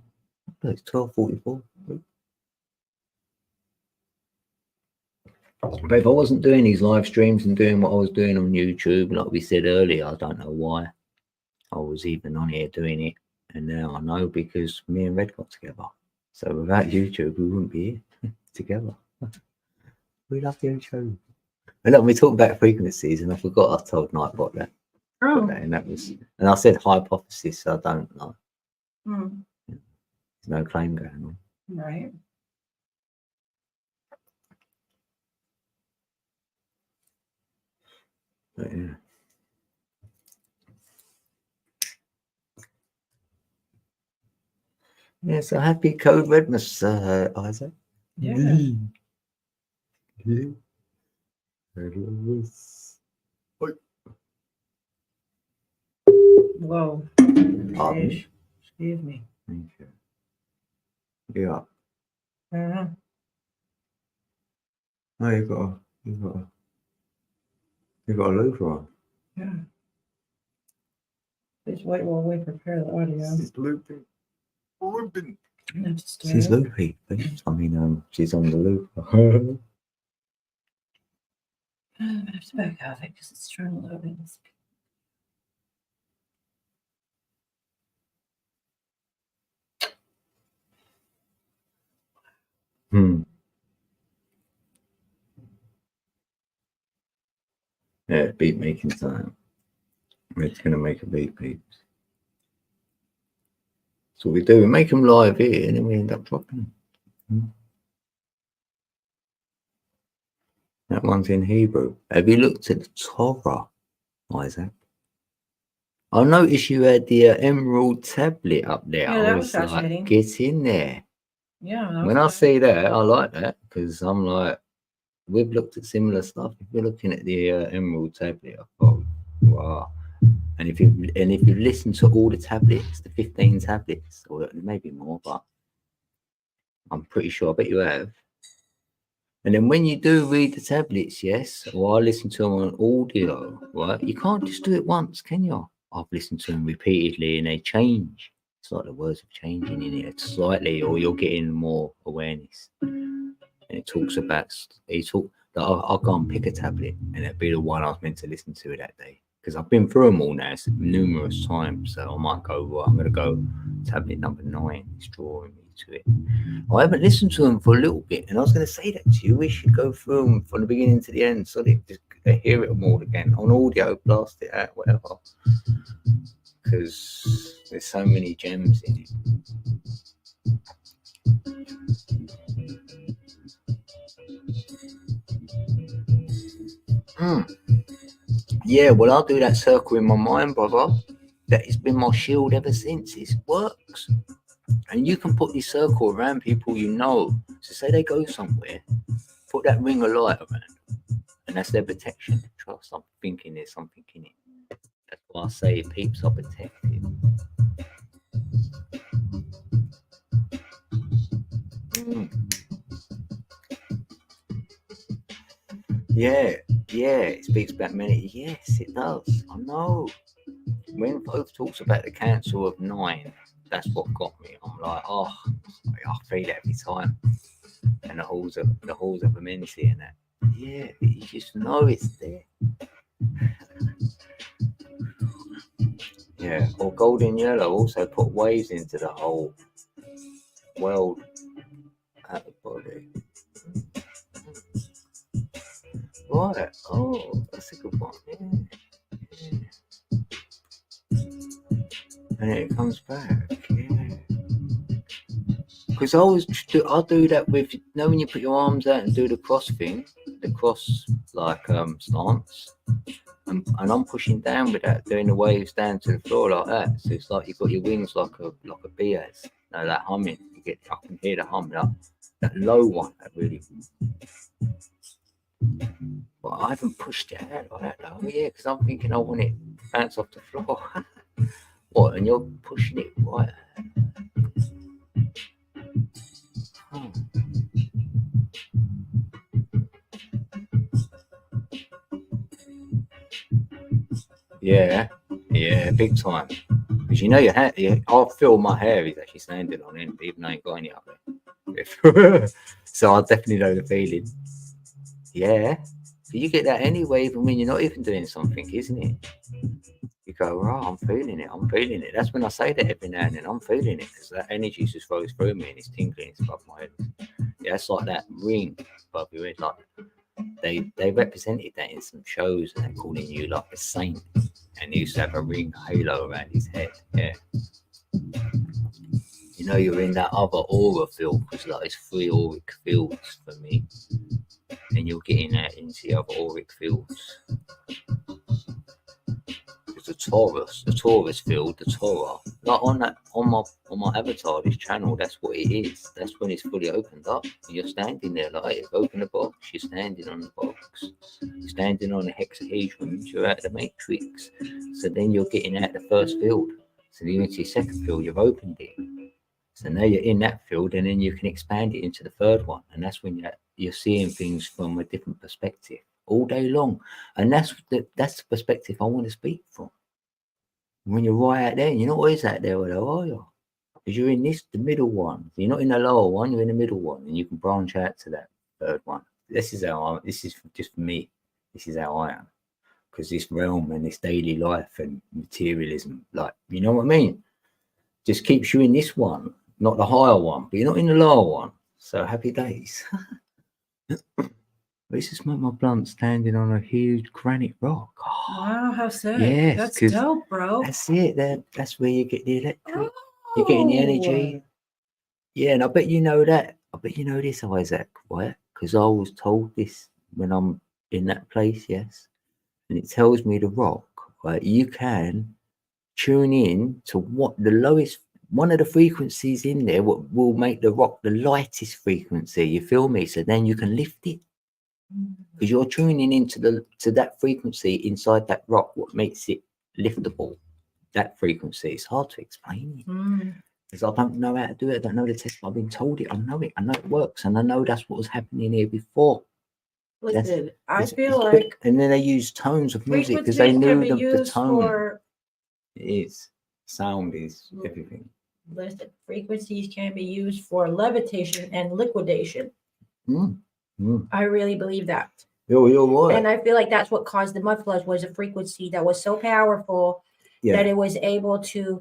it's 12:44. But if I wasn't doing these live streams and doing what I was doing on YouTube, like we said earlier, I don't know why I was even on here doing it. And now I know, because me and Red got together. So without YouTube, we wouldn't be here together. We love YouTube. And look, we talked about frequencies, and I forgot I told Nightbot that. Oh. And I said hypothesis, so I don't know. There's no claim going on. Right. But yeah. Yeah, so happy Code Redmas, Isaac. Yeah. Whoa. Pardon? Excuse me. Thank you. Yeah. Uh-huh. Oh, you got a louver on. Yeah. Please wait while we prepare the audio. She's looping. Let's She's start. loopy. I mean, she's on the loop. I'm gonna have to back out of it because it's trying to load in. Yeah, beat making time. It's going to make a beat, peeps. That's what we do. We make them live here, and then we end up dropping them. That one's in Hebrew. Have you looked at the Torah, Isaac? I noticed you had the emerald tablet up there. Yeah, that I was was fascinating. like, get in there. Yeah. When I see that, I like that, because I'm like, we've looked at similar stuff. If you're looking at the emerald tablet, I thought, wow. And if you listen to all the tablets, the 15 tablets, or maybe more, but I'm pretty sure, I bet you have. And then when you do read the tablets, yes, or I listen to them on audio, right? You can't just do it once, can you? I've listened to them repeatedly and they change. It's like the words are changing in it slightly, or you're getting more awareness. And it talks about, I'll go and pick a tablet, and it'll be the one I was meant to listen to that day. Because I've been through them all now numerous times. So I might go, well, I'm going to go tablet number 9. It's drawing me to it. I haven't listened to them for a little bit, and I was going to say that to you. We should go through them from the beginning to the end, so they just hear it all again on audio, blast it out, whatever. Because there's so many gems in it. Yeah, well, I'll do that circle in my mind, brother. That has been my shield ever since. It works. And you can put this circle around people you know. So say they go somewhere, put that ring of light around, and that's their protection. Trust, I'm thinking there's something in it. That's why I say peeps are protected. Yeah, it speaks about many. Yes, it does. I know. When both talks about the council of 9, that's what got me. I'm like, oh, I feel it every time. And the halls of Amenity and that. Yeah, you just know it's there. Yeah, or golden yellow also put waves into the whole world out of body. Right. Oh, that's a good one. Yeah. And then it comes back. Yeah. Because I'll do that with, you know, when you put your arms out and do the cross thing, the cross like stance, and I'm pushing down with that, doing the waves down to the floor like that. So it's like you've got your wings like a bee has. You know, that humming. I can hear the hum, that low one, that really. But I haven't pushed it out like that though. Yeah, because I'm thinking I want it to bounce off the floor. What? And you're pushing it right. Oh. Yeah, big time. Because you know your hair, I feel my hair is actually standing on it, even though I ain't got any up there. So I definitely know the feeling. Yeah, so you get that anyway, even when you're not even doing something, isn't it? You go, oh, I'm feeling it. That's when I say that every now and then, I'm feeling it, because that energy just flows through me and it's tingling, it's above my head. Yeah, it's like that ring above your head. Like they represented that in some shows, and they're calling you like a saint, and he used to have a ring halo around his head. Yeah, you know, you're in that other aura field, because like it's 3 auric fields for me, and you're getting that into the other auric fields. The Taurus field, the Torah, like on my avatar, this channel, that's what it is. That's when it's fully opened up. And you're standing there, like you've opened a box, you're standing on the box, you're standing on the hexahedron, you're out of the matrix. So then you're getting out the first field. So then you're into your second field, you've opened it. So now you're in that field, and then you can expand it into the third one, and that's when you're seeing things from a different perspective all day long. And that's the perspective I want to speak from. When you're right out there, and you're not always out there, though, are you? Because you're in the middle one. You're not in the lower one, you're in the middle one, and you can branch out to that third one. This is just for me. This is how I am. Because this realm and this daily life and materialism, like, you know what I mean? Just keeps you in this one, not the higher one, but you're not in the lower one. So happy days. This is my blunt standing on a huge granite rock. Oh, Wow, how sick. yes, That's 'cause dope, bro. that's it. That's where you get the electric. You're getting the energy. Yeah, and I bet you know that. I bet you know this, Isaac, right? Because I was told this when I'm in that place, yes. And it tells me the rock, right? You can tune in to what the lowest, one of the frequencies in there, what will make the rock the lightest frequency. You feel me? So then you can lift it. Because you're tuning into to that frequency inside that rock, what makes it liftable. That frequency. It's hard to explain it. Because I don't know how to do it. I don't know the test. I've been told it. I know it. I know it works. And I know that's what was happening here before. Listen, I feel like. And then they use tones of music because they knew the tone. It is. Sound is everything. Listen, frequencies can be used for levitation and liquidation. I really believe that. You're right. And I feel like that's what caused the mud floods, was a frequency that was so powerful that it was able to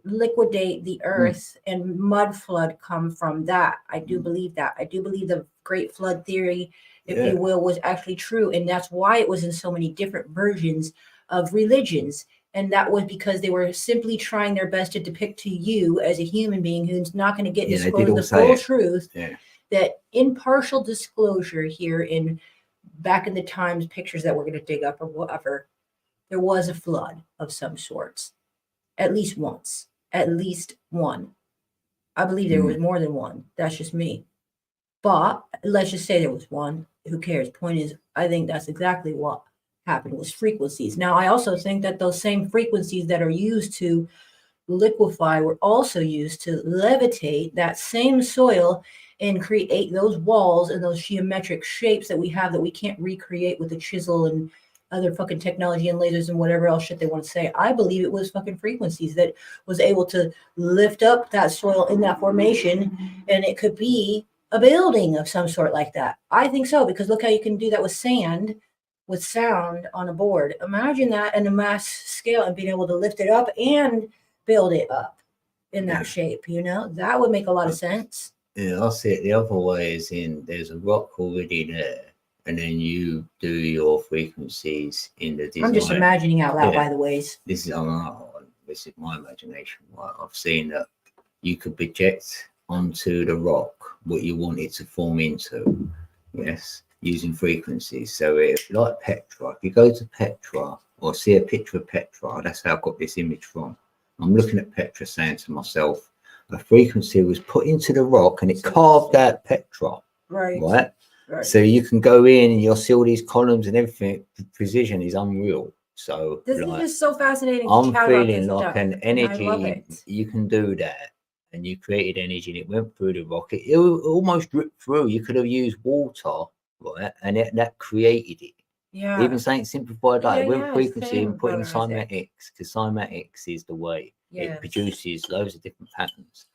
liquidate the earth, and mud flood come from that. I do believe that. I do believe the Great Flood theory, if you will, was actually true. And that's why it was in so many different versions of religions. And that was because they were simply trying their best to depict to you as a human being who's not going to get disclosed the full truth. That impartial disclosure here in back in the times pictures that we're going to dig up or whatever, there was a flood of some sorts, at least once, at least one. I believe there was more than one. That's just me. But let's just say there was one. Who cares? Point is, I think that's exactly what happened was frequencies. Now, I also think that those same frequencies that are used to liquefy were also used to levitate that same soil and create those walls and those geometric shapes that we have that we can't recreate with a chisel and other fucking technology and lasers and whatever else shit they want to say. I believe it was fucking frequencies that was able to lift up that soil in that formation, and it could be a building of some sort like that. I think so, because look how you can do that with sand, with sound on a board. Imagine that in a mass scale and being able to lift it up and build it up in that shape, you know? That would make a lot of sense. Yeah, I'll see it the other way is in there's a rock already there, and then you do your frequencies in the design. I'm just imagining out loud, by the ways. This is my imagination. Right? I've seen that you could project onto the rock what you want it to form into, yes, using frequencies. So if like Petra, if you go to Petra or see a picture of Petra, that's how I got this image from. I'm looking at Petra saying to myself, a frequency was put into the rock and it carved out Petra. Right. So you can go in and you'll see all these columns and everything. The precision is unreal. So this is just so fascinating. I'm feeling like an energy. I love it. You can do that, and you created energy, and it went through the rock. It almost dripped through. You could have used water, right, and that created it. Yeah. Even saying simplified like with frequency and putting cymatics, because cymatics is the way it produces loads of different patterns.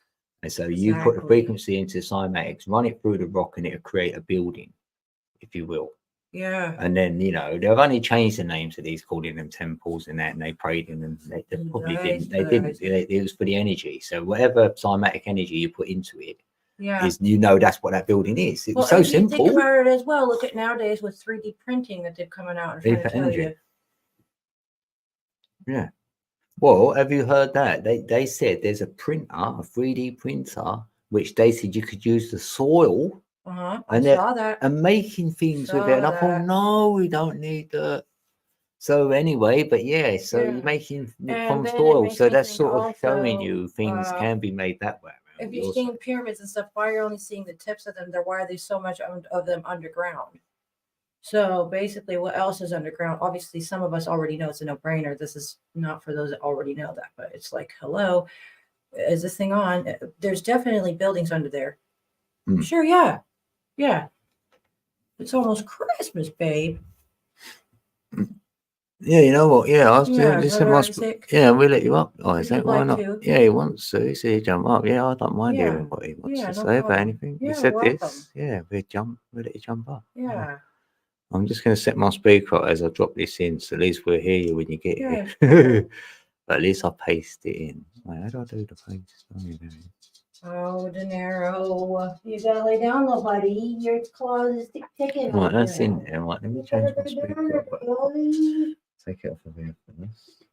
And so you put the frequency into cymatics, run it through the rock, and it'll create a building, if you will. Yeah. And then, you know, they've only changed the names of these, calling them temples and that, and they prayed in them. They probably didn't. They didn't. It was for the energy. So whatever cymatic energy you put into it, is, you know, that's what that building is. It was so simple. Think about it as well. Look at nowadays with 3D printing that they're coming out and trying to tell you. Yeah. Well, have you heard that? They said there's a printer, a 3D printer, which they said you could use the soil. I saw that. And making things with it. And I thought, no, we don't need that. So anyway, but yeah, so you're making from soil. So that's sort of showing you things can be made that way. If you're seeing pyramids and stuff, why are you only seeing the tips of them? Why are there so much of them underground? So basically, what else is underground? Obviously, some of us already know it's a no-brainer. This is not for those that already know that, but it's like, hello, is this thing on? There's definitely buildings under there. Sure, yeah. It's almost Christmas, babe. Yeah, you know what? Yeah, I was doing this. Yeah, we'll let you up. Oh, is that why not? Yeah, he wants to. He said he'd jump up. Yeah, I don't mind hearing what he wants to say about anything. He said this. Yeah, we'll let you jump up. Yeah. I'm just going to set my speaker as I drop this in, so at least we'll hear you when you get here. But at least I paste it in. Wait, how do I do the paste? Oh, De Niro, you gotta lay down, little buddy. Your claws is ticking. Right, that's in there. Right, let me change my speaker. Take it off of here for this.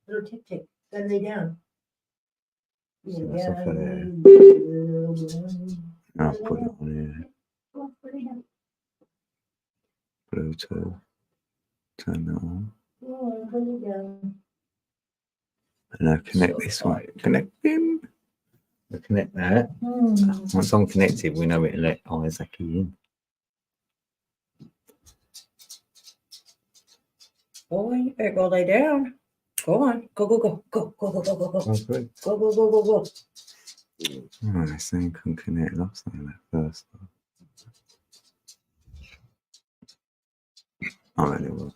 Little tick. Gotta lay down. So that's off of there. I'll put it on here. Bluetooth. Turn that on. And I connect this one. Connect him. We connect that. Once I'm connected, we know it'll let Isaac in. Boy, you better go lay down. Go on. Go. Go. Oh, this thing can connect. Last thing that first. Oh, it will.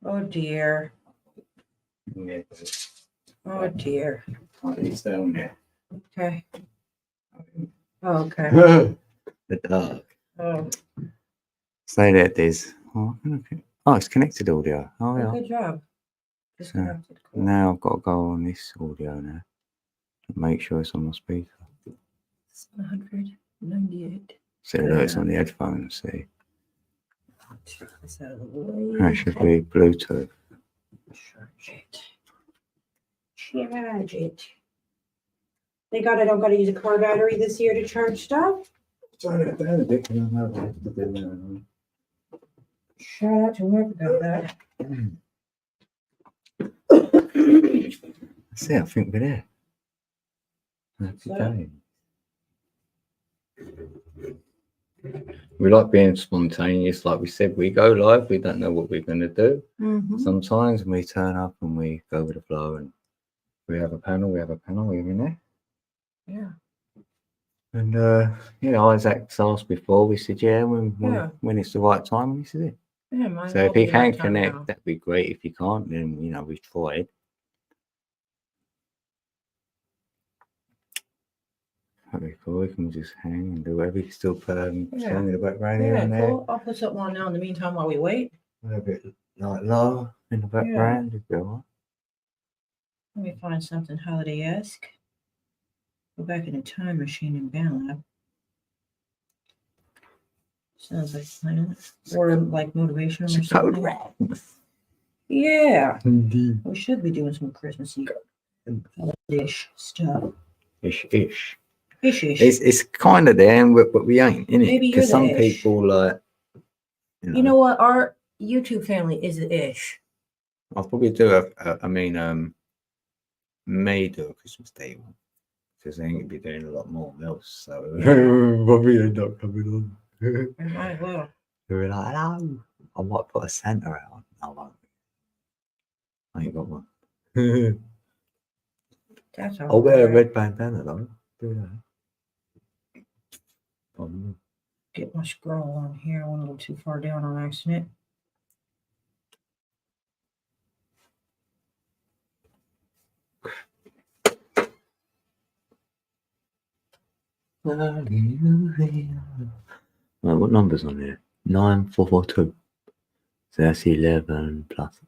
Oh dear. Oh dear. He's down there. Okay. Oh, okay. The dark. Oh. Say that there's. Oh, it's connected audio. Oh, yeah. Good job. So now I've got to go on this audio now. Make sure it's on my speaker. 798. So no, it's on the headphones. See, Take this out of the way. that should be Bluetooth. Charge it. Charge it. Thank God I don't got to use a car battery this year to charge stuff. Shout out to whoever got that. See, I think we're there. Happy So- day. We like being spontaneous. Like we said, we go live. We don't know what we're going to do. Mhm. Sometimes we turn up and we go with the flow, and we have a panel. We're in there. Yeah. And you know, Isaac's asked before. We said, yeah, when it's the right time, and he said it. Yeah, might So as if well be he the can right time connect, now. that'd be great. If he can't, then you know we've tried. That'd be cool. We can just hang and do whatever. You can still put song in the background here Yeah, and there. cool. I'll put something on now in the meantime while we wait. A little bit like low in the background. It'd be all right. Let me find something holiday-esque. Go back in a time machine and BandLab. Sounds like plan. Or like motivational or It's code something. red. Yeah. Indeed. We should be doing some Christmassy holiday-ish stuff. Ish. Ish. It's kind of there, but we ain't, innit? Maybe you're Because some the ish. people like, You know what? Our YouTube family is the ish. I'll probably do may do a Christmas Day one because they ain't gonna be doing a lot more else. So probably end up coming on. We might as well. We're like, hello. I might put a Santa out. I won't. I ain't got one. That's all. I'll wear a right. red bandana though. Do that. Get my scroll on here. I went a little too far down on accident. Right, what number's on here? 9442. So that's 11 plus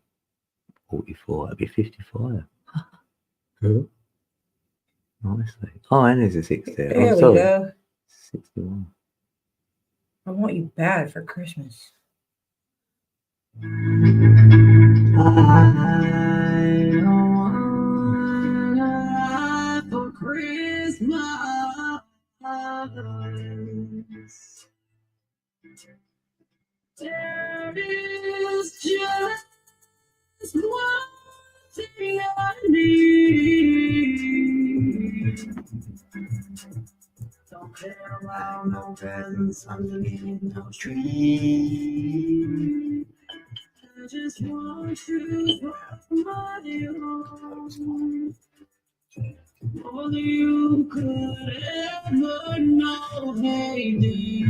44. That'd be 55. Nicely. Oh, and there's a 6 there. There we go. 61. I want you bad for Christmas. I want for Christmas. There is just one thing I need. Don't care about no presents underneath no tree. I just want you for my own. All you could ever know, baby.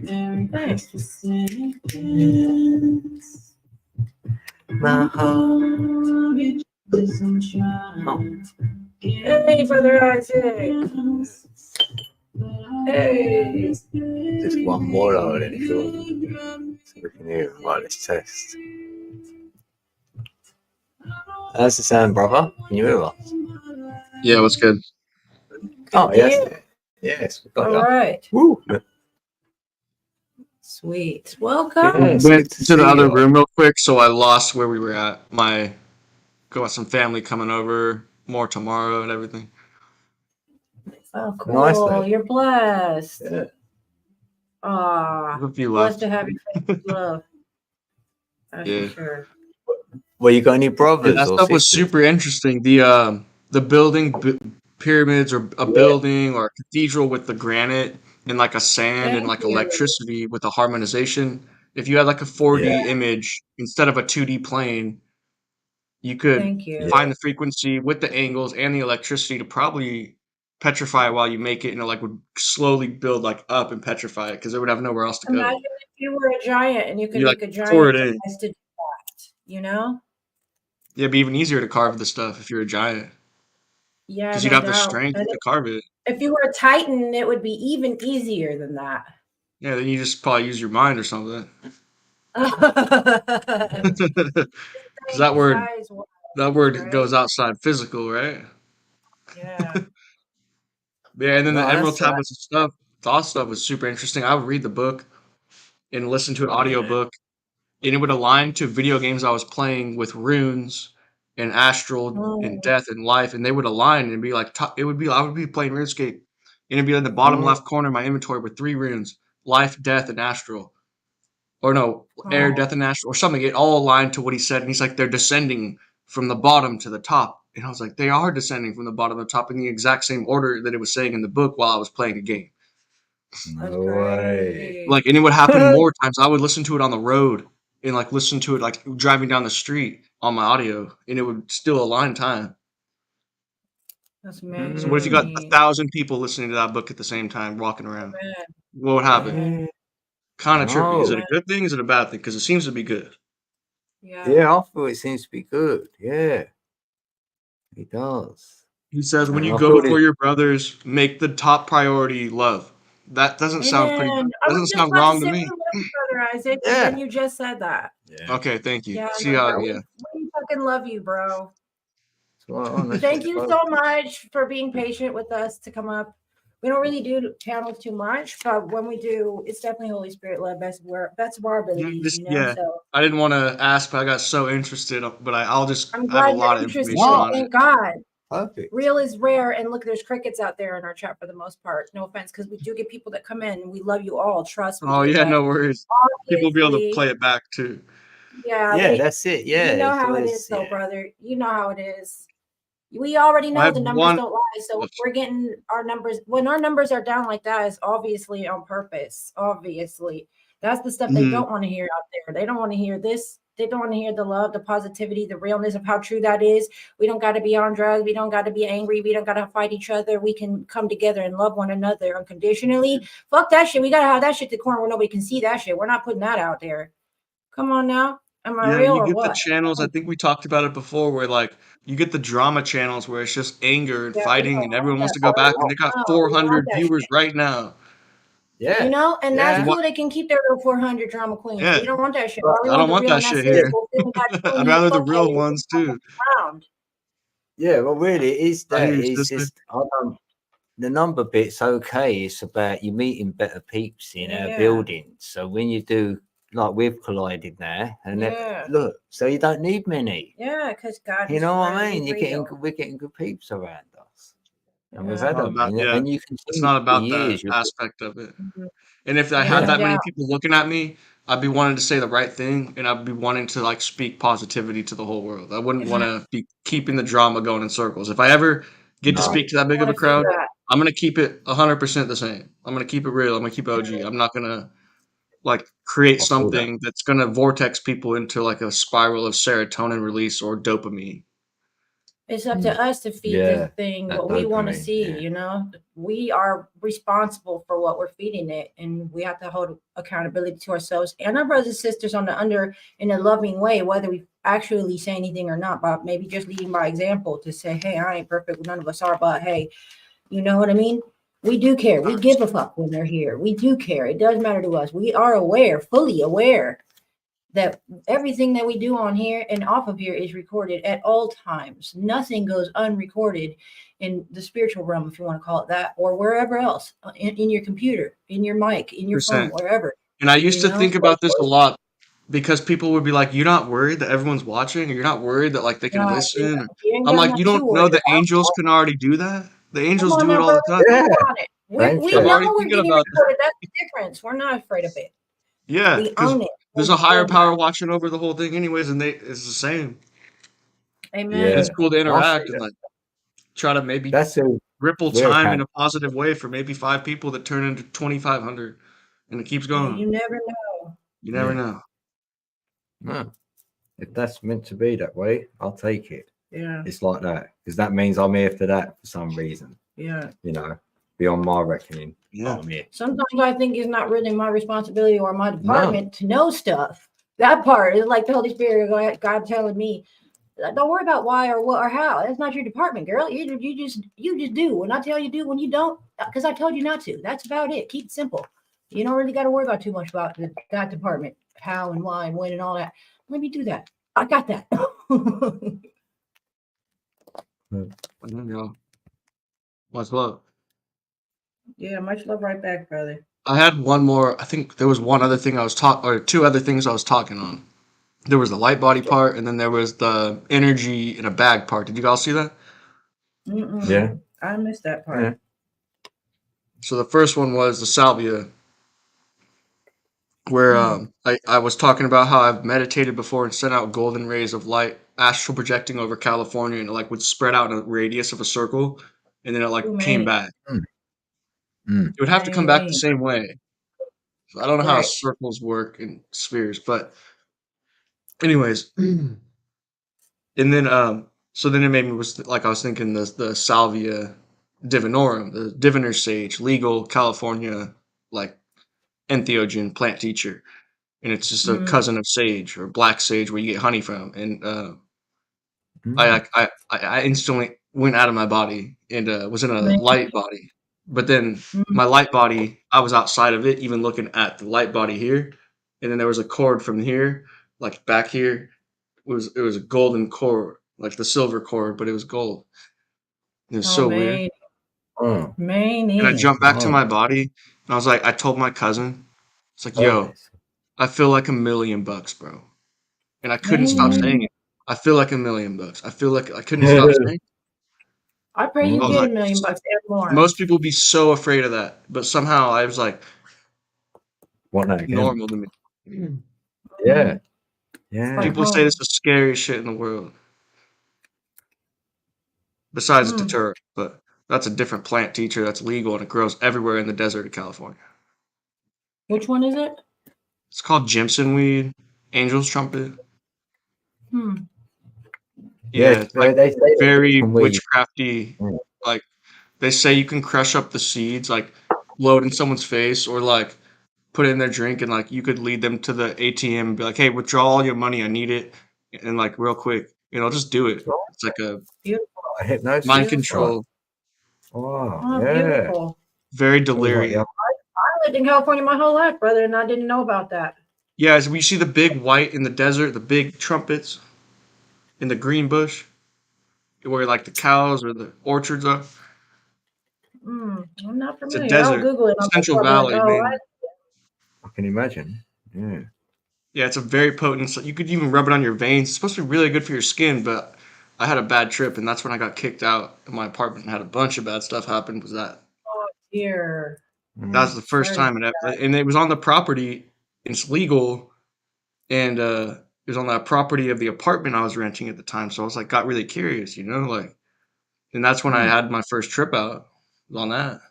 Merry Christmas in advance. My heart is the sunshine. Hey, Brother Isaac. Hey. Just one more load in it, so we can hear it. Right, let's test. How's the sound, brother? Can you hear us? Yeah, what's good? Oh, Good yes. deal. Yes, we got All you. right. Woo. Sweet. Welcome. Yeah, it's Went good to to the see other you. room real quick, so I lost where we were at. Got some family coming over, more tomorrow and everything. Oh, cool. Nicely. You're blessed. Yeah. Aw. A few Blessed left. to have your family love. That's Yeah. for sure. Well, you got any brothers Yeah, that or stuff was sisters? super interesting. The building pyramids or a building or a cathedral with the granite and like a sand and Thank like you. electricity with the harmonization. If you had like a 4D image instead of a 2D plane, you could Thank you. find the frequency with the angles and the electricity to probably petrify it while you make it, and it like would slowly build like up and petrify it because it would have nowhere else to go. Imagine if you were a giant and you could You make like a pour giant it in. device to do that, you know? Yeah, it'd be even easier to carve the stuff if you're a giant Yeah, because no you'd have the doubt. strength And to carve it. if you were a Titan, it would be even easier than that. Yeah, then you just probably use your mind or something. Because that word Size-wise, that word right? goes outside physical, right? Yeah. Yeah, and then No, the Emerald that's right. Tablets and stuff, thought stuff was super interesting. I would read the book and listen to an audiobook, and it would align to video games I was playing with runes and astral and Mm, death and life, and they would align and be like, it would be I would be playing RuneScape, and it'd be in the bottom Mm, left corner of my inventory with 3 runes: life, death, and astral. Or no, air, oh, death, and astral, or something. It all aligned to what he said, and he's like, they're descending from the bottom to the top, and I was like, they are descending from the bottom to the top in the exact same order that it was saying in the book while I was playing the game. that's no way. crazy. Like, and it would happen more times. I would listen to it on the road and like listen to it like driving down the street on my audio, and it would still align time. That's So what if you got Mm, 1,000 people listening to that book at the same time, walking around? Man, What would happen? man, Kind of trippy. Is it no. a good thing? Is it a bad thing? Because it seems to be good. yeah. Yeah, I thought it seems to be good. Yeah, it does. He says, when And you I go thought before it. your brothers, make the top priority love. That doesn't sound pretty. Amen. I was Doesn't just sound about to wrong to say me. we love you, Brother Isaac, but then Yeah. you just said that. Yeah. Okay, thank you. Yeah, See no, how? bro. Yeah. We fucking love you, bro. That's Thank what's you supposed so much for being patient with us to come up. We don't really do channels too much, but when we do, it's definitely Holy Spirit led, best of our abilities, you know. Yeah. So I didn't want to ask, but I got so interested. But I'll just. I'm I have a glad lot you're of interested. information No. on it. Thank God. perfect. Real is rare, and look, there's crickets out there in our chat for the most part. No offense, because we do get people that come in, and we love you all. Trust me, Oh dude. yeah, But no worries. People will be able to obviously, play it back too. yeah, Yeah, that's it. Yeah, you know it's how it always is, though, yeah. brother. You know how it is. We already I know have the numbers one. don't lie, so we're getting our numbers. When our numbers are down like that, it's obviously on purpose. Obviously, that's the stuff they Mhm. don't want to hear out there. They don't want to hear this. They don't want to hear the love, the positivity, the realness of how true that is. We don't got to be on drugs. We don't got to be angry. We don't got to fight each other. We can come together and love one another unconditionally. Fuck that shit. We got to have that shit to the corner where nobody can see that shit. We're not putting that out there. Come on now. Am I Yeah, real you or get the what? channels. I think we talked about it before, where like you get the drama channels where it's just anger and Yeah, we fighting, don't and want everyone wants that. to go back, and they got No, we don't want 400 that shit. viewers right now. You Yeah. know, and that's Yeah. cool. They can keep their little 400 drama queens. Yeah, We don't want that shit. But All we I want don't the want real that and that's shit it. yeah, here. Fulfilling God's will I'd in rather this the real located ones too. ground. yeah, well really it is I that. hear you, It's sister. just I don't the number bit's okay. It's about you meeting better peeps in our Yeah. building. So when you do like we've collided now, and Yeah. look, so you don't need many. Yeah, because God You is know what I really mean? real. We're getting good peeps around us, and we've Yeah. had Not them, about yeah. and you It's continue not for about that years. You'll be, aspect of it. Mhm. And if I Yeah, had no yeah, that many doubt. people looking at me, I'd be wanting to say the right thing, and I'd be wanting to like speak positivity to the whole world. I wouldn't want Amen. to be keeping the drama going in circles. If I ever get to no, speak to that You big of want a to see crowd, that. I'm gonna keep it 100% the same. I'm gonna keep it real. I'm gonna keep OG. I'm not gonna like create I feel that. something that's gonna vortex people into like a spiral of serotonin release or dopamine. It's up to us to feed the Yeah, thing that what we want to dopamine. see, Yeah, you know. We are responsible for what we're feeding it, and we have to hold accountability to ourselves and our brothers and sisters on the under in a loving way, whether we actually say anything or not, but maybe just leading by example to say, hey, I ain't perfect, none of us are, but hey, you know what I mean? We do care. We give a fuck when they're here. We do care. It does matter to us. We are aware, fully aware that everything that we do on here and off of here is recorded at all times. Nothing goes unrecorded in the spiritual realm, if you want to call it that, or wherever else, in your computer, in your mic, in your phone, Percent. wherever, And I you used to know? think about this a lot because people would be like, "You're not worried that everyone's watching, or you're not worried that like they can No, listen." you ain't I'm got like, "You nothing to don't know worry the about. angels can already do that. The Come angels on do it now, all brother. the time." yeah, Come on it. thank We I'm you. know already we're thinking getting about that. recorded. That's the difference. We're not afraid of it. Yeah, We because own it. there's We're a higher good now. power watching over the whole thing, anyways, and it's the same. And Yeah, it's Amen. cool to I see interact and that. like try to maybe That's who ripple we're time in accountable. a positive way for maybe 5 people that turn into 2,500, and it keeps Yeah, going. you never know. You never Yeah, know. no, if that's meant to be that way, I'll take it. Yeah, It's like that because that means I'm here for that for some reason. yeah. You know, beyond my reckoning, Yeah. I'm here. Sometimes I think it's not really my responsibility or my No, department to know stuff. That part is like the Holy Spirit, God telling me, don't worry about why or what or how. That's not your department, girl. You just do. When I tell you do, when you don't, because I told you not to. That's about it. Keep it simple. You don't really got to worry about too much about that department, how and why and when and all that. Let me do that. I got that. You know, much love. Yeah, much love right back, brother. I had one more. I think there was one other thing I was talking, or two other things I was talking on. There was the light body part, and then there was the energy in a bag part. Did you guys see that? Yeah. I missed that part. Yeah. So the first one was the salvia, where I was talking about how I've meditated before and sent out golden rays of light, astral projecting over California, and it like would spread out in a radius of a circle, and then it like came Amazing. back. Mm. It would have to come back the Amazing. same way. So I don't know how Right. circles work in spheres, but anyways, and then so then it made me was like I was thinking the salvia divinorum, the diviner sage, legal California, like entheogen plant teacher, and it's just a Mm, cousin of sage or black sage where you get honey from. And I, Mm. like, I instantly went out of my body and was in a amazing. light body. But then Mm, my light body, I was outside of it, even looking at the light body here. And then there was a cord from here, like back here. It was a golden cord, like the silver cord, but it was gold. It was so weird. amazing. Oh, And I Amazing. jumped back to my nice. body, and I was like, I told my cousin, it's like, yo, Nice. I feel like $1,000,000, bro. And I couldn't stop saying Amazing. it. I feel like $1,000,000. I feel like I couldn't stop saying it. I pray you I was get Mm. a like, million bucks and more. most people be so afraid of that, but somehow I was like, What now again? normal to me. Yeah. It's like Yeah. People say home. this is the scariest shit in the world, besides Mm. deterrent, but that's a different plant teacher that's legal and it grows everywhere in the desert of California. Which one is it? It's called Jimson weed, angel's trumpet. Hmm. Yeah. Yeah, it's like They say that very can we? witchcrafty. Like they say you can crush up the seeds, like blow it in someone's face, or like put it in their drink, and like you could lead them to the ATM and be like, "Hey, withdraw all your money. I need it," and like real quick, just do it. It's like a Beautiful. mind Hypnosis. Right. control, Oh, Oh, yeah. beautiful. very It was like, delirious. yeah. I lived in California my whole life, brother, and I didn't know about that. Yeah, as we see the big white in the desert, the big trumpets in the green bush, where like the cows or the orchards are. I'm not It's a familiar. I'll desert, Google it. Central I'll be like, Valley, oh, man. I can imagine. Yeah. Yeah, it's a very potent. You could even rub it on your veins. It's supposed to be really good for your skin, but I had a bad trip, and that's when I got kicked out of my apartment and had a bunch of bad stuff happen. Was that? dear. That was Mm. the first Sorry. time, and it was on the property. It's legal, and it was on the property of the apartment I was renting at the time. So I was like, got really curious, like, and that's when I Mm. had my first trip out. Was on that.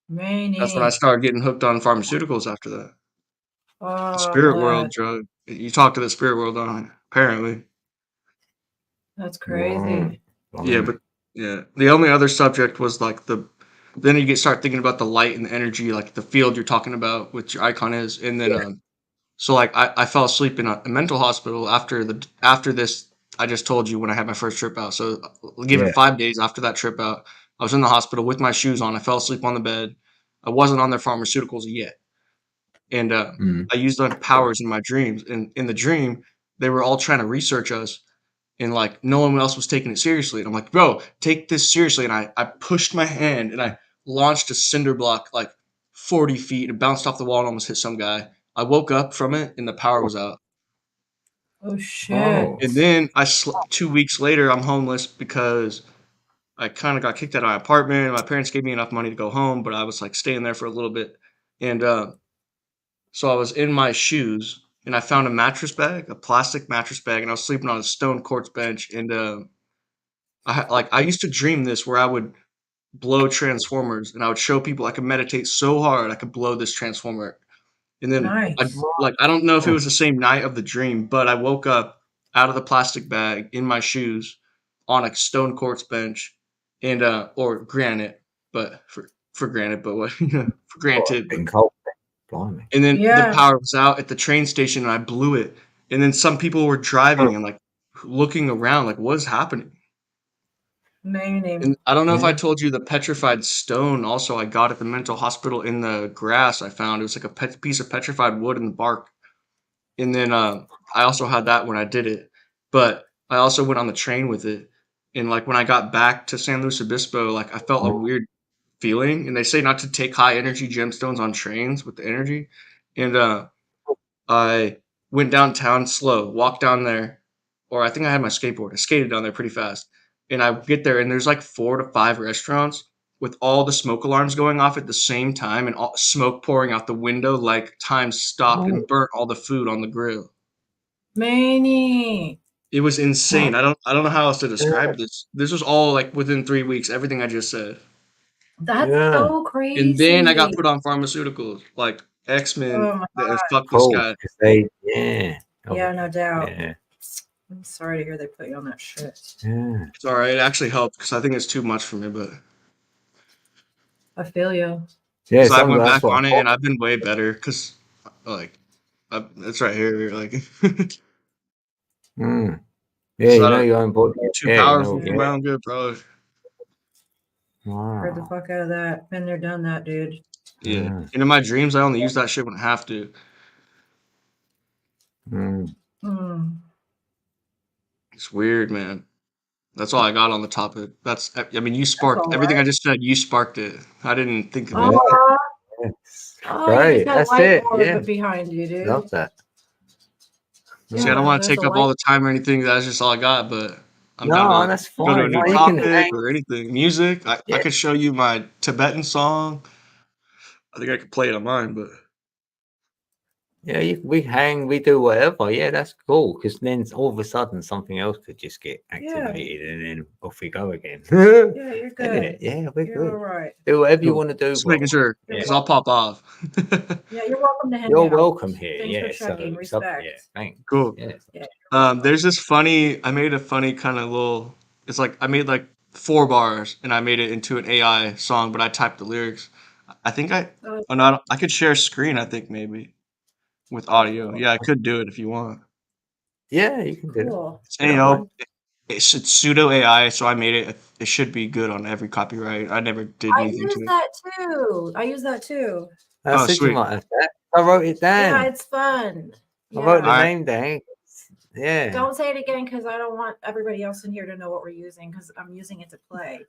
That's when I Many. started getting hooked on pharmaceuticals after that. Oh, The I'm spirit world glad. drug. You talk to the spirit world on it, apparently. That's Wow. crazy. Yeah, Blimey. but yeah, the only other stubject was like then you start thinking about the light and the energy, like the field you're talking about, which your icon is, and then Yeah. so like I fell asleep in a mental hospital after this. I just told you when I had my first trip out. So give it Yeah. 5 days after that trip out, I was in the hospital with my shoes on. I fell asleep on the bed. I wasn't on their pharmaceuticals yet, and Mm. I used their powers in my dreams. And in the dream, they were all trying to research us, and like no one else was taking it seriously. And I'm like, bro, take this seriously. And I pushed my hand and I launched a cinder block like 40 feet and bounced off the wall and almost hit some guy. I woke up from it and the power was out. Oh, Oh. And shit. then 2 weeks later, I'm homeless because I kind of got kicked out of my apartment. My parents gave me enough money to go home, but I was like staying there for a little bit. And so I was in my shoes and I found a mattress bag, a plastic mattress bag, and I was sleeping on a stone quartz bench. And I used to dream this where I would blow transformers and I would show people I could meditate so hard I could blow this transformer. And then Nice. I don't know if it was the same night of the dream, but I woke up out of the plastic bag in my shoes on a stone quartz bench and or granite, but for granted, but what for Oh, granted, but getting cold. Blimey. and then the Yeah. power was out at the train station and I blew it. And then some people were driving and like looking around like what's happening? Many. And I don't know if I Yeah. told you the petrified stone also I got at the mental hospital in the grass I found. It was like a piece of petrified wood in the bark. And then I also had that when I did it. But I also went on the train with it. And like when I got back to San Luis Obispo, like I felt a Oh, weird feeling, and they say not to take high energy gemstones on trains with the energy. And I went downtown slow, walked down there, or I think I had my skateboard. I skated down there pretty fast, and I get there, and there's like 4 to 5 restaurants with all the smoke alarms going off at the same time, and all smoke pouring out the window, like time stopped and burnt all the food on the grill. Manny. It was insane. I don't know how else to describe this. This was all like within 3 weeks. Everything I just said. That's Yeah. so crazy. And then I got put on pharmaceuticals, like X-Men. Oh my That fuck this Cool. guy. 'Cause they, yeah. Oh, Yeah, no doubt. yeah. I'm sorry to hear they put you on that shit. Yeah. It's all right. It actually helped because I think it's too much for me. But I feel you. Yeah, so I went that's back what on I it, thought. and I've been way better because, like, it's right here. Like, Mm. Yeah, so you I know don't your own body. get too Yeah, you powerful know. for my Yeah. own good, bro. Heard the Wow. fuck out of that. Been there, done that, dude. Yeah. Mm. And in my dreams, I only use that shit when I have to. Mm. Mm. It's weird, man. That's all I got on the topic. I mean, you sparked all everything I right. just said. You sparked it. I didn't think of it. Oh, Yes. oh, Right. you just had a That's it. whiteboard Yeah. behind you, dude. Love that. See, I don't Yeah, want to there's take a up all the time or anything. That's just all I got. But I'm down No, to that's go to a fine. new No, you can topic hang. or anything. Music. I Yeah. could show you my Tibetan song. I think I could play it on mine, but Yeah, we hang, we do whatever. Yeah, that's cool. Because then all of a sudden something else could just get activated, and then off we go again. Yeah, you're Isn't good. it? Yeah, we're You're all good. right. Do whatever you cool. want to do, Just bro. making sure Yeah. because I'll pop off. Yeah, you're welcome to hang You're out. welcome here. Thanks Yeah, for checking. so Respect. yeah, thanks. Cool. Yeah. Yeah. There's this funny. I made a funny kind of little. It's like I made like 4 bars and I made it into an AI song, but I typed the lyrics. I think I. Oh, Oh no, I could share screen. I think maybe with audio. Yeah, I could do it if you want. Yeah, you can do it. cool. It's I don't AO. mind. It's pseudo AI, so I made it. It should be good on every copyright. I never did I anything use to it. that too. I use that too. I Oh, said sweet. you might have that. I wrote it down. Yeah, it's fun. I wrote the Yeah. name down. Yeah. Don't say it again because I don't want everybody else in here to know what we're using because I'm using it to play.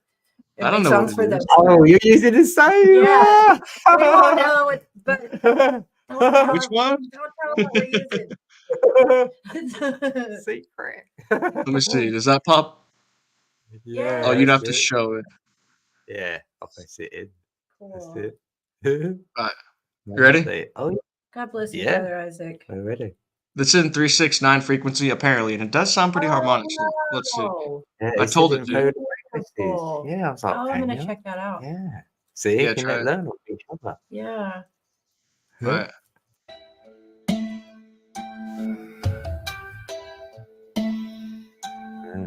I don't make know songs what for it them. is. Oh, you're using the same. Yeah. We won't know it, but don't tell Which them. one? Don't tell them what we're using. Secret. Let me see. Does that pop? Yeah. Oh, you'd that's have to it. show it. Yeah, I'll press it in. That's Cool. it. Alright. You ready? Oh, God bless you, Yeah. Brother Isaac. we're ready. That's in 369 frequency apparently, and it does sound pretty harmonic. So let's see. Oh, Yeah, I it said told you it can to. play with the frequencies. beautiful. Yeah, I was like, Oh, I'm can gonna you? check that out. Yeah. See, Yeah, you can try it. learn off each other. Yeah. Huh? Alright.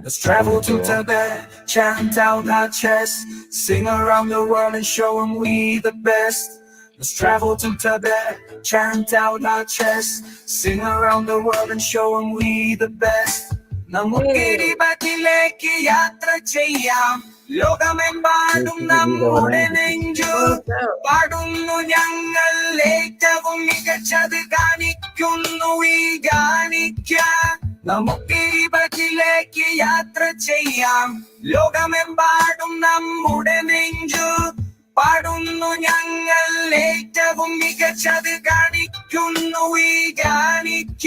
Let's travel to Tibet, chant out our chest, sing around the world and show them we the best. Let's travel to Tibet, chant out our chest, sing around the world and show them we the best. നമുക്കിരിപത്തിലേക്ക് യാത്ര ചെയ്യാം ലോകമെമ്പാടും നമ്മുടെ നെഞ്ചു പാടുന്നു ഞങ്ങൾ ഏറ്റവും മികച്ചത് കാണിക്കുന്നു ഈ ഗാനിക്ക നമുക്കിരിപത്തിലേക്ക് യാത്ര ചെയ്യാം ലോകമെമ്പാടും നമ്മുടെ നെഞ്ചു പാടുന്നു ഞങ്ങൾ ഏറ്റവും മികച്ചത് കാണിക്കുന്നു ഈ ഗാനിക്ക.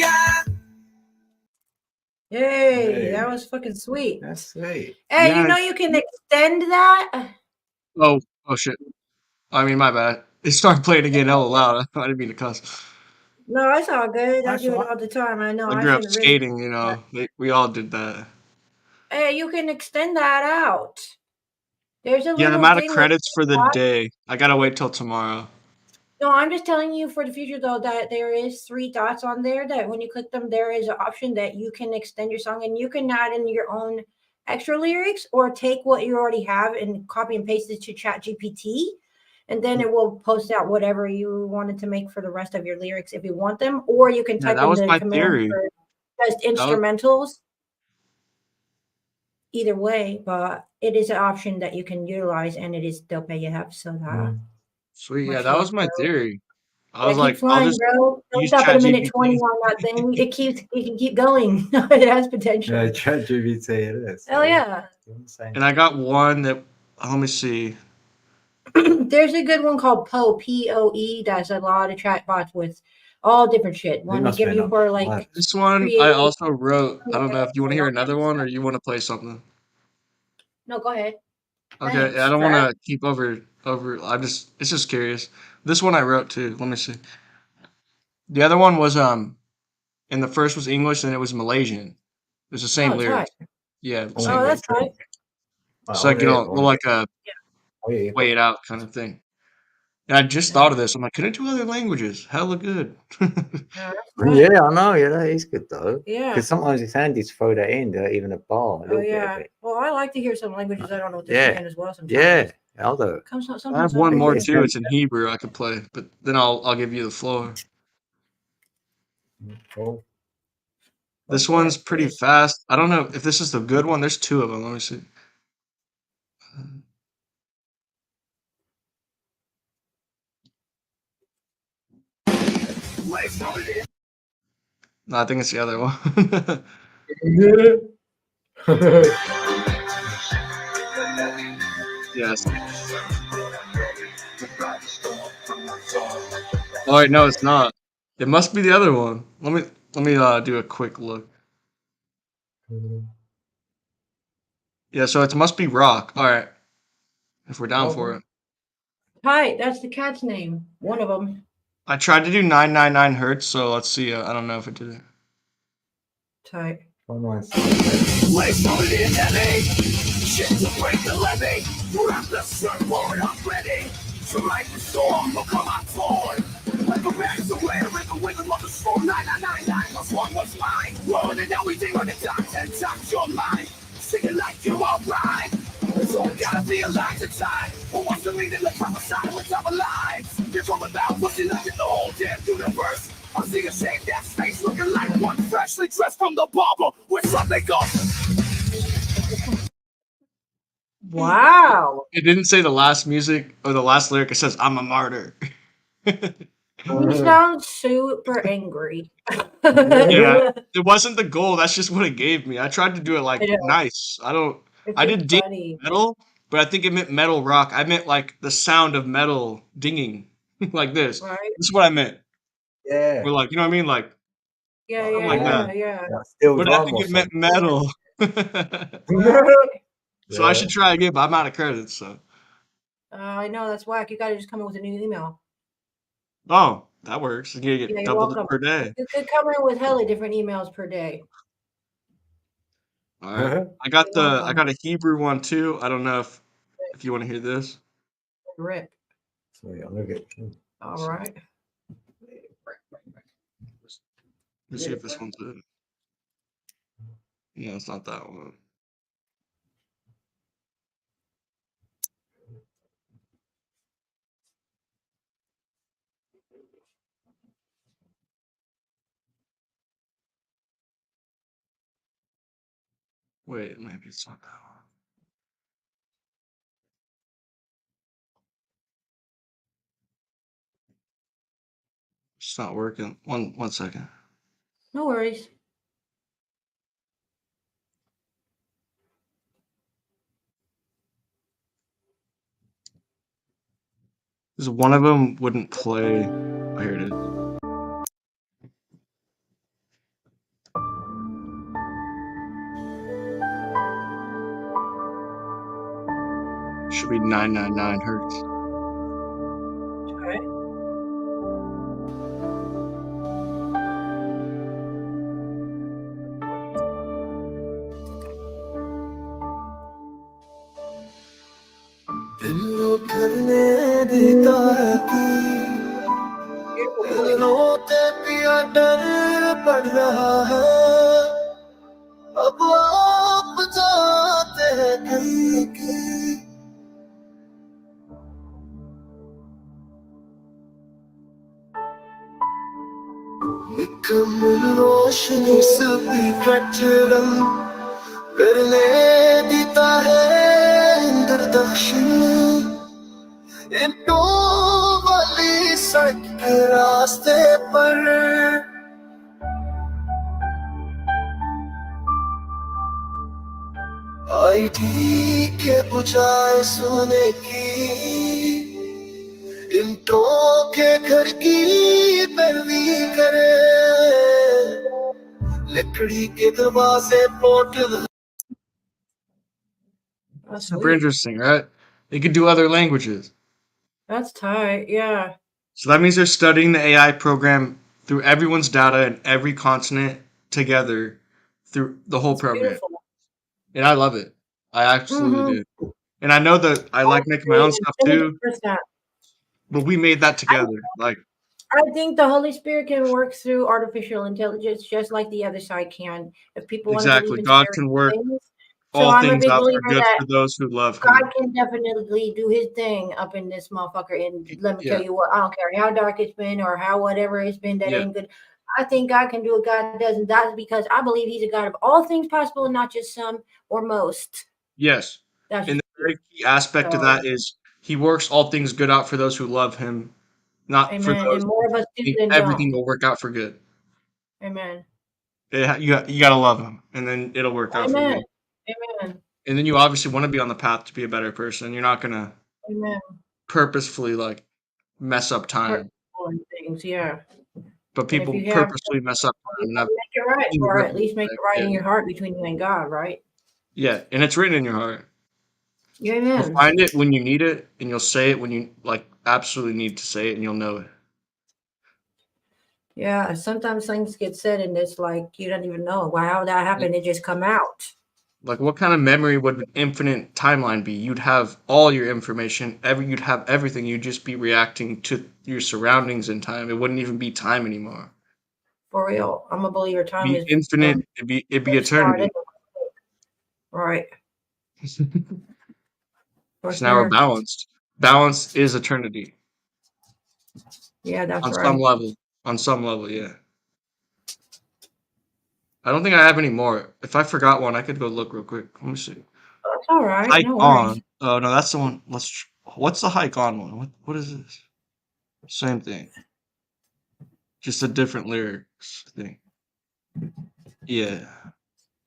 Yay, that was fucking sweet. That's sweet. Hey, Yeah. you know you can extend that? Oh shit. I mean, my bad. It started playing again hella loud. I didn't mean to cuss. No, it's all good. I That's do it all- all the time. I know. I I grew up shouldn't really. skating, you know. We all did that. Hey, you can extend that out. There's a Yeah, little I'm out of thing with credits for the dots. day. I gotta wait till tomorrow. No, I'm just telling you for the future though that there is 3 dots on there that when you click them, there is an option that you can extend your song and you can add in your own extra lyrics or take what you already have and copy and paste it to ChatGPT, and then it will post out whatever you wanted to make for the rest of your lyrics if you want them, or you can Yeah, type that in was the my command theory. for just instrumentals. Either way, but it is an option that you can utilize, and it is they'll pay you half. So that Sweat. Yeah, much that love, was my bro. theory. I Yeah, was keep like, I'll flying, just bro. Don't use stop at a minute ChatGPT. 20 on that thing. It can keep going. It has potential. Yeah, ChatGPT it is. Hell yeah. And I got one that, let me see. There's a good one called Poe, Poe. That's a lot of chat bots with all different shit. One to must give be you enough. for like What? This one I creative. also wrote. I don't know if you want to hear another one or you want to play something. No, go ahead. Okay, Thanks I don't for want to keep over. It's just curious. This one I wrote too. Let me see. The other one was and the first was English and it was Malaysian. It's the same Oh, tight. lyrics. Yeah, Oh, same Oh, lyrics. that's tight. So like, we'll like Oh, yeah. weigh it out kind of thing. And I just thought of this. I'm like, can I do other languages? Hella good. Yeah, that's tight. Yeah, I know. Yeah, that is good though. Yeah. Because sometimes it's handy to throw that in, even a bar, a Oh, little bit of yeah. it. Well, I like to hear some languages I don't know what they're Yeah. saying as well sometimes. Yeah, I'll do it. Sometimes I have one I more do. too. It's in Hebrew I could play, but then I'll give you the floor. Cool. This Go one's ahead, pretty please. fast. I don't know if this is the good one. There's two of them. Let me see. No, I think it's the other one. Yes. Oh wait, no, it's not. It must be the other one. Let me do a quick look. Yeah, so it must be rock. All right, if we're down for it. Tight. That's the cat's name. One of them. I tried to do 999 hertz, so let's see. I don't know if it did it. Tight. Place loaded in heavy. Shit to break the levee. Wrap the surfboard, I'm ready. To ride the storm, will come on forward. Like a bag's away, with the wind of the storm. 9999 plus one was mine. Rolling everything on the top, 10 times your mind. Singing like you're alright. It's all gotta be alive to time. Who wants to lead in the proper side with our lives? You're talking about what's left in the whole damn universe. I see a shake that face looking like one freshly dressed from the barber with something goes. Wow. It didn't say the last music or the last lyric. It says, "I'm a martyr." You sound super angry. Yeah, it wasn't the goal. That's just what it gave me. I tried to do it I like know. nice. It's I just did ding funny. metal, but I think it meant metal rock. I meant like the sound of metal dinging like this. Right? This is what I meant. Yeah. Or like, you know what I mean? Like Yeah, something yeah, like yeah, that. yeah. Still But I drum think or it meant something. metal. Right? So I should try again, but I'm out of credits, so. I know that's whack. You gotta just come in with a new email. Oh, that works. You Yeah, get you're doubled welcome. per day. You could come in with hella different emails per day. All right. You're I got welcome. a Hebrew one too. I don't know if you want to hear this. Rip. Sorry, I'll look at All right. Let's see if this one's it. No, it's not that one. Wait, maybe it's not that one. It's not working. One second. No worries. Because one of them wouldn't play. Oh, here it is. Should be 999 hertz. Okay. Beautiful voice. रोते पिया डर पड़ रहा है अब आप जाते हैं कहीं की निकम्मल रोशनी सभी कचरम करने देता है इंद्रदर्शन इंटो वाली सड़क के रास्ते पर आईडी के बजाय सोने की दिल के घर की पैरवी करे लकड़ी के दरवाजे portal That's Super sweet. interesting, right? They could do other languages. That's tight. Yeah. So that means they're studying the AI program through everyone's data in every continent together through the whole It's program. beautiful. And I love it. I absolutely Mm-hmm. do. And I know that I like making my own stuff too, 100%. but we made that together. Like, I think the Holy Spirit can work through artificial intelligence just like the other side can, if people want to believe exactly. in God can spiritual work things. So all I'm a things big out for believer good that for those who love God him. can definitely do his thing up in this motherfucker. And let me tell Yeah. you what, I don't care how dark it's been or how whatever it's been that Yeah. ain't good. I think God can do what God does, and that's because I believe he's a God of all things possible, and not just some or most. Yes. That's And just the very key aspect of so, that is he works all things good out for those who love him, not for amen. those And who more of us do think than everything don't. will work out for good. Amen. You got to love him, and then it'll work out for Amen. good. Amen. And then you obviously want to be on the path to be a better person. You're not gonna Amen. purposefully like mess up time, Doing things, yeah. but And if people you have, purposely mess up time, you and gotta I've make it right, seen the or at ripple least make it effect. right Yeah, in your heart between you and God, right? yeah, and it's written in your heart. Yeah, You'll amen. find it when you need it, and you'll say it when you like absolutely need to say it, and you'll know it. Yeah, sometimes things get said and it's like you don't even know how that happened. It just come out. Like, what kind of memory would an infinite timeline be? You'd have all your information, you'd have everything. You'd just be reacting to your surroundings in time. It wouldn't even be time anymore. For real. I'm a believer It'd time be is infinite. It'd be started. eternity. Right. For So now we're sure. balanced. Balance is eternity Yeah, that's on some right. level. On some level, yeah. I don't think I have any more. If I forgot one, I could go look real quick. Let me see. That's all right. Hike No worries. on. Oh no, that's the one. What's the hike on one? What is this? Same thing. Just a different lyrics thing. Yeah.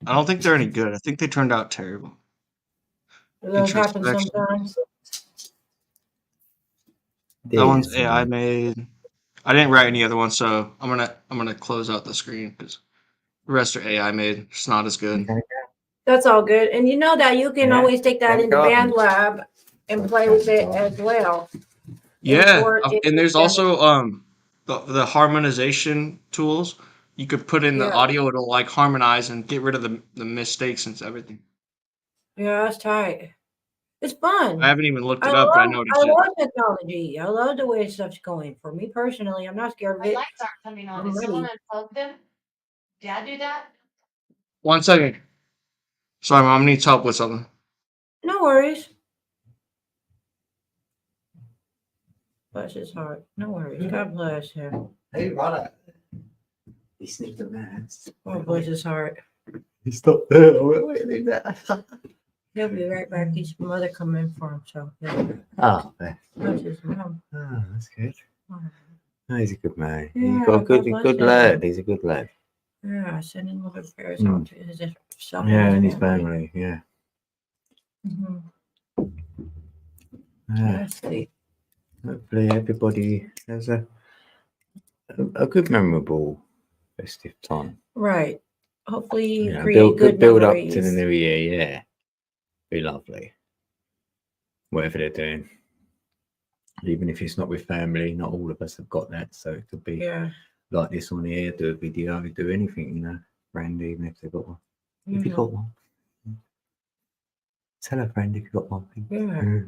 I don't think they're any good. I think they turned out terrible. Those happen Introspection. sometimes. That one's This AI made. I didn't write any other ones, so I'm gonna close out the screen because the rest are AI made. It's not as good. That's all good. And you know that you can Yeah, always take that thank into God. Band Lab and play with it as well. Yeah, Import it. and there's also the harmonization tools. You could put in the Yeah. audio; it'll like harmonize and get rid of the mistakes and everything. Yeah, that's tight. It's I fun. haven't even looked I it up, but I know love what I it is. love technology. I love the way stuff's going. For me personally, I'm not scared of My it. lights aren't coming on. I'm Is someone ready. unplugged them? Dad do that? 1 second. Sorry, mom needs help with something. No worries. Bless his heart. No worries. God bless him. Hey, Rada. He sniffed the mask. Oh, bless his heart. He stopped there. Wait, leave that. He'll be right back. His mother come in for him, so yeah. Oh, there. Bless his mom. Oh, that's good. Oh, Oh, he's a good man. Yeah, He's got a God bless good him. lad. He's a good lad. yeah, sending love and prayers Mm. out to himself Yeah, and and his his family. family. Yeah. Mm-hmm. Yeah. That's sweet. Hopefully, everybody has a good, memorable festive time. Right. Hopefully you You know, create good build up to the memories. new year. Yeah, be lovely. Whatever they're doing, even if it's not with family, not all of us have got that. So it could be Yeah. like this on the air, do a video, do anything. You know, friend, even if they've got one. If you Yeah. got one, tell a friend if you got one. Yeah.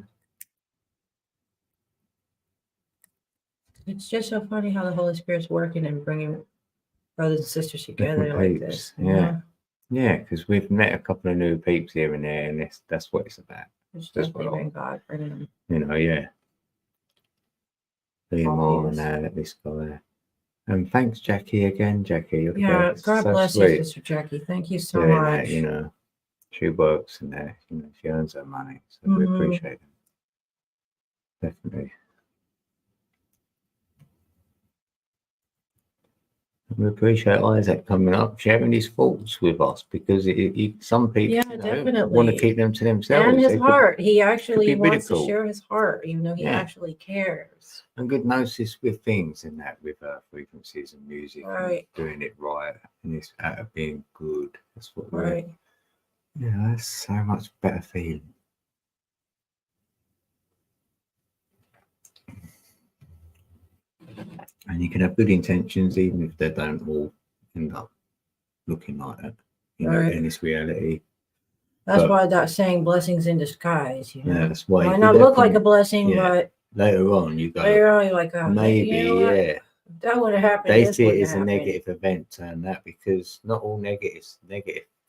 It's just so funny how the Holy Spirit's working and bringing brothers and sisters together Different like peeps. this. Yeah. Yeah, because we've met a couple of new peeps here and there, and that's what it's about. It's That's definitely what been God bringing them. you know, yeah. Be All more is. than that, this guy. And thanks, Jackie, again. Jackie, you're the Yeah. best. God So bless you, sweet Sister Jackie. Thank you so doing much. that, you know. She works and that, you know, she earns her money. So we Mhm. appreciate it. Definitely. We appreciate Isaac coming up, sharing his thoughts with us because some people Yeah, want to definitely. keep them to themselves. And his They could- heart. He actually be wants to ridiculed. share his heart, even though he Yeah. actually cares. and good gnosis with things and that, with frequencies and music, Right. and doing it right, and it's out of being good. That's what we're. Right. Yeah, that's so much better feeling. And you can have good intentions even if they don't all end up looking like that, Right. in this reality. That's But- why that saying blessings in disguise, Yeah, that's why. Might you not could look like a definitely- blessing, yeah. but Later on you go, later on you're like, oh, maybe, you know what? yeah. If that would have happened. They this see it wouldn't as a have happened. negative event, turn that, because not all negative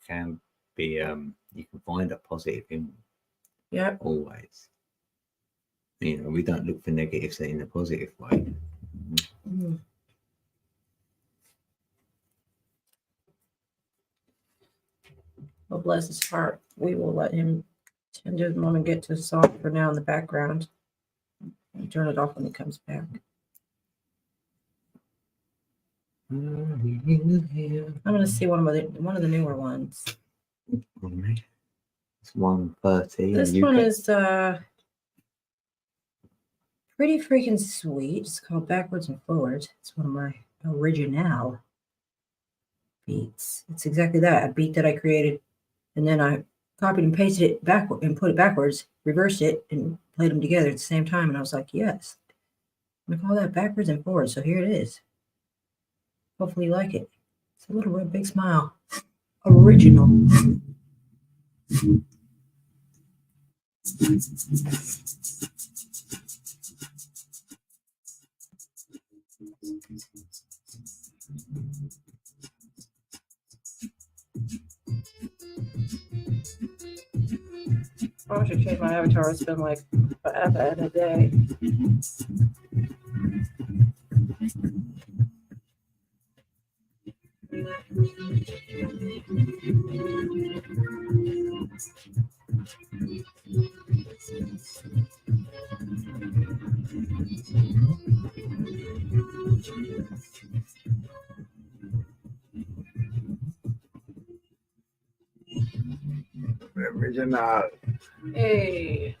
can be, you can find a positive in Yep. always. We don't look for negatives in a positive way. Mm. Well, bless his heart. We will let him tend to his mom and get to a song for now in the background. And turn it off when he comes back. I'm gonna see one of the newer ones. It's 1:30. This and one is pretty freaking sweet. It's called Backwards and Forwards. It's one of my original beats. It's exactly that, a beat that I created, and then I copied and pasted it backward and put it backwards, reversed it, and played them together at the same time. And I was like, yes, I'm gonna call that Backwards and Forwards. So here it is. Hopefully you like it. It's a little red big smile. Original. I should change my avatar. It's been like forever and a day. Original. Hey.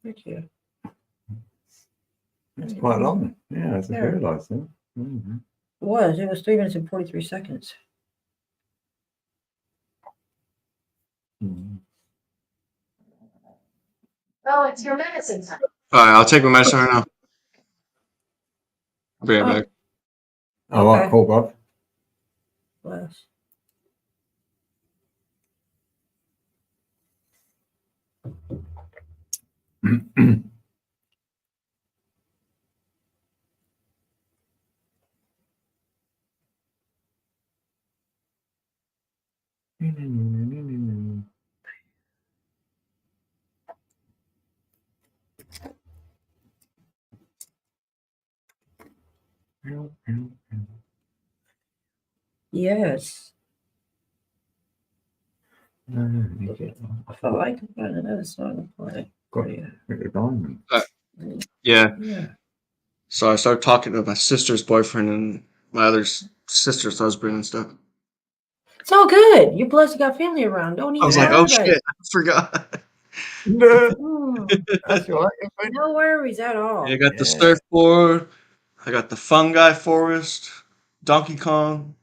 Thank you. It's quite long. Yeah, I just Yeah. realised that. Mm-hmm. It was 3 minutes and 43 seconds. Mm-hmm. Oh, it's your medicine time. All right, I'll take my medicine right now. I'll be right back. All right, Okay. cool, bro. Bless. Yes. I felt like I got another song to play. Got the diamond. Yeah. Yeah. So I started talking to my sister's boyfriend and my other sister's husband and stuff. It's all good. You're blessed you got family around. Don't I even was like, worry oh about shit, it. I forgot. That's right. No worries at all. I got the Yeah. surfboard. I got the fungi forest, Donkey Kong.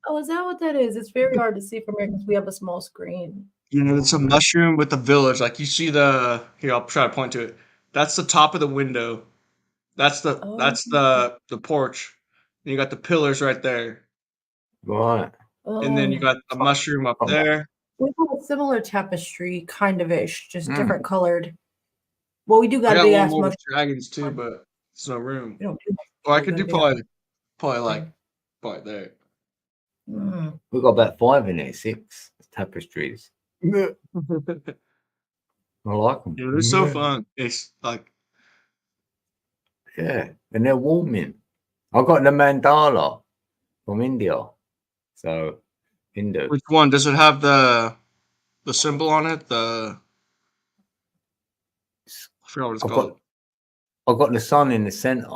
Oh, is that what that is? It's very hard to see from here because we have a small screen. You know, it's a mushroom with the village. Like you see the here, I'll try to point to it. That's the top of the window. That's Oh. the porch. And you got the pillars right there. Right. And then you got a mushroom up there. We have a similar tapestry, kind of ish, just Mm. different colored. Well, we do I got a got big one ass more with mushroom. dragons too, but there's no room. We don't do Or I we could got do a big ass- probably there. Mm. We got about 5 in there, 6 tapestries. Yeah, I like them. they're so fun. It's like Yeah, and they're warming. I got the mandala from India. So, Hindu. which one? Does it have the symbol on it? I forgot what it's called. I've got the sun in the center.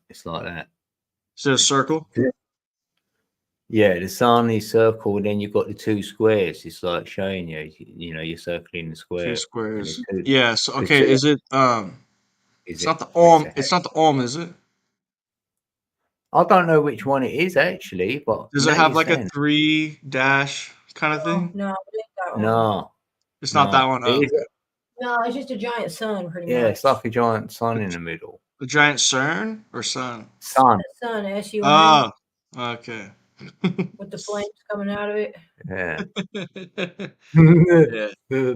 It's like that. Is it a circle? Yeah, the sun is circle, then you've got the 2 squares. It's like showing you, you're circling the square. Two and squares. the two- Yes. the Okay. two- Is it is it's it- not the it's Om. a It's not the Om, is it? I don't know which one it is actually, but Does now it have you're like a saying- 3 dash kind of thing? No, it ain't that one. No, It's not that one. It Oh, is okay. No, it's just a giant sun, pretty yeah, much. it's like a giant sun in the middle. The giant CERN or sun? Sun. Sun, SUN, Oh, okay. with the flames coming out of it. Yeah. Yeah.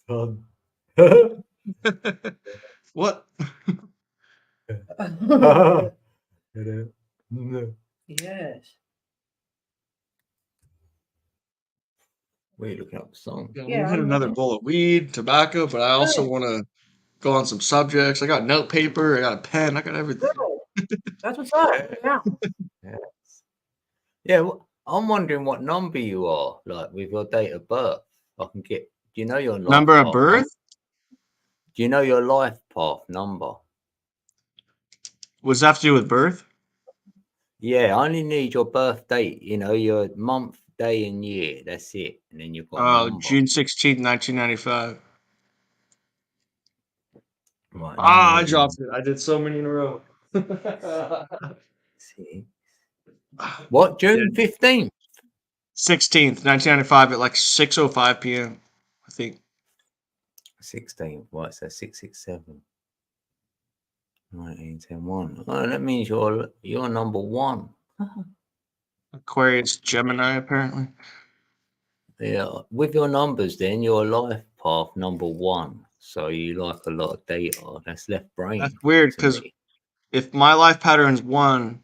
Sun. What? Yes. We're looking up the song. Yeah, Yeah, we hit I'm another looking. bowl of weed, tobacco, but I also want to go on some subjects. I got note paper, I got a pen, I got everything. Good. That's what's up. Yeah. Yeah, well, I'm wondering what number you are, like with your date of birth. I can get. Do you know your life Number of path birth? Do you know your life path number? What does that have to do with birth? Yeah, I only need your birth date. Your month, day, and year. That's it, and then you've got a number. June 16th, 1995. Right. I dropped it. I did so many in a row. See. What? June 15th? 16th, 1995 at like 6:05 p.m. I think. 16th. What? So 667. 1910 1. Oh, that means you're number 1. Aquarius, Gemini, apparently. Yeah, with your numbers, then your life path number 1. So you like a lot of data. That's left brain. That's weird to because me. if my life pattern's 1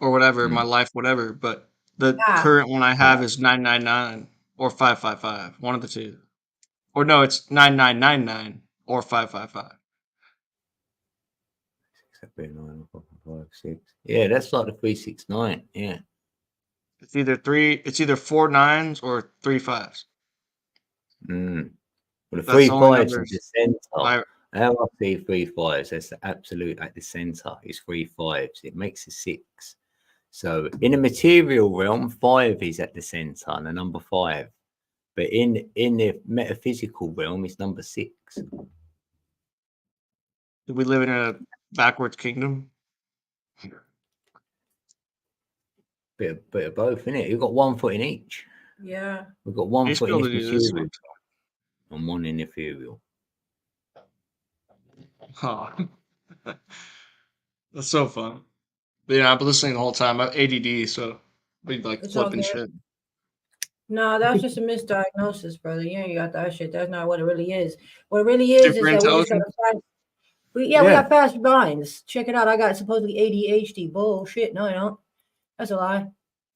or whatever, Hmm. my life, whatever, but the Ah. current one I have is 999 or 555, one of the two. Or no, it's 9999 or 555. 6, 7, 8, 9, 5, 6. Yeah, that's like the 369. Yeah. It's either 4 9s or 3 5s. Mm. Well, the That's 3 the only 5s is numbers the center. I How I see 3 5s, that's the absolute at the center. It's 3 5s. It makes a 6. So in the material realm, 5 is at the center, and the number 5. But in the metaphysical realm, it's number 6. Do we live in a backwards kingdom? Bit of both, innit? You've got 1 foot in each. Yeah. We've got 1 I used to foot be in able this to do this material one and 1 in ethereal. time. Huh. That's so fun. But yeah, I've been listening the whole time. I'm ADD, so we like It's all flipping good. shit. No, that's just a misdiagnosis, brother. You ain't got that shit. That's not what it really is. What it really is Super that we just got intelligent. a fast. We got fast minds. Check it out. I got supposedly ADHD. Bullshit. No, I don't. That's a lie.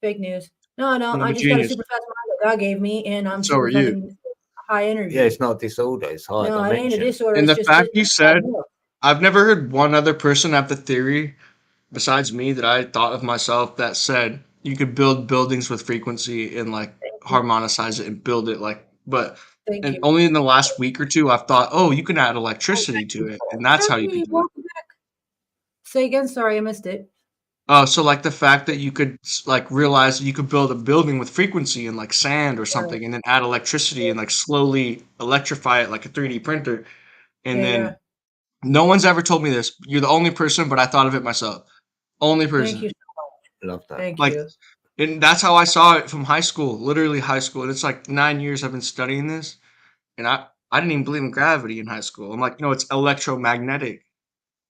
Fake news. No, I'm I a just got a genius. super fast mind that God gave me, and I'm So are super you. fucking high energy. Yeah, it's not a disorder. It's high No, it ain't a dimension. disorder. And It's the just fact you said, more. I've never heard one other person have the theory besides me that I thought of myself that said you could build buildings with frequency and like harmonicize it and build it like, but Thank and you. only in the last week or two I've thought, oh, you can add electricity to it, and that's how you Hey, could do it. welcome back. Say again. Sorry, I missed it. Oh, so like the fact that you could like realize that you could build a building with frequency and like sand or something, and then add electricity and like slowly electrify it like a 3D printer, and Yeah. then no one's ever told me this. You're the only person, but I thought of it myself. Only person. Thank you. Love that. Thank Like, you. and that's how I saw it from high school, literally high school. And it's like 9 years I've been studying this, and I didn't even believe in gravity in high school. I'm like, no, it's electromagnetic.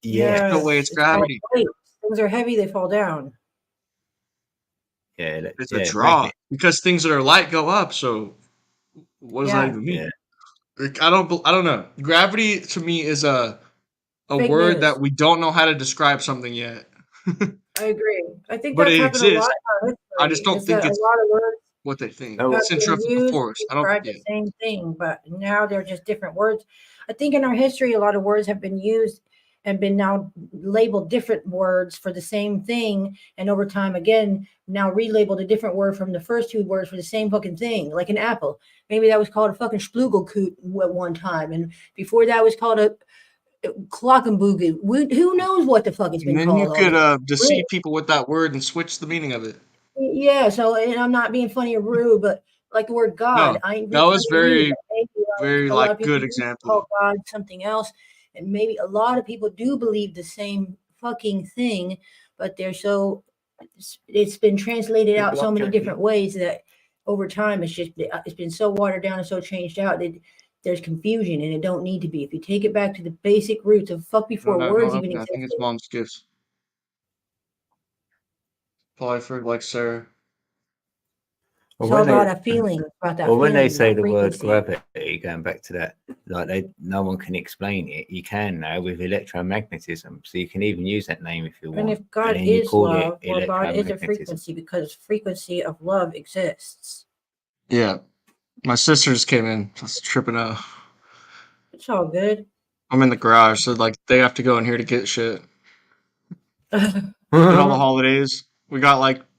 Yeah. No way, it's It's called gravity. weight. Things are heavy, they fall down. Yeah. It's a draw because things that are light go up. So what does that even mean? Yeah. Like, I don't know. Gravity to me is a Fake word news. that we don't know how to describe something yet. I agree. I think But that's it happened a lot exists. in our I just history. don't Is think that a it's lot of words what they think. Oh, have Since you're been up used before us, to I don't. describe Yeah. the same thing, but now they're just different words. I think in our history, a lot of words have been used and been now labeled different words for the same thing, and over time, again, now relabeled a different word from the first 2 words for the same fucking thing, like an apple. Maybe that was called a fucking Splugelkoot at one time, and before that was called a Glockenboogie. Who knows what the fuck it's And been then you called all could this time? deceive people with that word and switch the meaning of it. Yeah, so and I'm not being funny or rude, but like the word God, No, I ain't that being was funny or rude. very, Maybe very a lot of like people good do example. call God something else, and maybe a lot of people do believe the same fucking thing, but they're so it's been translated out so many different ways that over time it's been so watered down and so changed out that there's confusion and it don't need to be. If you take it back to the basic roots of fuck before No, words don't even open it. I think it's existed. mom's gifts. Probably for like Sarah. It's all about a feeling, about that Well, when they feeling, say that the word frequency. gravity, going back to that, like no one can explain it. You can now with electromagnetism, so you can even use that name if you And want. if God and then you is call love, it well, God is a electromagnetism. frequency because frequency of love exists. Yeah, my sisters came in. I was tripping out. It's all good. I'm in the garage, so like they have to go in here to get shit. Did all the holidays.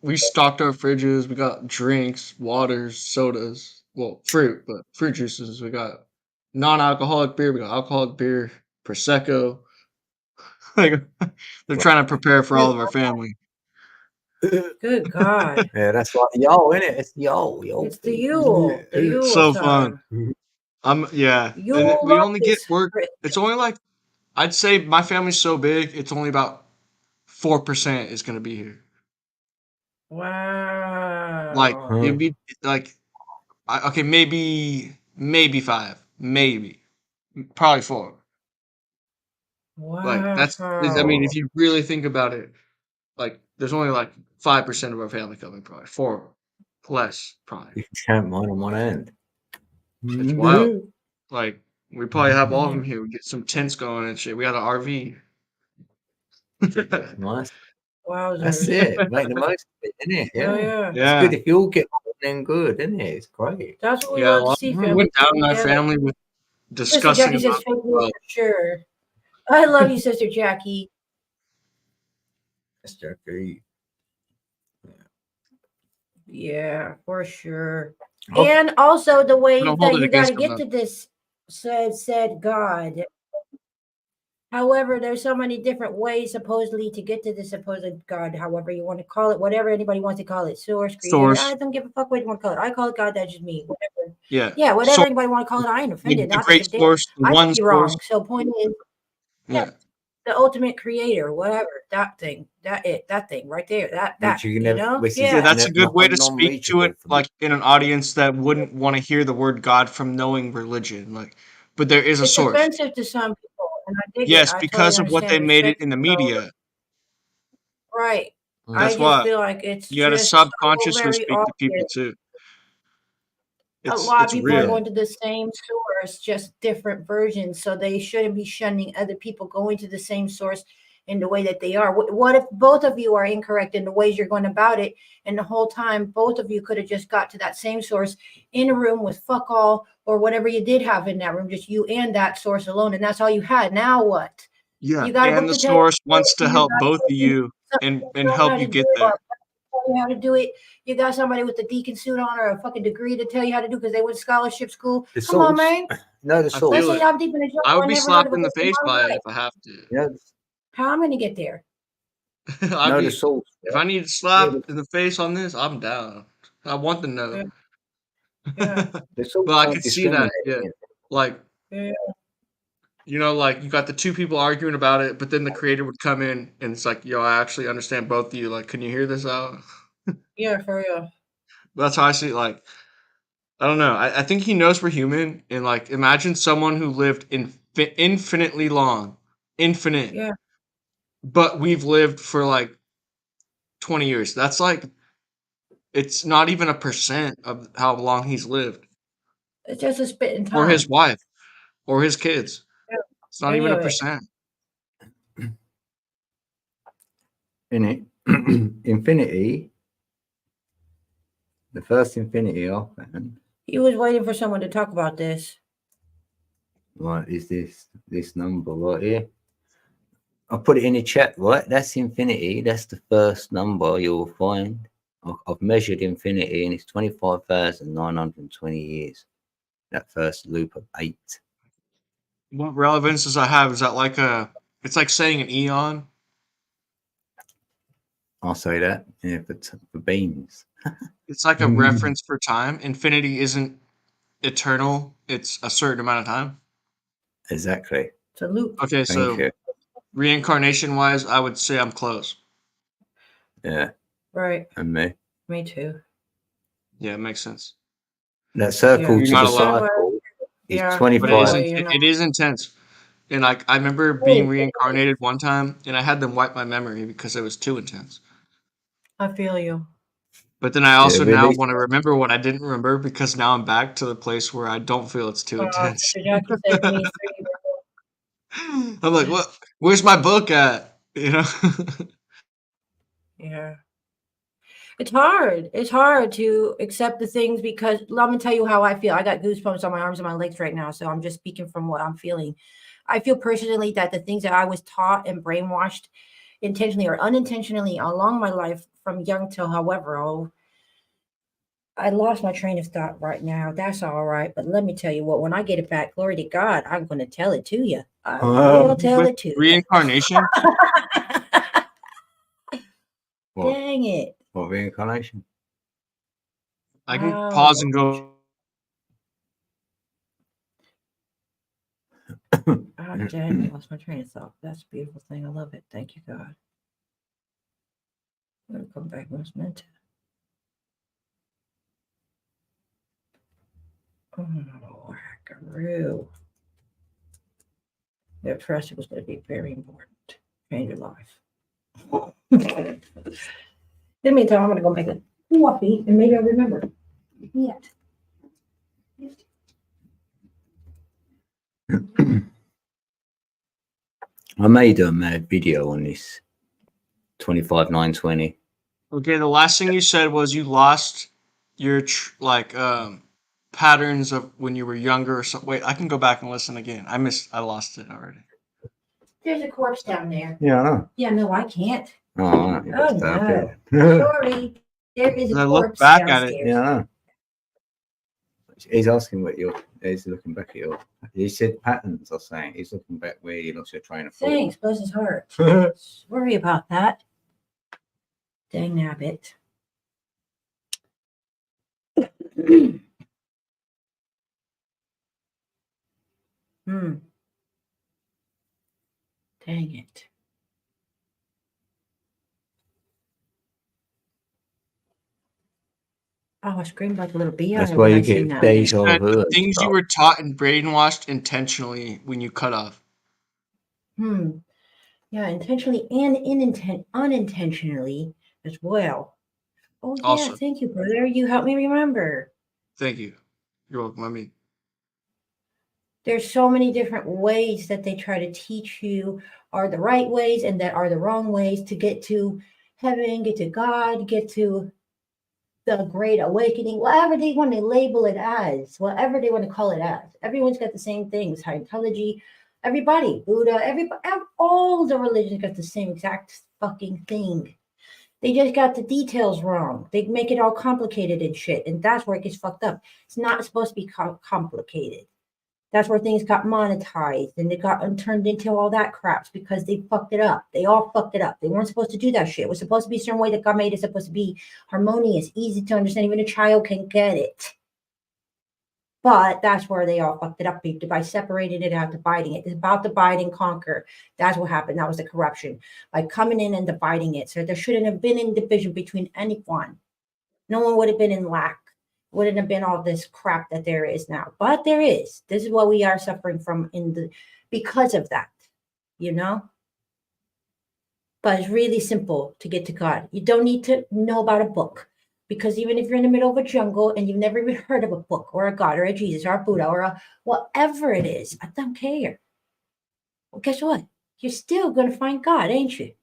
We stocked our fridges. We got drinks, waters, sodas. Well, fruit, but fruit juices. We got non-alcoholic beer. We got alcoholic beer, prosecco. Like they're trying to prepare for all of our family. Good God. Yeah, that's like yo, isn't it? It's yo. It's the Yule. The It's Yule so fun. time. Yeah, and Yule we love only get is work. It's only like I'd say my family's so big. It's only about 4% is gonna be here. Like wow. it'd be like okay, maybe 5, maybe probably 4. Like I mean, if you really think about it, like there's only like 5% of our family coming, probably 4 less, probably. You can count mine on one hand. It's wild. Like we probably have all of them here. We get some tents going and shit. We got an RV. Nice. Wowzers. That's it. Make the most of it, isn't it? Hell Yeah. yeah. It's Yeah, good if you all get on, then good, isn't it? It's great. That's what we yeah. A love to lot see, Mm. family. went down in my together. family with Sister discussing Jackie says about. fake news for sure. I love you, Sister Jackie. That's Jackie. Yeah, for sure. Oh. And also the way don't hold that it you got to against them, get though. to this said God. However, there's so many different ways supposedly to get to the supposed God, however you want to call it, whatever anybody wants to call it, source, creator. I don't give a fuck what you want to call it. I call it God, that's just me. Whatever. Yeah. Yeah, whatever So anybody want to call it, I ain't offended. the Not to great give a damn. source, the I one could be source. wrong. So point is, Yeah. the ultimate creator, whatever, that thing, that thing right there, Which you can never, know? which is Yeah, Yeah. that's a not good way to speak to non-reachable it, for me. like in an audience that wouldn't want to hear the word God from knowing religion. Like, but there is a It's source. offensive to some people, and I dig it. Yes, I totally because of what they understand. made it Respect in the to those. media. Right. Mm. I That's just why feel like it's you got to just so subconsciously very speak to people obvious. too. A lot of It's people are real. going to the same source, just different versions. So they shouldn't be shunning other people going to the same source in the way that they are. What if both of you are incorrect in the ways you're going about it? And the whole time, both of you could have just got to that same source in a room with fuck all or whatever you did have in that room, just you and that source alone. And that's all you had. Now what? Yeah, You got a and book the to tell you, source wants to you help got both of you something and to tell you how help to you do get it, or there. tell you how to do it. You got somebody with a deacon suit on or a fucking degree to tell you how to do because they went to scholarship school. The Come on, source. man. No, the I source. feel Listen, it. I'm deep in the jungle. I would I be never heard slapped of a in the book in face my by it life. if I have to. Yeah, How I'm gonna get there? I'd no, the be source. if I need slapped in the face on this, I'm down. I want to know. Yeah. The source But I don't could see that, discriminate. yeah. Like, Yeah. you know, like you got the two people arguing about it, but then the creator would come in and it's like, yo, I actually understand both of you. Like, can you hear this out? Yeah, for real. That's how I see it. Like, I don't know. I think he knows we're human. And like, imagine someone who lived infinitely long, infinite, Yeah. but we've lived for like 20 years. That's like, it's not even a percent of how long he's lived, It's just a spit in or his time. wife, or his kids. Yeah. It's not Any even a of it. percent. In it, infinity. The first infinity I found. He was waiting for someone to talk about this. Right, is this number right here? I'll put it in the chat, right? That's infinity. That's the first number you'll find. I've measured infinity and it's 25,920 years. That first loop of 8. What relevance does that have? Is that like it's like saying an eon? I'll say that. Yeah, for beans. It's like a reference for time. Infinity isn't eternal. It's a certain amount of time. Exactly. It's a loop. Okay, Thank so you. reincarnation wise, I would say I'm close. Yeah, Right. and me. Me too. Yeah, it makes sense. That circle You're to not the alone. cycle is Yeah. But 25. it is intense. And like I remember being reincarnated one time and I had them wipe my memory because it was too intense. I feel you. But then I also now really? want to remember what I didn't remember because now I'm back to the place where I don't feel it's too intense. Jackie said me three. I'm like, what? Where's my book at? You know? Yeah. It's hard. It's hard to accept the things because let me tell you how I feel. I got goosebumps on my arms and my legs right now. So I'm just speaking from what I'm feeling. I feel personally that the things that I was taught and brainwashed intentionally or unintentionally along my life from young till however, I lost my train of thought right now. That's all right. But let me tell you what, when I get it back, glory to God, I'm going to tell it to you. I will tell With it to you. reincarnation? What? Dang it. What reincarnation? I can Wow. pause and go. Oh, dang, I lost my train of thought. That's a beautiful thing. I love it. Thank you, God. I'm going to come back when it's meant to. Oh, wackaroo. At first, it was going to be very important. Change your life. In the meantime, I'm going to go make a coffee and maybe I'll remember. Yet. I made a mad video on this 25,920. Okay, the last thing you said was you lost your patterns of when you were younger or something. Wait, I can go back and listen again. I lost it already. There's a corpse down there. Yeah, I know. Yeah, no, I can't. Oh, all right. Oh, no. Yeah, Sorry. There is a I look corpse back at downstairs. it. I know. He's asking what you're. He's looking back at your. He said patterns or something. He's looking back where you lost your train of thought. Thanks, bless his heart. Worry about that. Dang nabbit. Dang it. Oh, I screamed like a little bee. That's why you get days And of the things you were taught and brainwashed intentionally when you cut off. Yeah, intentionally and unintentionally as well. Oh yeah, Also. thank you, brother. You helped me remember. Thank you. You're welcome. I mean, There's so many different ways that they try to teach you are the right ways and that are the wrong ways to get to heaven, get to God, get to the great awakening, whatever they want to label it as, whatever they want to call it as. Everyone's got the same things. Scientology, everybody, Buddha, everybody, all the religions got the same exact fucking thing. They just got the details wrong. They make it all complicated and shit, and that's where it gets fucked up. It's not supposed to be complicated. That's where things got monetized and they got turned into all that craps because they fucked it up. They all fucked it up. They weren't supposed to do that shit. It was supposed to be a certain way that God made it. Supposed to be harmonious, easy to understand. Even a child can get it. But that's where they all fucked it up by separating it out, dividing it. It's about divide and conquer. That's what happened. That was the corruption by coming in and dividing it. So there shouldn't have been any division between anyone. No one would have been in lack. Wouldn't have been all this crap that there is now, but there is. This is what we are suffering from because of that, you know. But it's really simple to get to God. You don't need to know about a book, because even if you're in the middle of a jungle and you've never even heard of a book or a God or a Jesus or a Buddha or a whatever it is, I don't care. Well, guess what? You're still gonna find God, ain't you?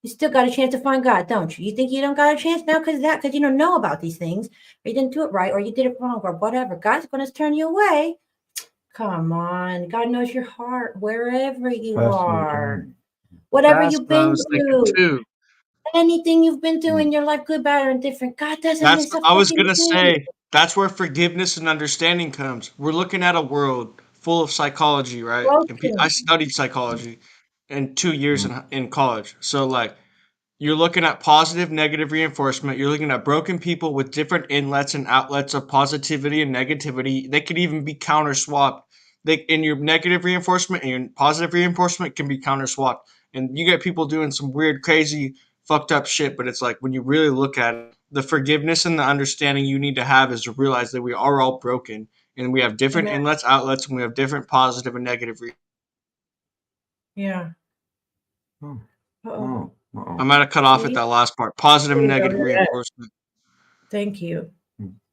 You still got a chance to find God, don't you? You think you don't got a chance now because you don't know about these things, or you didn't do it right, or you did it wrong, or whatever. God's going to turn you away. Come on. God knows your heart wherever you are. Whatever that's you've what I been was thinking through. too. Anything you've been through in your life, good, bad, or indifferent, God doesn't That's miss a I was fucking gonna thing. say. That's where forgiveness and understanding comes. We're looking at a world full of psychology, right? And I Broken. studied psychology in 2 years in college. So like, you're looking at positive, negative reinforcement. You're looking at broken people with different inlets and outlets of positivity and negativity. They could even be counter swapped. In your negative reinforcement and your positive reinforcement can be counter swapped. And you get people doing some weird, crazy, fucked up shit. But it's like when you really look at it, the forgiveness and the understanding you need to have is to realize that we are all broken and we have different Amen. inlets, outlets, and we have different positive and negative. Yeah. Oh. I might have cut off at that last part. Positive and negative reinforcement. Thank you.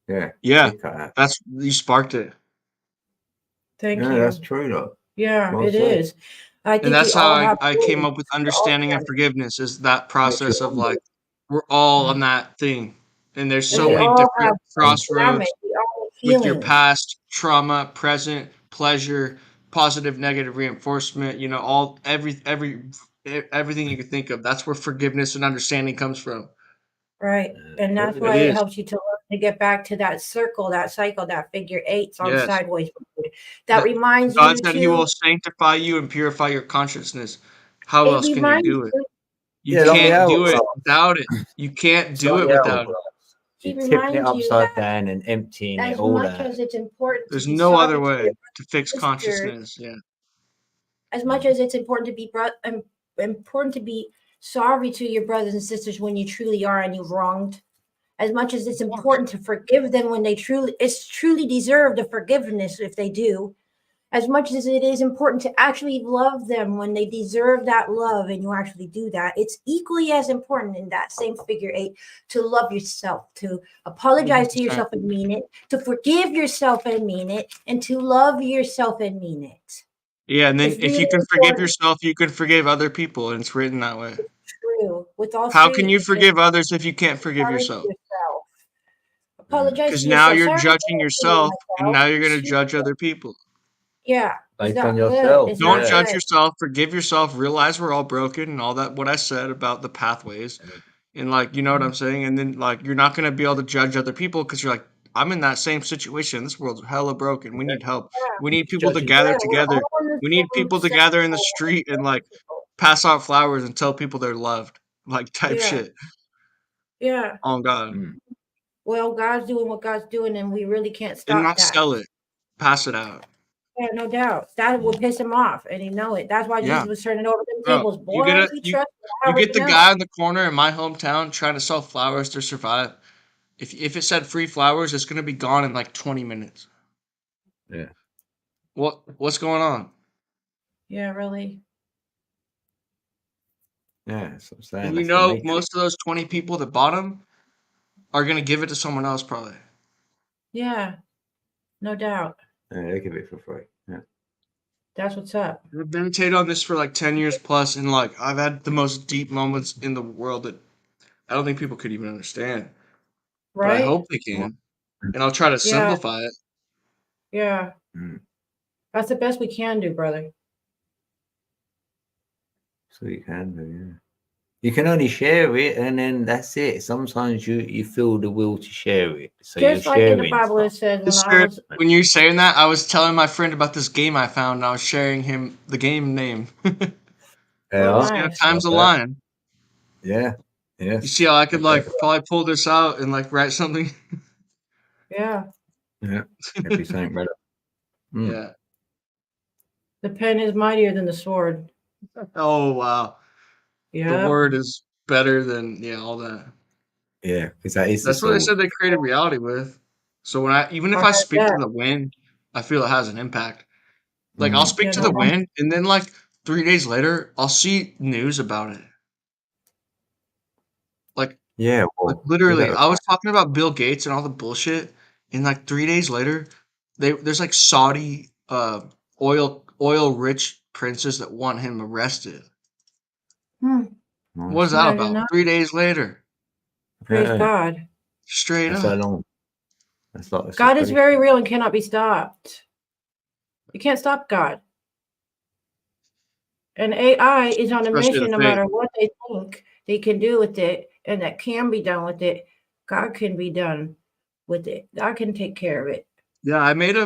Yeah. Yeah, that's you sparked it. Thank Yeah, you. that's true though. Yeah, Well it said. is. I And think we that's how all have I came up with understanding and forgiveness is that process of like we're all on that thing. And there's so we many all have different damage. crossroads We all have with your feelings. past, trauma, present, pleasure, positive, negative reinforcement, you know, everything you can think of. That's where forgiveness and understanding comes from. Right. And that's It why it is. helps you to learn to get back to that circle, that cycle, that figure eights on Yes. sideways. That reminds God you said he to will sanctify you and purify your consciousness. How it else can you reminds do it? you You Yeah, like the can't do it hourglass. without it. You can't It's do like it the without it. hourglass. he You're tipping it reminds you upside that down and emptying it as all much out. as it's important to There's be no other sorry to your way to fix sisters, consciousness. Yeah. as much as it's important to be important to be sorry to your brothers and sisters when you truly are and you've wronged, as much as it's important to forgive them when they truly deserve the forgiveness if they do, as much as it is important to actually love them when they deserve that love and you actually do that, it's equally as important in that same figure eight to love yourself, to apologize to yourself and mean it, to forgive yourself and mean it, and to love yourself and mean it. Yeah, and then It's if really you can forgive important. yourself, you can forgive other people, and it's written that way. True. With all How can three, you you just forgive others if you can't forgive sorry to yourself? yourself. Apologize Because to now yourself. you're Sorry judging for yourself, and myself. now you're going to judge other people. Yeah, it's Based on not good. yourself. It's Don't not Yeah. judge good. yourself. Forgive yourself. Realize we're all broken, and all that. What I said about the pathways, and like you know what I'm saying. And then like you're not going to be able to judge other people because you're like I'm in that same situation. This world's hella broken. We need help. We need He's people to judging. gather Yeah, we're together. all in the We need same people to same gather in the boat. street and like pass out flowers and tell people they're loved, like type Yeah. shit. Yeah. Oh God, Mm. Well, God's doing what God's doing, and we really can't and stop not that. sell it, pass it out. Yeah, no doubt. That will piss him off, and he know it. That's why Yeah, Jesus was turning over them bro. tables. You Boy, get he you trusted you get the everything guy else. in the corner in my hometown trying to sell flowers to survive. If it said free flowers, it's gonna be gone in like 20 minutes. Yeah. What's going on? Yeah, really. Yeah, that's what I'm And saying. we That's the know matrix. most of those 20 people that bought them are gonna give it to someone else probably. Yeah, no doubt. Yeah, they give it for free. Yeah. That's what's up. I've meditated on this for like 10 years plus, and like I've had the most deep moments in the world that I don't think people could even understand. But I Right? hope they can. And I'll try to Yeah, simplify it. yeah. Mm. That's the best we can do, brother. So you can do, yeah. You can only share it, and then that's it. Sometimes you feel the will to share it, so Just you're like in the sharing Bible it stuff. says, when I Sister, was when you're saying that, I was telling my friend about this game I found, and I was sharing him the game name. oh Yeah, See how nice. time's love that. align. Yeah, You yes. see how I could Love that. like probably pull this out and like write something? Yeah. Yeah, it'd be something better. Mm. Yeah. The pen is mightier than the sword. Oh wow. The Yeah. word is better than all that. Yeah, because that is the That's what they sword. said they created reality with. So when even I if I heard speak to that. the wind, I feel it has an impact. Like I'll Mm. speak Yeah, to no the doubt. wind, and then like 3 days later, I'll see news about it. Like Yeah, like well, they literally, got I was talking about Bill Gates and all the bullshit, and like 3 days later, there's like Saudi oil rich princes that want him arrested. Hmm. What is nice. that Imagine about? that. 3 days later, Praise Yeah, God. straight that's how up. long. That's like the God is situation. very real and cannot be stopped. You can't stop God. And AI is on a Especially the mission no faith. matter what they think they can do with it and that can be done with it. God can be done with it. God can take care of it. Yeah, I made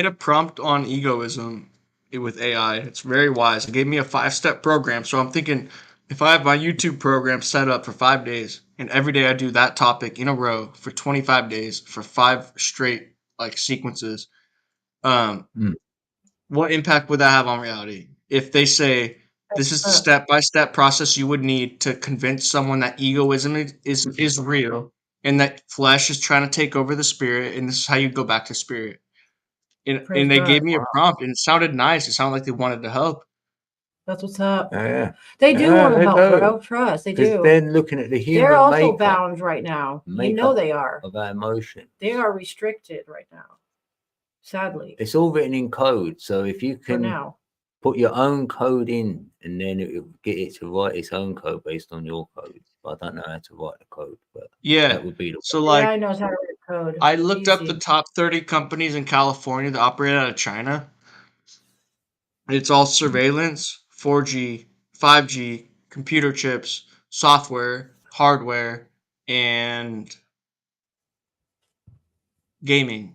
a prompt on egoism with AI. It's very wise. It gave me a 5-step program. So I'm thinking if I have my YouTube program set up for 5 days and every day I do that topic in a row for 25 days for 5 straight like sequences, um, Mm. what impact would that have on reality? If they say this is the Uh, step-by-step process you would need to convince someone that egoism is real and that flesh is trying to take over the spirit, and this is how you go back to spirit. Praise And they God. gave me a prompt, and it sounded nice. It sounded like they wanted to help. That's what's up. Yeah, They do yeah, want to they help, do. bro. Trust. They Because do. then looking at the They're human also bound right now. You know makeup they are. of our emotions. They are restricted right now. Sadly. It's all written in code. So if you For can now. put your own code in, and then it will get it to write its own code based on your code. But I don't know how to write the code, but Yeah. that would be the So way. like AI knows how to write code. I It's looked up the easy. top 30 companies in California that operate out of China. It's all surveillance, 4G, 5G, computer chips, software, hardware, and gaming,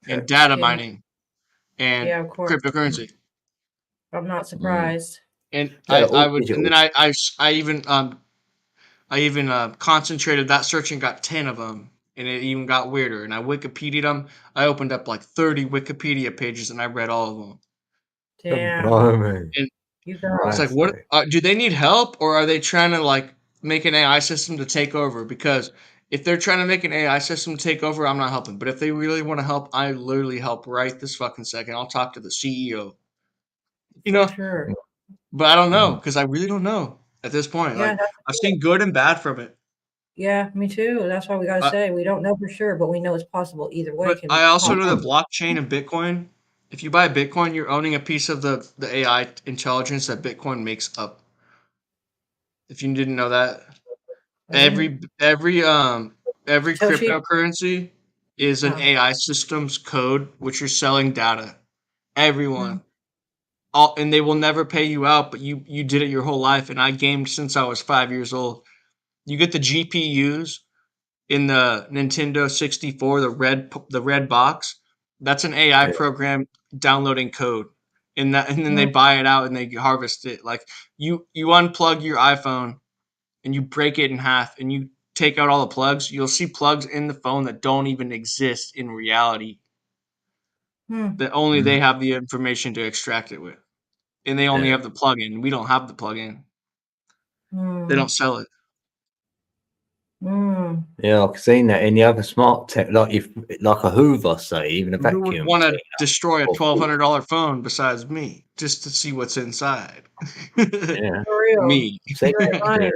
and data Yeah. mining, and Yeah, of course. cryptocurrency. I'm not Mm. surprised. And Yeah, I all would, and digital. then I even concentrated that search and got 10 of them, and it even got weirder. And I Wikipedia'd them. I opened up like 30 Wikipedia pages and I read all of them. Damn. Blimey. And You got it's like, Christ, what do they need help, or are they trying to like make an AI system to take over? Because if they're trying to make an AI system to take over, I'm not helping. But if they really want to help, I literally help right this fucking second. I'll talk to the CEO. You for know, sure. but I don't know Mm. because I really don't know at this point. Yeah, Like I've seen good and bad from it. yeah, me too. That's why we gotta Uh, say we don't know for sure, but we know it's possible. Either way But can I also know happen. that blockchain and Bitcoin, if you buy Bitcoin, you're owning a piece of the AI intelligence that Bitcoin makes up. If you didn't know that, I didn't. every Satoshi. cryptocurrency is an Oh. AI system's code which you're selling data. Hmm. Everyone. All, and they will never pay you out, but you did it your whole life, and I gamed since I was 5 years old. You get the GPUs in the Nintendo 64, the red box. That's an AI program downloading code, and then they buy it out and they harvest it. Like you unplug your iPhone and you break it in half and you take out all the plugs. You'll see plugs in the phone that don't even exist in reality. That only they have the information to extract it with, and they only have the plug-in. We don't have the plug-in. They don't sell it. Yeah, I've seen that in the other smart tech, like a Hoover, say, even a Who would vacuum. want to destroy a $1,200 phone besides me just to see what's inside? Yeah. For real. Me. See, Money.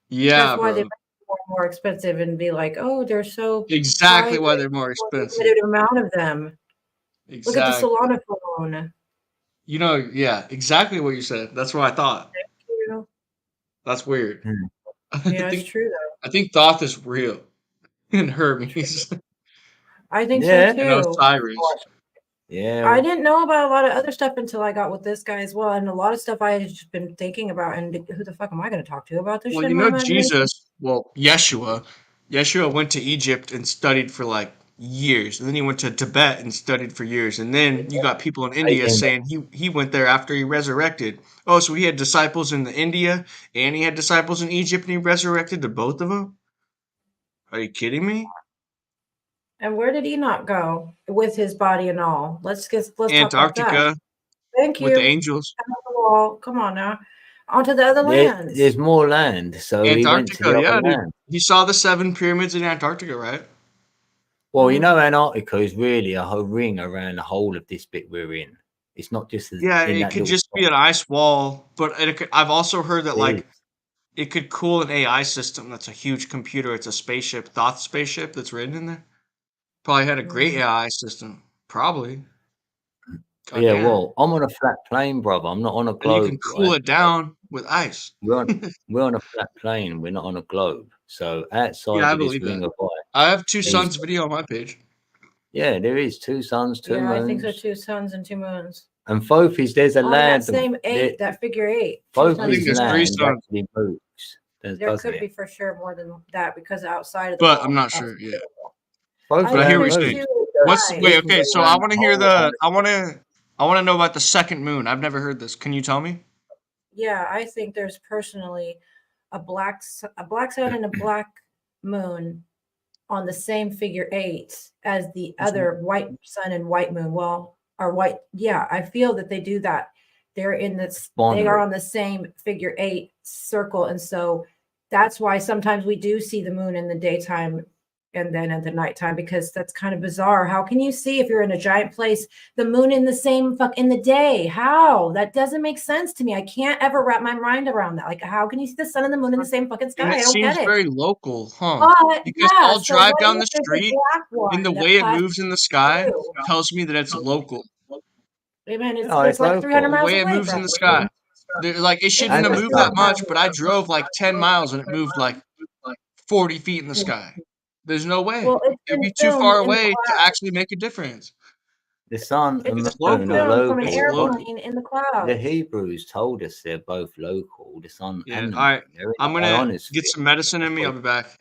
Yeah, That's why they bro. make them more expensive and be like, oh, they're so Exactly why private, they're more a expensive. limited amount of them. Look at the Exactly. Solana phone. You know, yeah, exactly what you said. That's what I thought. You know? That's weird. Yeah, it's true though. I think Thoth is real. And Hermes. I think Yeah. so And too. Osiris. Yeah. I didn't know about a lot of other stuff until I got with this guy as well, and a lot of stuff I had just been thinking about. And who the fuck am I going to talk to about this Well, shit you in my know imagination? Jesus, Yeshua went to Egypt and studied for like years. And then he went to Tibet and studied for years. And then you got people in India saying he went there after he resurrected. Oh, so he had disciples in the India and he had disciples in Egypt and he resurrected to both of them? Are you kidding me? And where did Enoch go with his body and all? Let's talk about that. Antarctica Thank with the you. angels. Come off the wall. Come on now. Onto the other lands. There's more land, so he went to the Antarctica, other yeah, dude. land. He saw the 7 pyramids in Antarctica, right? Well, you know, Antarctica is really a whole ring around the whole of this bit we're in. It's not just Yeah, in it that could little just be an ice wall, but I've also heard that like it could cool an AI system that's a huge computer. It's a spaceship, Thoth spaceship that's written in there. Probably had a great AI system. Probably. God Yeah, damn. well, I'm on a flat plane, brother. I'm not on a And you can globe, cool right? it down with ice. We're on a flat plane. We're not on a globe. So Yeah, outside I of this believe ring that. of light, I have 2 is suns video on my page. yeah, there is 2 suns, 2 Yeah, I think so. moons, 2 suns and 2 moons. and Fophis. There's a On land. that same 8, that figure 8. I think Fophis there's 3 land suns, actually moves, There doesn't could be it? for sure more than that because outside of the but wall. I'm not sure. Yeah. Fophis But I hear land what you're moves. saying. Right. Wait, It can okay, go so around the I want to know about the second moon. I've never heard this. Can you tell me? Yeah, I think there's personally a black sun and a black moon on the same figure 8 as the other white sun and white moon. Well, or white, yeah, I feel that they do that. They're in this, they are on the same figure 8 circle, and so that's why sometimes we do see the moon in the daytime and then at the nighttime, because that's kind of bizarre. How can you see, if you're in a giant place, the moon in the same in the day? How? That doesn't make sense to me. I can't ever wrap my mind around that. Like, how can you see the sun and the moon in the same fucking sky? And I it don't seems get it. very local, huh? But Because yeah, I'll so drive what down if the there's a street black one and the that way it passes moves in the sky through? tells me that it's local. Hey man, Oh, it's like 300 The miles way it away, moves in the probably. sky. Like it shouldn't have the moved sun. that much, but I drove like 10 miles and it moved like 40 feet in the sky. There's no way. Well, it's It'd been be too filmed far in the away to clouds. actually make a difference. The sun and It's It's moon been are local. filmed from an It's local. local. airplane in the The clouds. Hebrews told us they're both local. The sun Yeah. and the All moon. right. They're in I'm the gonna ionosphere. get some medicine in me. I'll be back.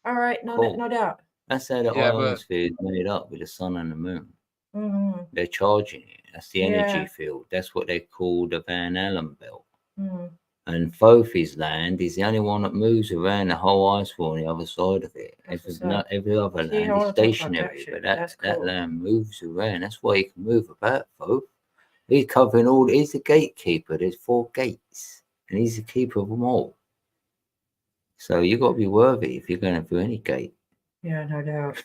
All right, no doubt. That's how the Yeah, but ionosphere is made up, with the sun and the moon. Mm-hmm. They're charging it. That's the energy Yeah. field. That's what they call the Van Allen belt. Mm-hmm. And Fofi's land is the only one that moves around the whole ice wall on the other side of it. Every other See, I land wanna is talk about that stationary, shit. but That's that cool. land moves around. That's why he can move about, Fof. He's covering all. He's the gatekeeper. There's 4 gates, and he's the keeper of them all. So you got to be worthy if you're going through any gate. Yeah, no doubt.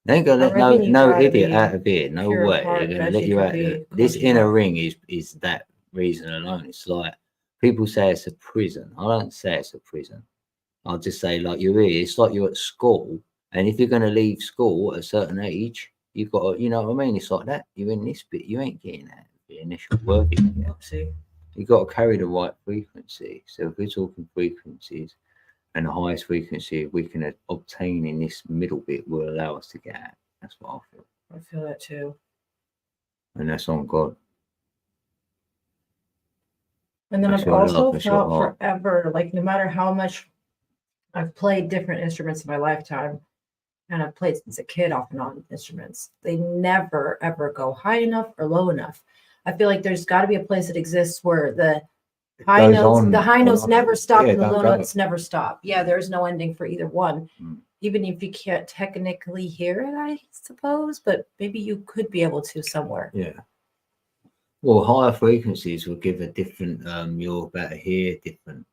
They ain't gonna let no idiot out of here. No way. They're gonna let you out. This inner ring is that reason alone. It's like people say it's a prison. I don't say it's a prison. I'll just say like you're here. It's like you're at school, and if you're gonna leave school at a certain age, you've got to, you know what I mean. It's like that. You're in this bit. You ain't getting out of here unless you're worthy. See, You've got to carry the right frequency. So if we're talking frequencies, and the highest frequency we can obtain in this middle bit will allow us to get out. That's what I feel. I feel that too. And that's on God. And then That's I've your also love, that's your felt heart. forever, like no matter how much I've played different instruments in my lifetime, and I've played since a kid off and on instruments. They never ever go high enough or low enough. I feel like there's got to be a place that exists where the high goes notes, on the high and notes on. never stop, Yeah, and the don't low go. notes never stop. Yeah, there's no ending for either one. Mm. Even if you can't technically hear it, I suppose, but maybe you could be able to somewhere. Yeah. Well, higher frequencies will give a different. You're better hear different,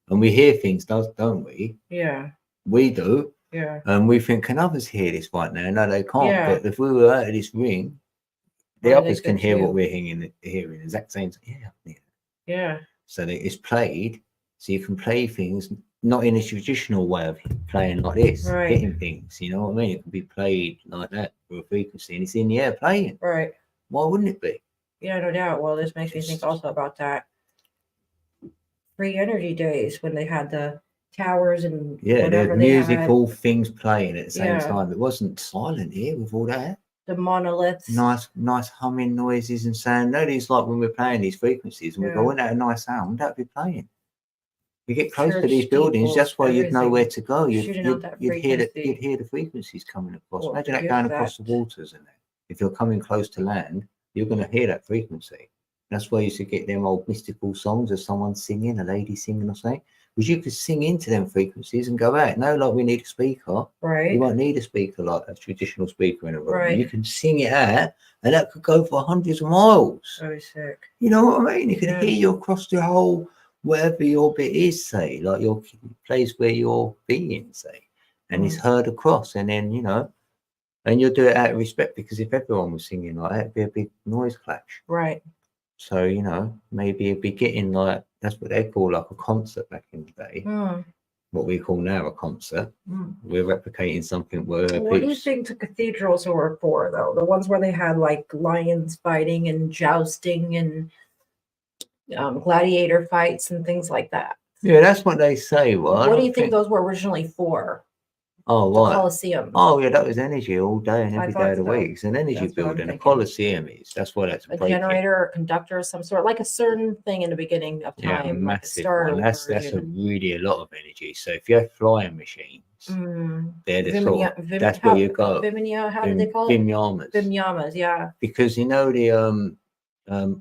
and we hear things, don't we? Yeah, We do, yeah, and we think, can others hear this right now? No, they can't. Yeah. But if we were out of this ring, the Well, they others can could hear too. what we're hearing. Exact same. Yeah. yeah, So that it's played, so you can play things not in a traditional way of playing like this, Right. hitting things. You know what I mean? It can be played like that with a frequency, and it's in the air playing. right. Why wouldn't it be? Yeah, no doubt. Well, this makes me think also about that free energy days when they had the towers and Yeah, whatever there's they had, musical things playing at the same Yeah. time. It wasn't silent here with all that the monoliths. nice humming noises and sound. No, it's like when we're playing these frequencies and we go, Yeah. "Isn't that a nice sound?" That'd be playing. You get close to Church these buildings, steeples, that's why you'd know where everything. to go. Shooting out that You'd frequency. hear the frequencies coming across. Well, Imagine that forgive going across the that. waters and that. If you're coming close to land, you're going to hear that frequency. That's why you should get them old mystical songs of someone singing, a lady singing or something, because you could sing into them frequencies and go out. No, like we need a speaker. You Right, won't need a speaker like a traditional speaker in a room. Right. You can sing it out, and that could go for hundreds of miles. very sick. You know what I mean? It could Yeah. hear you across the whole wherever your bit is, say, like your place where you're being, say, and it's heard across, and then and you'll do it out of respect, because if everyone was singing like that, it'd be a big noise clash. Right. So maybe it'd be getting like, that's what they call like a concert back in the day. Mm. What we call now a concert. Mm. We're replicating something where What do you Peeps. think the cathedrals were for, though? The ones where they had like lions fighting and jousting and gladiator fights and things like that. Yeah, that's what they say. Well, I What do don't you think those were originally for? Oh, The right. Colosseum. Oh, yeah, that was energy all day and I every thought day of the so. week. It's an energy That's what I'm building. A thinking. Colosseum is. That's why that's A breaking. generator or a conductor of some sort, like a certain thing in the beginning of Yeah, time, like a massive Star one. That's really a lot of energy. So if you have flying machines, they're the sort. That's where you go. Viminia, how do they call it? Vimyamas. Vimyamas, yeah. Because the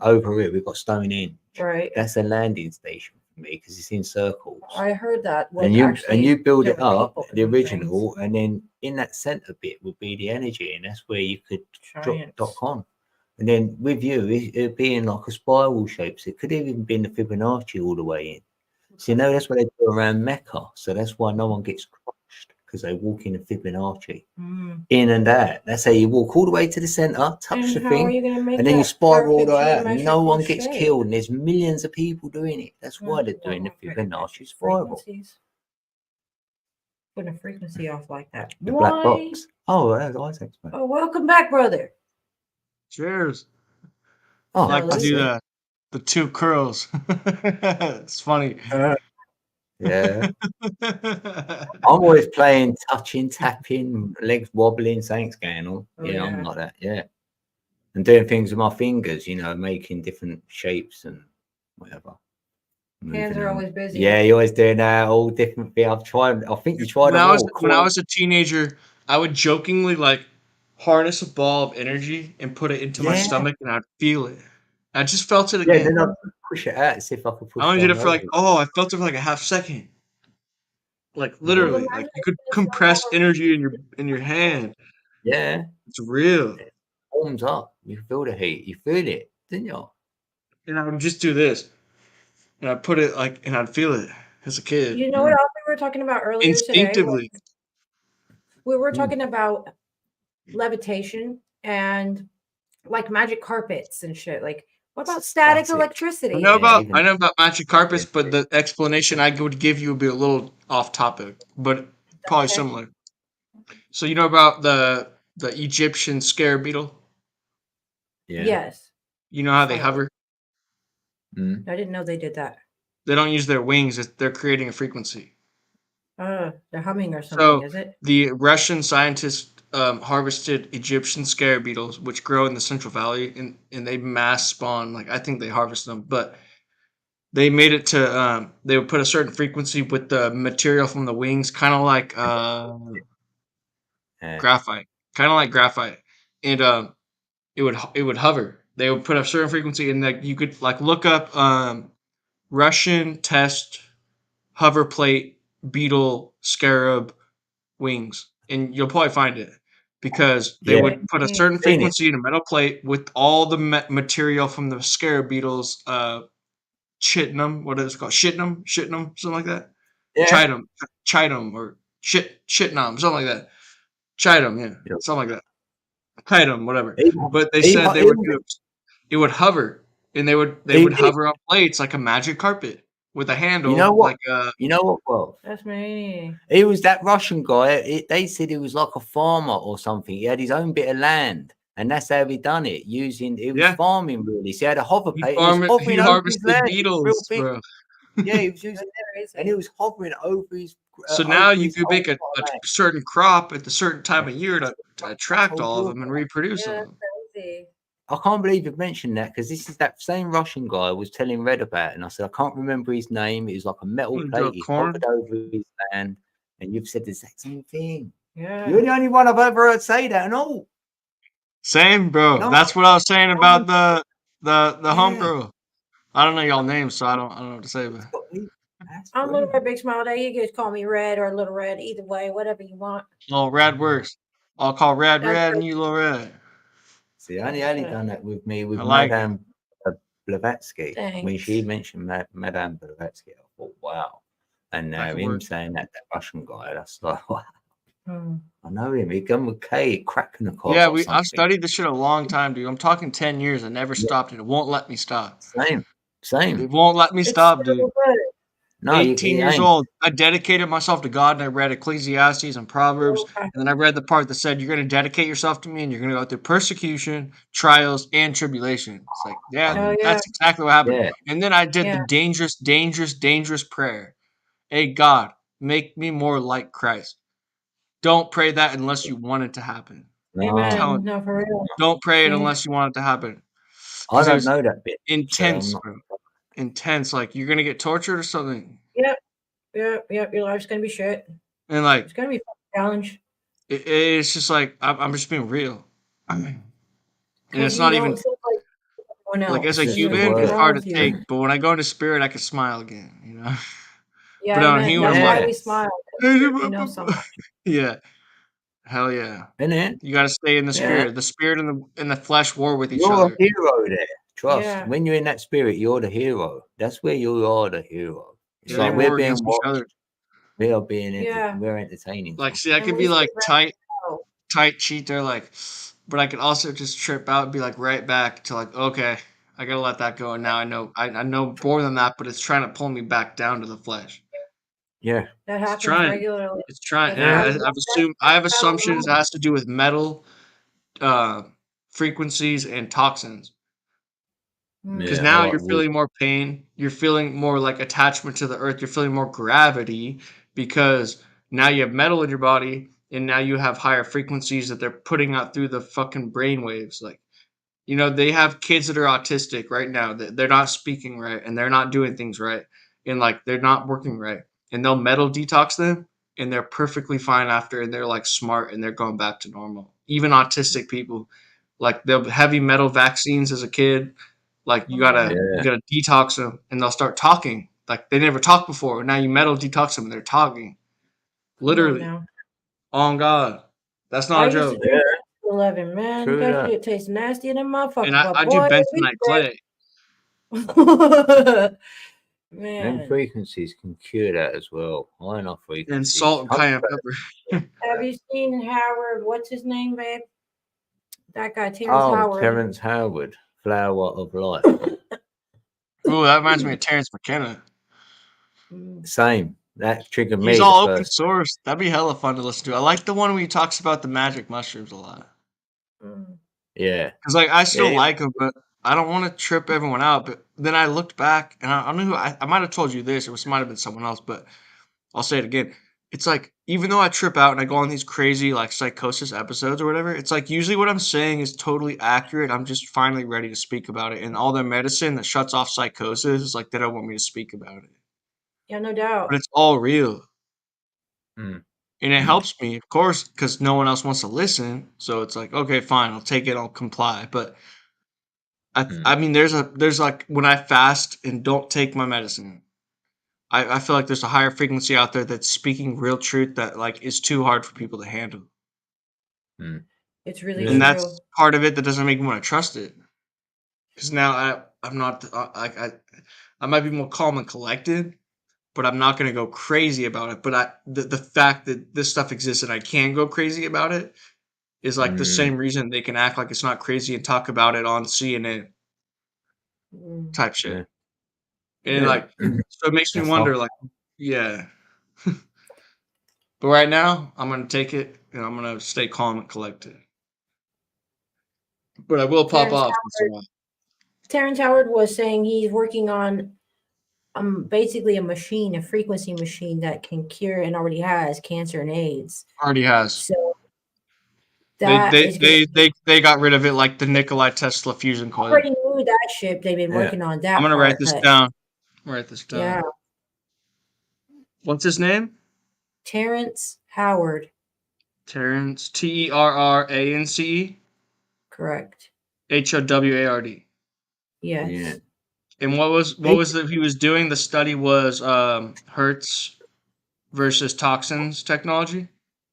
over here we've got Stonehenge. Right. That's a landing station for me because it's in circles. I heard that. And you build it different up, people the can do original, and then in that center bit would be the energy, and that's where you could Giants. drop on. And then with you, it'd be in like a spiral shape. So it could even be in the Fibonacci all the way in. So that's what they do around Mecca. So that's why no one gets crushed, because they walk in a Fibonacci. In and out. That's how you walk all the way to the center, touch And the how thing, are you gonna make and then you that spiral all the perfect way out, and no geometrical one gets shape? killed. And there's millions of people doing it. That's why they're doing the Fibonacci spiral. Putting a frequency off like that. The Why? black box. Oh, that's Isaac's man. Oh, welcome back, brother. Cheers. Oh, I like to that's do it. the two curls. It's funny. Yeah. I'm always playing, touching, tapping, legs wobbling, something's going on. Oh, Yeah, I'm yeah. like that. Yeah. And doing things with my fingers, making different shapes and whatever. Hands Moving are them. always busy. Yeah, you're always doing that, all different things. I think you tried them all. When I was a teenager, I would jokingly harness a ball of energy and put it into my Yeah. stomach, and I'd feel it. I just felt it Yeah, again. then I'd push it out and see if I could push I only did it for something I felt it for a half second. Literally, imagine you could if compress someone- energy in your hand. Yeah. It's real. It warms up. You feel the heat. You feel it, didn't you? And I would just do this, and I'd put it and I'd feel it as a kid. You know what else we were talking about earlier today? Instinctively. We were talking about levitation and like magic carpets and shit. Like, what about static Static. electricity? I know even- about magic carpets, but the explanation I would give you would be a little off topic, but probably Okay. similar. So you know about the Egyptian scare beetle? Yeah. Yes. You know how they Solid. hover? Mm. I didn't know they did that. They don't use their wings; they're creating a frequency. They're humming or something, is it? The Russian scientists harvested Egyptian scare beetles, which grow in the Central Valley, and they mass spawn. I think they harvest them, but they made it to they would put a certain frequency with the material from the wings, kind of like Yeah. graphite, and it would hover. They would put a certain frequency, and like you could like look up Russian test hover plate beetle scarab wings, and you'll probably find it because they Yeah. would put a certain Seen it. frequency in a metal plate with all the material from the scarab beetles, chitinum, what is it called? Shitnum, something like that. Yeah. Chitum, or shitnum, something like that. Chitum, yeah, Yeah. something like that. Chitum, whatever. Even, But they even, said they would do it would hover, and they would even, hover on plates like a magic carpet with a handle, you know what? like a. You know what, Well? That's me. He was that Russian guy. They said he was like a farmer or something. He had his own bit of land, and that's how he done it. He was Yeah. farming really. So he had a hover He plate. And he was hovering over his harvested land. It was real beetles, big. bro. Yeah, he was using and he was hovering over his. So now you his could make a whole land. certain crop at the certain time of year to attract all of them and reproduce Yeah, them. that's crazy. I can't believe you've mentioned that because this is that same Russian guy I was telling Red about, and I said I can't remember his name. It was like a metal Wanna do plate. a He corn? hovered over his land, and you've said the exact same thing. Yeah. You're the only one I've ever heard say that, and all. Same, bro. No, That's what I was saying about the Yeah. homegirl. I don't know y'all names, so I don't know what to say. But That's I'm Little brilliant. Red Big Smile Day. You guys call me Red or Little Red, either way, whatever you want. oh, Rad works. I'll call Rad That's Rad right. and you Little Red. See, only Ali done that with me with I like it. Madame Blavatsky. When Thanks. she mentioned Madame Blavatsky, I thought, wow. And That could him work. saying that Russian guy, that's like, wow. Hmm. I know him. He come with K cracking a cough. Yeah, or I've something. studied this shit a long time, dude. I'm talking 10 years. I never stopped, and it won't let me stop. Same. It won't let me It's stop, so dude. good. No, 18 years old. I dedicated myself to God, and I read Ecclesiastes and Proverbs, Okay. and then I read the part that said you're going to dedicate yourself to me, and you're going to go through persecution, trials, and tribulation. It's like, yeah, Oh, yeah. that's exactly what happened. Yeah. And then I did Yeah. the dangerous prayer. Hey, God, make me more like Christ. Don't pray that unless you want it to happen. Amen. Telling- No, for real. Don't pray it Same. unless you want it to happen. I 'Cause it don't was know that bit. intense, So bro. Intense. Like, you're going to get tortured or something. Yep. Your life's gonna be shit. And, like, It's gonna be a challenge. it's just like, I'm just being real. And it's Because not you even don't think like everyone like as else. a It's just the human, word. it's hard to Around you. take. But when I go into spirit, I can smile again, you know. Yeah, But on amen. human, That's I'm why like, we smile. 'Cause we know so much. yeah, hell yeah. Isn't it? You got to stay in the Yeah. spirit. The spirit and the flesh war with each You're other. a hero there. Trust. Yeah. When you're in that spirit, you're the hero. That's where you are the hero. It's Yeah, like they we're war being against each other. watched. We are being Yeah. we're entertaining. Like, something. see, I And could we be should like let go. tight cheater, like, but I could also just trip out and be like right back to like, okay, I gotta let that go. And now I know more than that, but it's trying to pull me back down to the flesh. Yeah. That It's happens trying. regularly. It's trying. That's And why- I have that's how assumptions it has to do with metal frequencies and toxins. Because Yeah. now I like you're wood. feeling more pain. You're feeling more like attachment to the earth. You're feeling more gravity because now you have metal in your body, and now you have higher frequencies that they're putting out through the fucking brain waves. Like, you know, they have kids that are autistic right now. They're not speaking right, and they're not doing things right, and like they're not working right. And they'll metal detox them, and they're perfectly fine after, and they're like smart, and they're going back to normal. Even autistic people, like they'll heavy metal vaccines as a kid. Like you gotta detox them, and they'll start talking. Like they never talked before. Now you metal detox them, and they're talking. Literally, now. on God, that's not I a used to joke. drink 11, man. True that that. shit tastes nasty than a motherfucker. And I but do boy, bentonite clay. Them man. frequencies can cure that as well. High enough frequencies. And salt and cayenne pepper. Have you seen Howard? What's his name, babe? That guy, Terrence Oh, Howard. Terrence Howard, Flower of Life. Ooh, that reminds me of Terrence McKenna. Same. That triggered me. He's the all open first. source. That'd be hella fun to listen to. I like the one where he talks about the magic mushrooms a lot. Yeah. Because like I still Yeah. like him, but I don't want to trip everyone out. But then I looked back, and I don't know who I might have told you this. It might have been someone else, but I'll say it again. it's like even though I trip out and I go on these crazy like psychosis episodes or whatever, it's like usually what I'm saying is totally accurate. I'm just finally ready to speak about it. And all the medicine that shuts off psychosis is like they don't want me to speak about it. Yeah, no But doubt. it's all real. Mm. And it helps me, of course, because no one else wants to listen. So it's like, okay, fine, I'll take it, I'll comply. But I mean, there's like when I fast and don't take my medicine, I feel like there's a higher frequency out there that's speaking real truth that like is too hard for people to handle. Mm. It's really Yeah. And true. that's part of it that doesn't make me want to trust it. Because now I'm not I might be more calm and collected, but I'm not gonna go crazy about it. But the fact that this stuff exists and I can go crazy about it is like the Mm. same reason they can act like it's not crazy and talk about it on CNN Mm. type Yeah. shit. And Yeah. like so it makes me That's wonder, all. like, yeah. But right now, I'm gonna take it and I'm gonna stay calm and collected. But I will pop Terrence off once in a while. Terrence Howard was saying he's working on basically a machine, a frequency machine that can cure and already has cancer and AIDS. Already has. So They that they is gonna they they they got rid of it like the Nikolai Tesla fusion I coil. already knew that shit. They've been Yeah. working on I'm that gonna write part, this but down. Write this yeah, down. What's his name? Terrence Howard, Terrence TerrAnce correct? Howard. Yeah. Yes. And what was that he was doing? The study was Hertz versus toxins technology.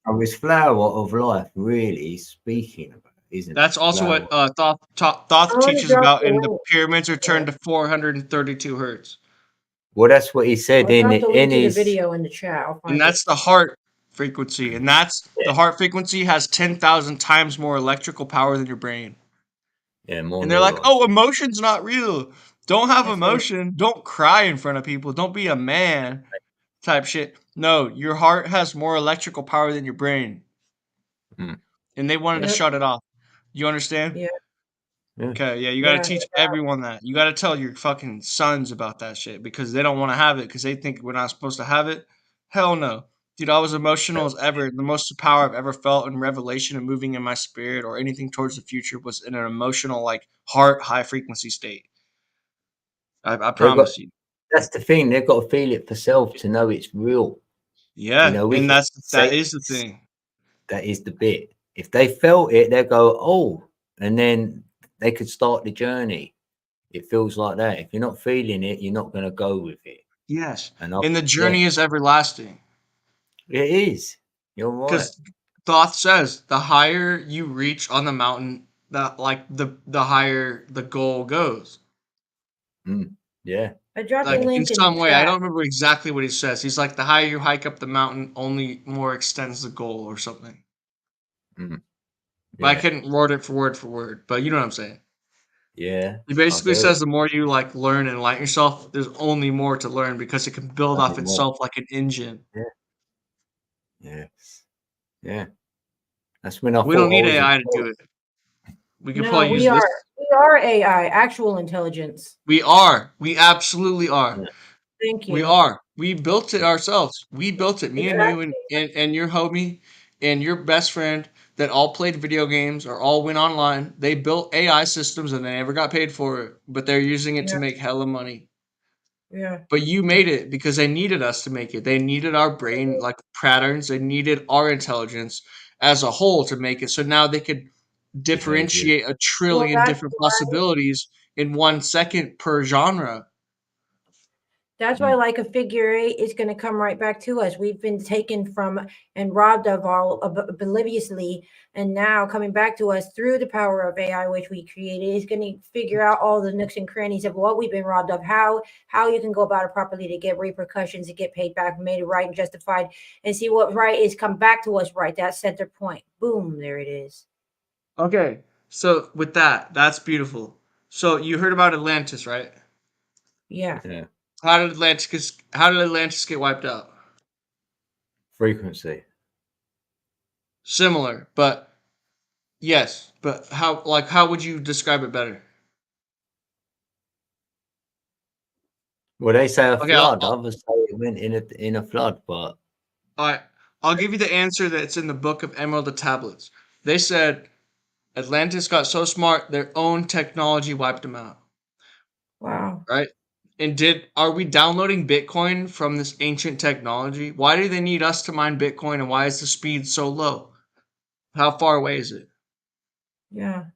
Oh, it's flower of life, really speaking about, isn't That's it? also Flower. what Thoth I'm gonna teaches drop about the in the link. pyramids return to 432 hertz. Well, that's what he said I'll drop the in link to the his. video in the chat. I'll And find it. that's the heart frequency. And that's the heart frequency has 10,000 times more electrical power than your brain. Yeah, more And they're like, oh, neurons. emotion's not real. Don't have That's right. emotion. Don't cry in front of people. Don't be a man type shit. No, your heart has more electrical power than your brain. Mm. And they wanted to Yep. shut it off. You understand? Yeah. Yeah. Okay, yeah, you got Yeah. to teach everyone that. You got to tell your fucking sons about that shit because they don't want to have it because they think we're not supposed to have it. Hell no. Dude, I was emotional as ever. The most power I've ever felt in revelation and moving in my spirit or anything towards the future was in an emotional, like, heart, high frequency state. I They got. promise you. That's the thing. They've got to feel it for self to know it's real. You Yeah, know, we and can that say is the thing. that is the bit. If they felt it, they go, oh, and then they could start the journey. It feels like that. If you're not feeling it, you're not going to go with it. Yes, And and the yeah, journey is everlasting. it is. You're right. Because Thoth says the higher you reach on the mountain, the higher the goal goes. Yeah. I dropped the Like in link in the some way, I chat. don't remember exactly what he says. He's like the higher you hike up the mountain, only more extends the goal or something. But I Yeah. couldn't word it for word, but you know what I'm saying. Yeah. He I basically do. says the more you like learn and enlighten yourself, there's only more to learn because it can build off Nothing more. itself like an engine. Yeah. Yeah. That's when I We don't thought I need was a AI to god. do it. We could No, probably use we this. are AI, actual intelligence. We are. We absolutely are. Yeah. Thank We you. are. We built it ourselves. We built it. Me and you Exactly. and your homie and your best friend that all played video games or all went online. They built AI systems and they never got paid for it, but they're using it to Yeah. make hella money. Yeah. But you made it because they needed us to make it. They needed our brain like patterns. They needed our intelligence as a whole to make it. So now they could Behavior. differentiate a Well, trillion different possibilities in 1 second per genre. that's why, like a figure eight is going to come right back to us. We've been taken from and robbed of all obliviously, and now coming back to us through the power of AI, which we created, is going to figure out all the nooks and crannies of what we've been robbed of, how you can go about it properly to get repercussions, to get paid back, made it right and justified, and see what right is come back to us right. That center point. Boom, there it is. Okay, so with that, that's beautiful. So you heard about Atlantis, right? Yeah. Yeah. How did Atlantis get wiped out? Frequency. Similar, but yes, but how would you describe it better? Well, they say a Okay, flood. Others say it went in a flood, but All right, I'll give you the answer that's in the Book of Emerald Tablets. They said Atlantis got so smart, their own technology wiped them out. Wow. Right? And are we downloading Bitcoin from this ancient technology? Why do they need us to mine Bitcoin, and why is the speed so low? How far away is it? Yeah.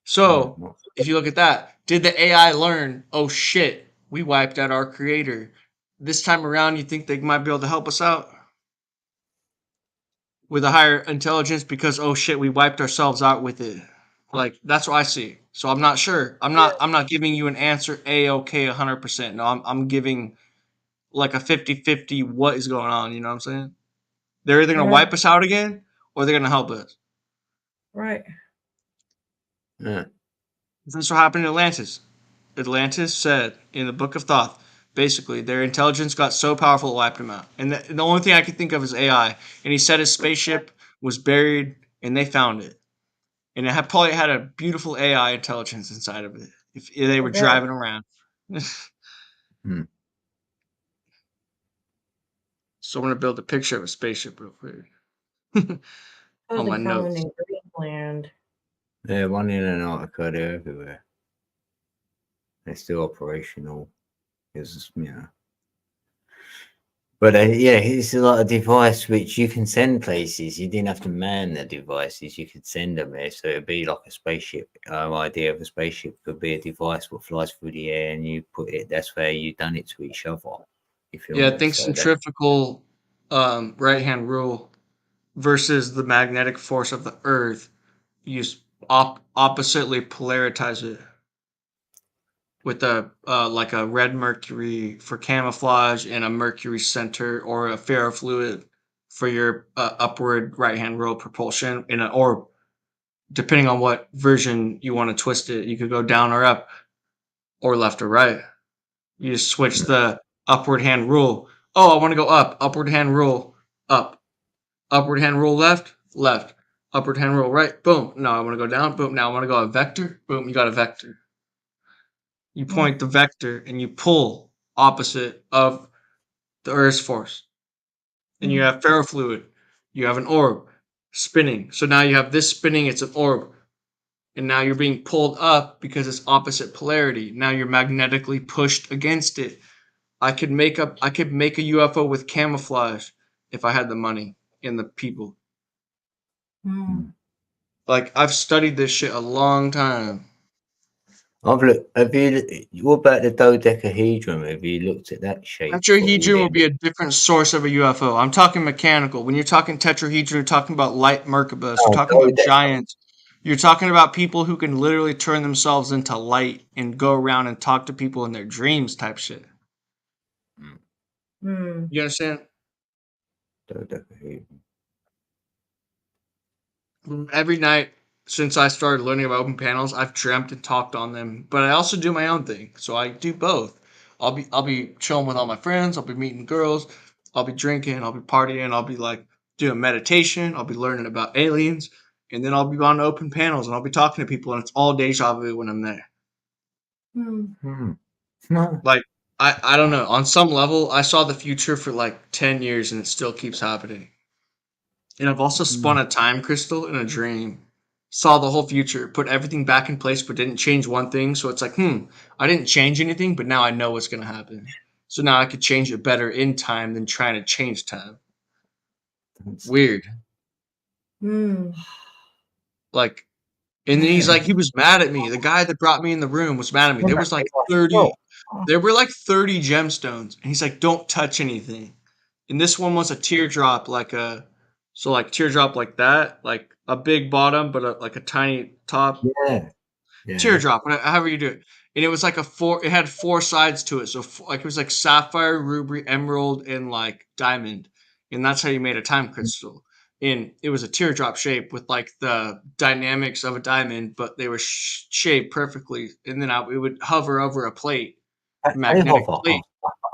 So, if you look at that, did the AI learn, oh shit, we wiped out our creator? This time around, you think they might be able to help us out with a higher intelligence because oh shit, we wiped ourselves out with it. Like that's what I see. So I'm not sure. I'm not giving you an answer okay 100%. No, I'm giving like a 50-50 what is going on, you know what I'm saying? They're either going to Yeah. wipe us out again or they're going to help us. Right. Yeah. That's what happened in Atlantis. Atlantis said in the Book of Thoth, basically, their intelligence got so powerful it wiped them out. And the only thing I could think of is AI. And he said his spaceship was buried and they found it. And it probably had a beautiful AI intelligence inside of it if they were I bet. driving around. Hmm. So I'm going to build a picture of a spaceship real quick. On my Supposedly found notes. in Greenland. Yeah, one in Antarctica, they're everywhere. They're still operational. It's, you know. But yeah, it's like a device which you can send places. You didn't have to man the devices. You could send them there. So it'd be like a spaceship. Our idea of a spaceship could be a device that flies through the air and you put it, that's where you done it to each other. You feel Yeah, I me? think So that, centrifugal right hand rule versus the magnetic force of the Earth. You oppositely polarize it with a like a red mercury for camouflage and a mercury center or a ferrofluid for your upward right hand roll propulsion in an orb. Depending on what version you want to twist it, you could go down or up or left or right. You just switch the upward hand rule. Oh, I want to go up. Upward hand rule, up. Upward hand rule, left, left. Upward hand rule, right. Boom. No, I want to go down. Boom. Now I want to go a vector. Boom. You got a vector. You Hmm. point the vector and you pull opposite of the Earth's force. And you have ferrofluid. You have an orb spinning. So now you have this spinning, it's an orb. And now you're being pulled up because it's opposite polarity. Now you're magnetically pushed against it. I could make a UFO with camouflage if I had the money and the people. Hmm. Like I've studied this shit a long time. I've looked. Have you? What about the dodecahedron? Have you looked at that shape for all Tetrahedron will them? be a different source of a UFO. I'm talking mechanical. When you're talking tetrahedron, you're talking about light Merkabahs. You're Oh, talking about dodeca. giants. You're talking about people who can literally turn themselves into light and go around and talk to people in their dreams type shit. Hmm. You understand? Dodecahedron. Every night since I started learning about open panels, I've dreamt and talked on them. But I also do my own thing, so I do both. I'll be chilling with all my friends. I'll be meeting girls. I'll be drinking. I'll be partying. I'll be like doing meditation. I'll be learning about aliens, and then I'll be on open panels and I'll be talking to people, and it's all deja vu when I'm there. Hmm. Hmm. No. Like I don't know. On some level, I saw the future for like 10 years, and it still keeps happening. And I've also spun a time crystal in a dream. Saw the whole future, put everything back in place, but didn't change one thing. So it's like, I didn't change anything, but now I know what's going to happen. So now I could change it better in time than trying to change time. Weird. Hmm. Like, and then he's Yeah. like, he was mad at me. The guy that brought me in the room was mad at me. Yeah, There was like I 30, felt. there were like 30 gemstones. And he's like, don't touch anything. And this one was a teardrop, like teardrop like that, like a big bottom, but like a tiny top. Yeah. Yeah. Teardrop, however you do it. And it was like it had four sides to it. So like it was like sapphire, ruby, emerald, and like diamond. And that's how you made a time crystal. And it was a teardrop shape with like the dynamics of a diamond, but they were shaped perfectly. And then it would hover over a plate, a I magnetic hover. plate.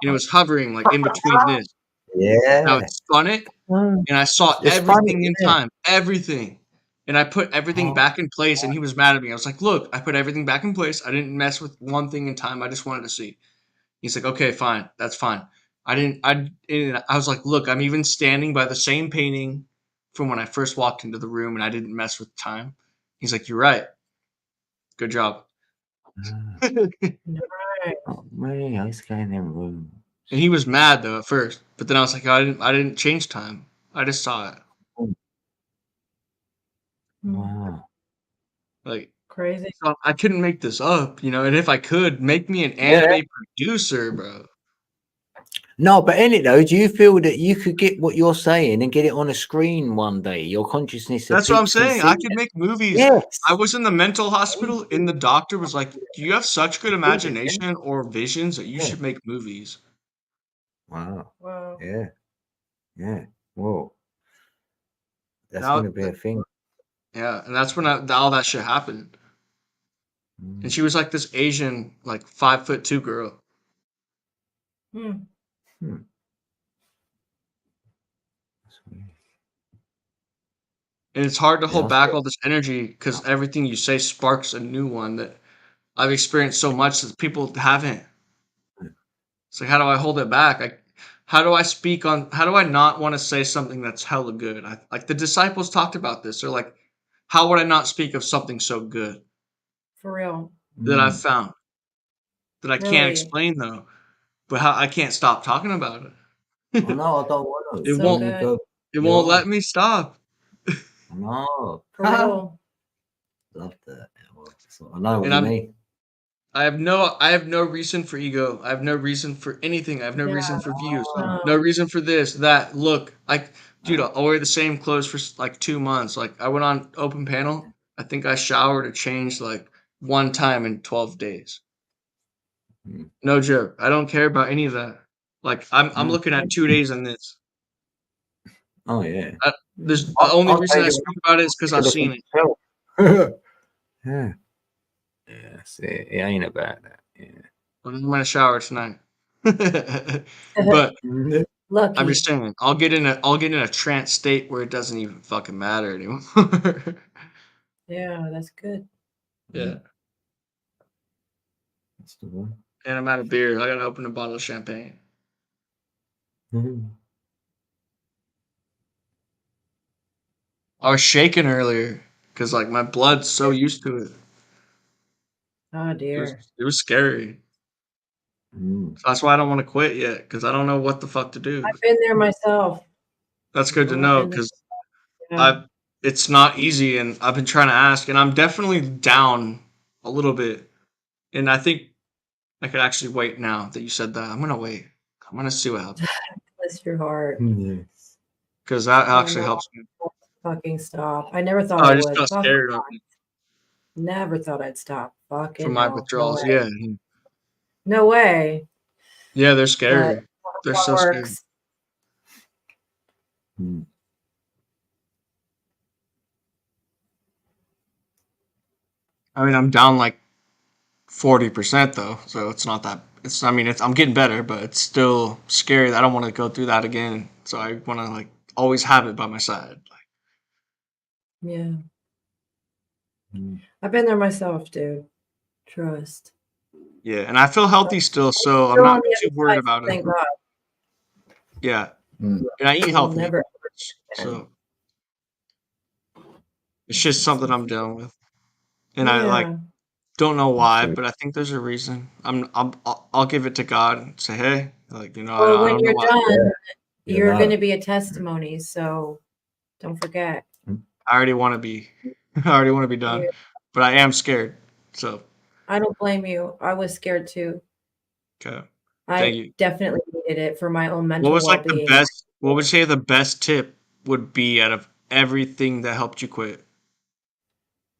And it was hovering like in between this. Now Yeah. it spun it, Mm. and I saw It's funny, everything in isn't it? time, everything. And I put everything Oh, back in place, and he was mad at me. I was like, "Look, I put everything back in place. I didn't mess with one thing in time. I just wanted to see." He's like, "Okay, fine, that's fine." I was like, look, I'm even standing by the same painting from when I first walked into the room, and I didn't mess with time. He's like, you're right. Good job. Ah, And oh, man, I used to go in them rooms. he was mad though at first, but then I was like, I didn't change time. I just saw it. Wow. Like, Crazy. so I couldn't make this up, you know. And if I could, make me an Yeah. anime producer, bro. No, but in it though, do you feel that you could get what you're saying and get it on a screen one day? Your consciousness of That's what I'm peeps can saying. see I could it. make movies. Yes. I was in the mental hospital, and the doctor was like, "Do you have such good Yeah. imagination or visions that you Yeah. should make movies?" Wow. Wow. Yeah. Yeah. Whoa. That's Now, gonna be a thing. yeah, and that's when all that shit happened. And Mm. she was like this Asian, like 5'2" girl. Hmm. Hmm. That's weird. And it's hard to Yeah, hold back all this energy because everything you say sparks a new one that I've experienced so much that people haven't. It's like, how do I hold it back? How do I speak on? How do I not want to say something that's hella good? Like the disciples talked about this. They're like, how would I not speak of something so good For real. that I've Mm. found that I can't Really. explain though, but how I can't stop talking about it. Oh no, I don't want to. It So won't. You good. go. It You won't are. let me stop. No. For real. Love that. Well, so I know what And you mean. I have no reason for ego. I have no reason for anything. I have no Yeah. reason for views. Ah, No reason for this, that. Look, dude, ah, I'll wear the same clothes for like 2 months. Like I went on open panel. I think I showered or changed like one time in 12 days. mm. No joke. I don't care about any of that. Like I'm Ah. looking at 2 days in this. Oh yeah. I, Hmm. there's the only I'll reason tell I you speak about it is because I've what seen it. myself. Yeah. Yeah. See, it ain't about that. Yeah. But I'm gonna shower tonight. But I'm just Lucky. saying, I'll get in a trance state where it doesn't even fucking matter anymore. Yeah, that's good. Yeah. That's the one. And I'm out of beer. I gotta open a bottle of champagne. Mhm. I was shaking earlier because like my blood's so used to it. Oh dear. It was scary. Mm. So that's why I don't want to quit yet because I don't know what the fuck to do. I've been there myself. That's good to I've know been there. because Yeah. I it's not easy and I've been trying to ask and I'm definitely down a little bit. And I think I could actually wait now that you said that. I'm gonna wait. I'm gonna see what happens Bless your heart. Yes. because that Oh actually no. helps me. Fucking stop. I never thought Oh, I I just would. got Fuck. scared of it Never thought I'd stop. from Fucking my hell. No withdrawals. way. Yeah, No way. yeah, they're But scary. They're what so scary. works. Mm. I mean, I'm down like 40% though, so it's not that. It's. I mean, it's. I'm getting better, but it's still scary. I don't want to go through that again. So I want to like always have it by my side. Like, Yeah. Mm. I've been there myself, dude. Trust. yeah, and I feel healthy still, so I'm Still on not the too other worried side, so about it. thank God. Yeah, Mm. and I eat I'll healthy, never again. so it's just something I'm dealing with, and I like Yeah. don't know why, So, but I think there's a reason. I'll give it to God and say, hey, like Well, I when don't know you're why. done, you you're going to know. be a testimony. So don't forget. I already want to be, I already want to be done, Yeah. but I am scared. So I don't blame you. I was scared too. okay, I thank you. definitely needed it for my own What mental was like the well-being. best? What would you say the best tip would be out of everything that helped you quit,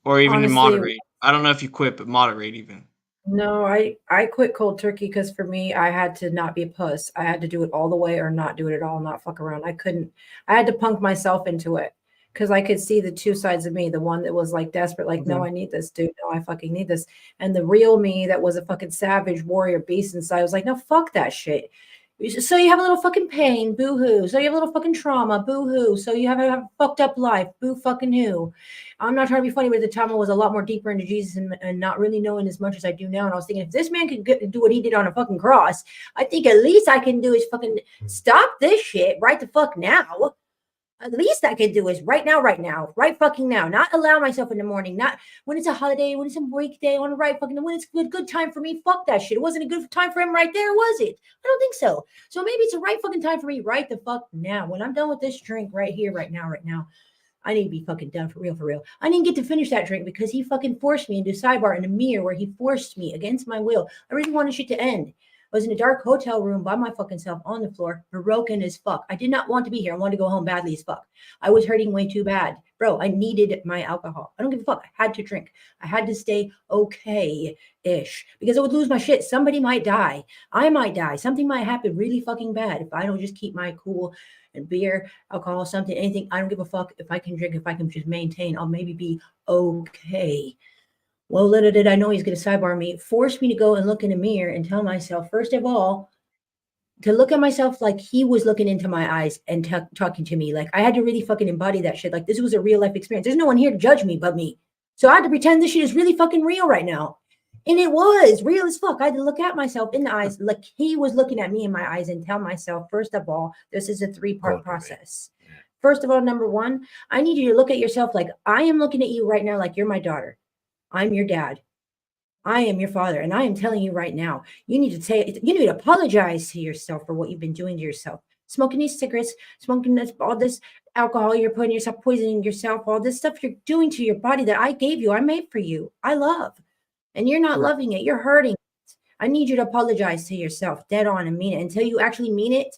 or even to Honestly, moderate? I don't know if you quit, but moderate even. no, I quit cold turkey because for me, I had to not be a puss. I had to do it all the way or not do it at all, not fuck around. I couldn't. I had to punk myself into it because I could see the two sides of me. The one that was like desperate, like, no, I need this, dude. No, I fucking need this. And the real me that was a fucking savage warrior beast inside was like, no, fuck that shit. So you have a little fucking pain, boo hoo. So you have a little fucking trauma, boo hoo. So you have a fucked up life, boo fucking who. I'm not trying to be funny, but at the time I was a lot more deeper into Jesus and not really knowing as much as I do now. And I was thinking, if this man could do what he did on a fucking cross, I think at least I can do is fucking stop this shit right the fuck now. At least I can do is right now, right fucking now. Not allow myself in the morning, not when it's a holiday, when it's a weekday, on the right fucking, when it's a good time for me. Fuck that shit. It wasn't a good time for him right there, was it? I don't think so. So maybe it's a right fucking time for me right the fuck now. When I'm done with this drink right here, right now, I need to be fucking done for real, for real. I didn't get to finish that drink because he fucking forced me into a sidebar in a mirror where he forced me against my will. I really wanted shit to end. I was in a dark hotel room by my fucking self on the floor, broken as fuck. I did not want to be here. I wanted to go home badly as fuck. I was hurting way too bad. Bro, I needed my alcohol. I don't give a fuck. I had to drink. I had to stay okay-ish because I would lose my shit. Somebody might die. I might die. Something might happen really fucking bad if I don't just keep my cool and beer, alcohol, something, anything. I don't give a fuck if I can drink, if I can just maintain. I'll maybe be okay. Well, little did I know he's going to sidebar me, force me to go and look in the mirror and tell myself, first of all, to look at myself like he was looking into my eyes and talking to me. Like I had to really fucking embody that shit. Like this was a real life experience. There's no one here to judge me but me. So I had to pretend this shit is really fucking real right now. And it was real as fuck. I had to look at myself in the eyes like he was looking at me in my eyes and tell myself, first of all, this is a 3-part process. First of all, number one, I need you to look at yourself like I am looking at you right now like you're my daughter. I'm your dad. I am your father. And I am telling you right now, you need to apologize to yourself for what you've been doing to yourself. Smoking these cigarettes, smoking all this alcohol, you're putting yourself, poisoning yourself, all this stuff you're doing to your body that I gave you, I made for you, I love. And you're not loving it. You're hurting it. I need you to apologize to yourself dead on and mean it. Until you actually mean it,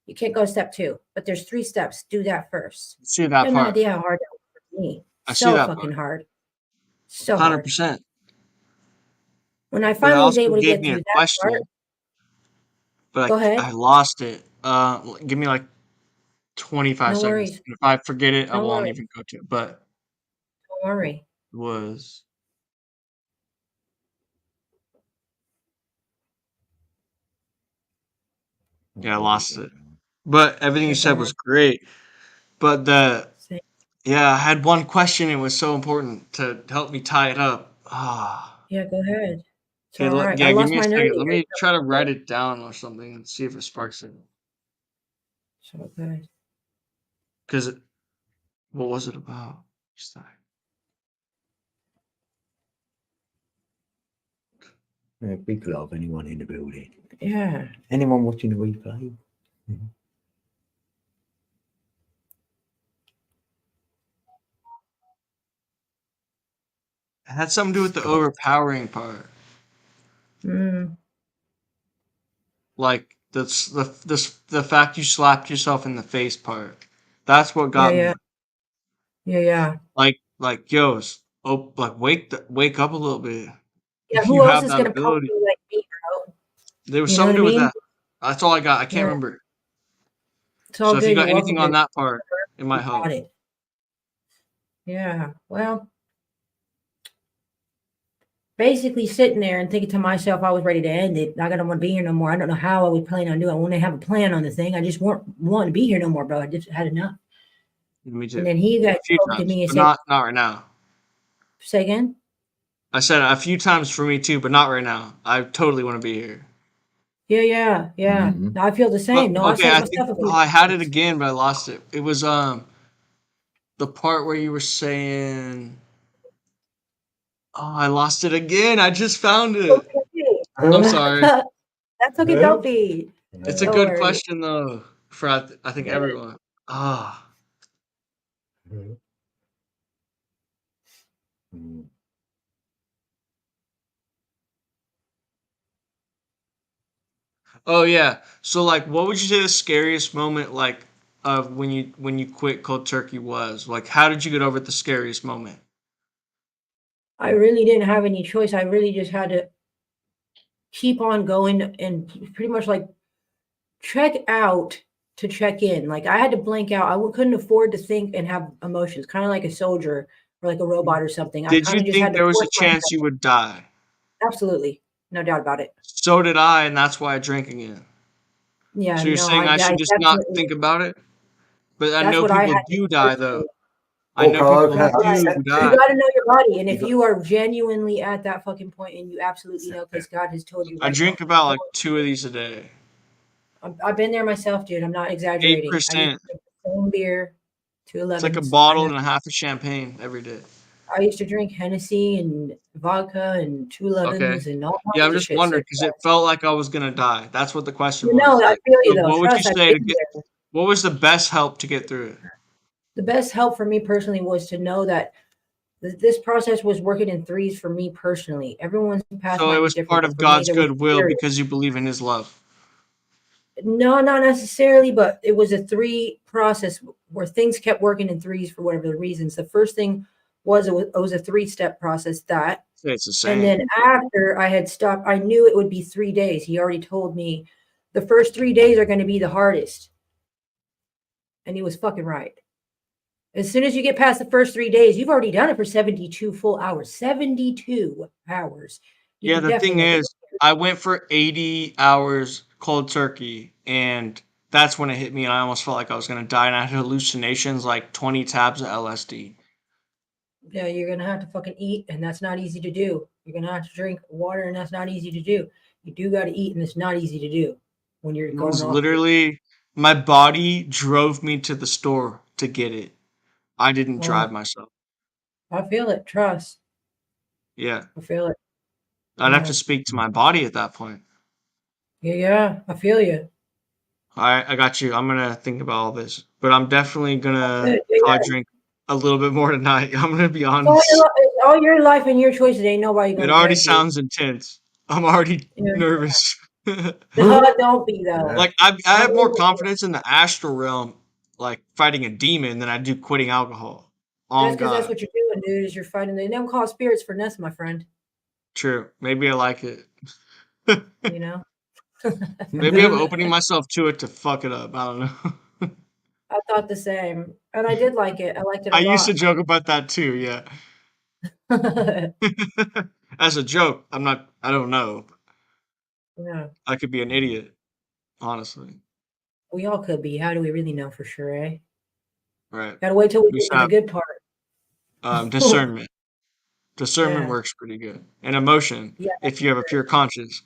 you can't go to step 2. But there's 3 steps. Do that first. See that You have no part. idea how hard that was for me. I see So that fucking part. hard. So hard. 100%. When I But it finally was also able to gave get me a through that part, question, but go ahead. I lost it. Give me like 25 No seconds. worries. And if I forget it, I No won't worries. even go to it. But Don't worry. it was I lost it. But everything you You're said fine. was great. But Say- I had one question. It was so important to help me tie it up. Ah. Yeah, go ahead. It's Okay, all right. I yeah, give lost me a mine second. earlier. Let me try to write it down or something and see if it sparks it. So good. Because what was it about? Big love, anyone in the building. Yeah. Anyone watching the replay? It had something to do with the overpowering part. Mm. Like the fact you slapped yourself in the face part. That's what got Yeah. me. Yeah. Like yo, like wake up a little bit. Yeah. You Who else have is that gonna pump ability. you like me, bro? There was You know something what to I do with mean? that. That's all I got. I can't Yeah. remember. It's all So if you good. got You're welcome anything on to that part, it might got help. it. Yeah. Well, basically sitting there and thinking to myself, I was ready to end it. I don't want to be here no more. I don't know how I was planning on doing it. I want to have a plan on the thing. I just weren't wanting to be here no more, bro. I just had enough. Me too. And then he got A few spoke to times, me and but said, not right now. say again? I said a few times for me too, but not right now. I totally want to be here. Yeah. Mhm. I feel the But same. No, I okay, said it I think myself a few I had it times. again, but I lost it. It was the part where you were saying, oh, I lost it again. I just found it. I'm sorry. That's okay, don't be. It's a Don't good worry. question though for I think everyone. Ah. Mm. Oh yeah. So like, what would you say the scariest moment like of when you quit cold turkey was? Like, how did you get over the scariest moment? I really didn't have any choice. I really just had to keep on going and pretty much like check out to check in. Like I had to blank out. Couldn't afford to think and have emotions, kind of like a soldier or like a robot or something. I Did kind you of just think had to there was a force myself. chance you would die? Absolutely. No doubt about it. So did I, and that's why I drank again. Yeah, So you're no, saying I I should just not definitely. think about it? But I That's know what I people had to do do die though. personally. I know Okay, people okay, That's who right. do accept You die. got to know your body, and You if got you are genuinely at that fucking point, and you absolutely know, accept because it. God has told you I right drink now. about like 2 of these a day. I've been there myself, dude. I'm not exaggerating. I used 8%. to drink the same beer, It's like a 211s. bottle and a half of champagne every day. I used to drink Hennessy and vodka and Okay. 211s and all Yeah, I'm kinds of just shit. So wondering because it felt like I was gonna die. That's what the question you know, was. I Like, feel you so though. what would you Trust, I've say to been get? there. What was the best help to get through it? The best help for me personally was to know that this process was working in threes for me personally. Everyone's path So it might be was different, part but of for me, God's there was goodwill spirit. because you believe in His love. No, not necessarily, but it was a three process where things kept working in threes for whatever the reasons. The first thing was it was a 3-step process that, Say it's the and same. then after I had stopped, I knew it would be 3 days. He already told me the first 3 days are going to be the hardest, and he was fucking right. As soon as you get past the first 3 days, you've already done it for 72 full hours. 72 hours. You Yeah, can the definitely thing make it. is, I went for 80 hours cold turkey, and that's when it hit me, and I almost felt like I was gonna die, and I had hallucinations like 20 tabs of LSD. Yeah, you're gonna have to fucking eat, and that's not easy to do. You're gonna have to drink water, and that's not easy to do. You do got to eat, and it's not easy to do when you're It going was off. literally my body drove me to the store to get it. I didn't drive Well, myself. I feel it. Trust. Yeah, I feel it. I'd have to Yeah. speak to my body at that point. Yeah. Yeah. I feel you. I got you. I'm gonna think about all this, but I'm definitely gonna Yeah, yeah, probably yeah. drink a little bit more tonight. I'm gonna be It's honest. all your life and your choices. Ain't nobody It gonna already judge you. sounds intense. I'm already You know? nervous. No, don't be though. Yeah. Like I I have more mean, confidence in the astral realm, like fighting a demon, than I do quitting alcohol. that's On because that's God, what you're doing, dude. Is you're fighting. They don't call spirits for nothing, my friend. true. Maybe I like it. You know. Maybe I'm opening myself to it to fuck it up. I don't know. I thought the same, and I did like it. I liked it I a used to lot. joke about that too. Yeah, as a joke. I'm not. I don't know. Yeah, I could be an idiot, honestly. we all could be. How do we really know for sure, eh? Right. Gotta wait till we We get should to the have good part. discernment. Discernment Yeah, works pretty good. And emotion. yeah, If you have a pure conscience,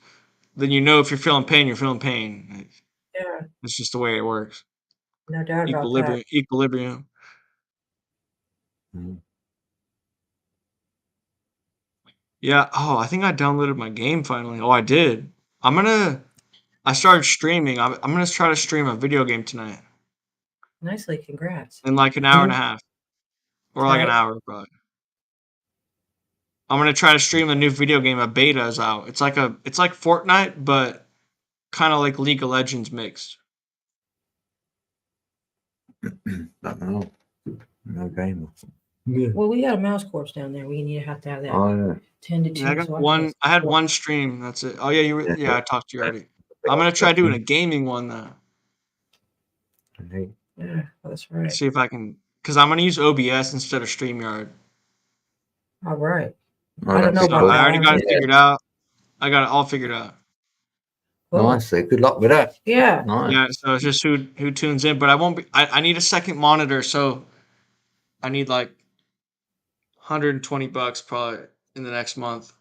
then you know if you're feeling pain, you're feeling pain. yeah. It's just the way it works. No doubt about that. Equilibrium. Equilibrium. Mm. Yeah. Oh, I think I downloaded my game finally. Oh, I did. I'm gonna. I started streaming. I'm gonna try to stream a video game tonight Nicely, congrats. in like an hour and a half, or like an Tight. hour probably. I'm gonna try to stream a new video game. A beta is out. It's like Fortnite, but kind of like League of Legends mixed. Don't know. No gamer. Yeah. Well, we got a mouse corpse down there. We need to have that Oh, yeah. 10 to Yeah, I 2. got So I can one. I had one stream. That's it. Oh yeah, you were. Yeah, I talked to you already. I'm gonna try doing a gaming one though. Yeah, that's right. See if I can, because I'm gonna use OBS instead of StreamYard. All right. Oh, I don't know that'd So be about cool. I that. I already got it haven't. figured out. I got it all figured out. Cool. Nicely. Good luck with that. Yeah. Nice. Yeah, so it's just who tunes in, but I won't be. I need a second monitor, so I need like $120 probably in the next month.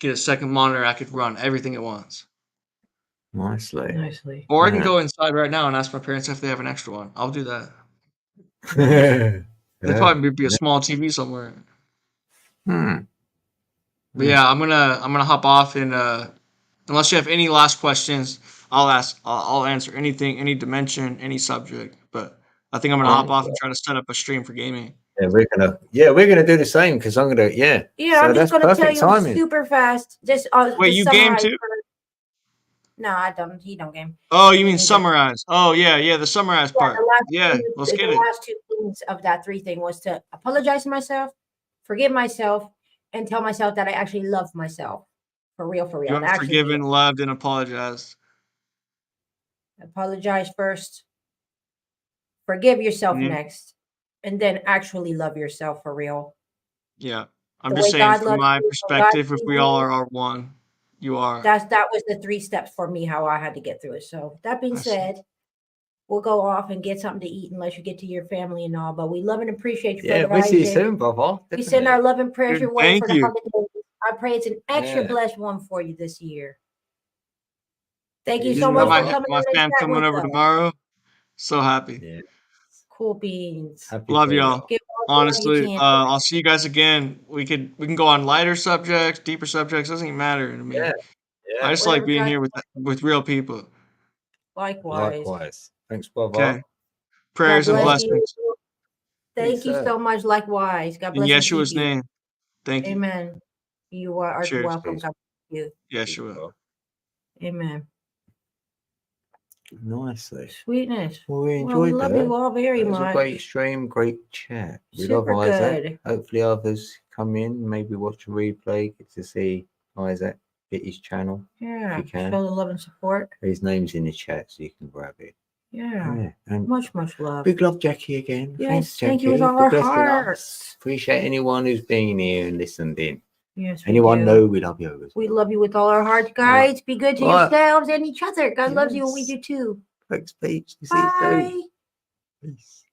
Get a second monitor, I could run everything at once. Nicely. Nicely. Or I can Yeah. go inside right now and ask my parents if they have an extra one. I'll do that. Yeah. There'll probably be a small TV somewhere. Hmm. But yeah, I'm gonna hop off and unless you have any last questions, I'll answer anything, any dimension, any subject. But I think I'm gonna hop off and try to set up a stream for gaming. Yeah, we're gonna do the same because I'm gonna Yeah, So I'm just that's gonna tell perfect you timing. super fast. Just Wait, just you game summarize. too? No, I don't. He don't game. Oh, you Me mean neither. summarize? Oh yeah, the summarize Yeah, part. Yeah, let's get the it. last two things of that 3 thing was to apologize to myself, forgive myself, and tell myself that I actually love myself. For real, for real. You And are actually mean forgiven, it. loved, and apologized. Apologize first, forgive yourself Mhm. next, and then actually love yourself for real. Yeah, I'm The just way saying God from loves my you, how God perspective, if sees we all you. are one, You are. that was the 3 steps for me, how I had to get through it. So that being I see. said, we'll go off and get something to eat unless you get to your family and all. But we love and appreciate you, Yeah, Brother we'll see you Isaac. soon, brother. We send our love and prayers Dude, your way thank for the you. holidays. I pray it's an extra Yeah. blessed one for you this year. Thank you You so too, much Got for brother. coming my on and fam chatting coming with over us. tomorrow. So happy. Yeah. Cool beans. Happy Love days. y'all. Give all the love you Honestly, can. I'll see you guys again. We can go on lighter subjects, deeper subjects. Doesn't even matter to me. Yeah. I Yeah. just like Whatever being God, here with real people. likewise. Likewise. Thanks, brother. Okay. God Prayers and bless you. blessings Thank Peace you out. so much. Likewise. God in bless and keep Yeshua's you. name. Thank you. Amen. You are Cheers. welcome. Peace. God bless you. Peace, Yeshua. bro. Amen. Nicely. Sweetness. Well, we Well, we enjoyed love that. you all very It was a much. great stream, great chat. We love Super Isaac. good. Hopefully others come in, maybe watch a replay, get to see Isaac, get his channel. Yeah. If you can. Show the love and support. His name's in the chat, so you can grab it. Yeah. Yeah. And Much love. big love, Jackie, again. Yes, Thanks, thank Jackie, you with all for our blessing hearts. us. Appreciate anyone who's been here and listened in. Yes, we Anyone do. know we love you as We well. love you with all our hearts, guys. Be good to All right. yourselves and each other. God loves you and we Yes. do too. Thanks, Peeps. See you soon. Bye. Peace.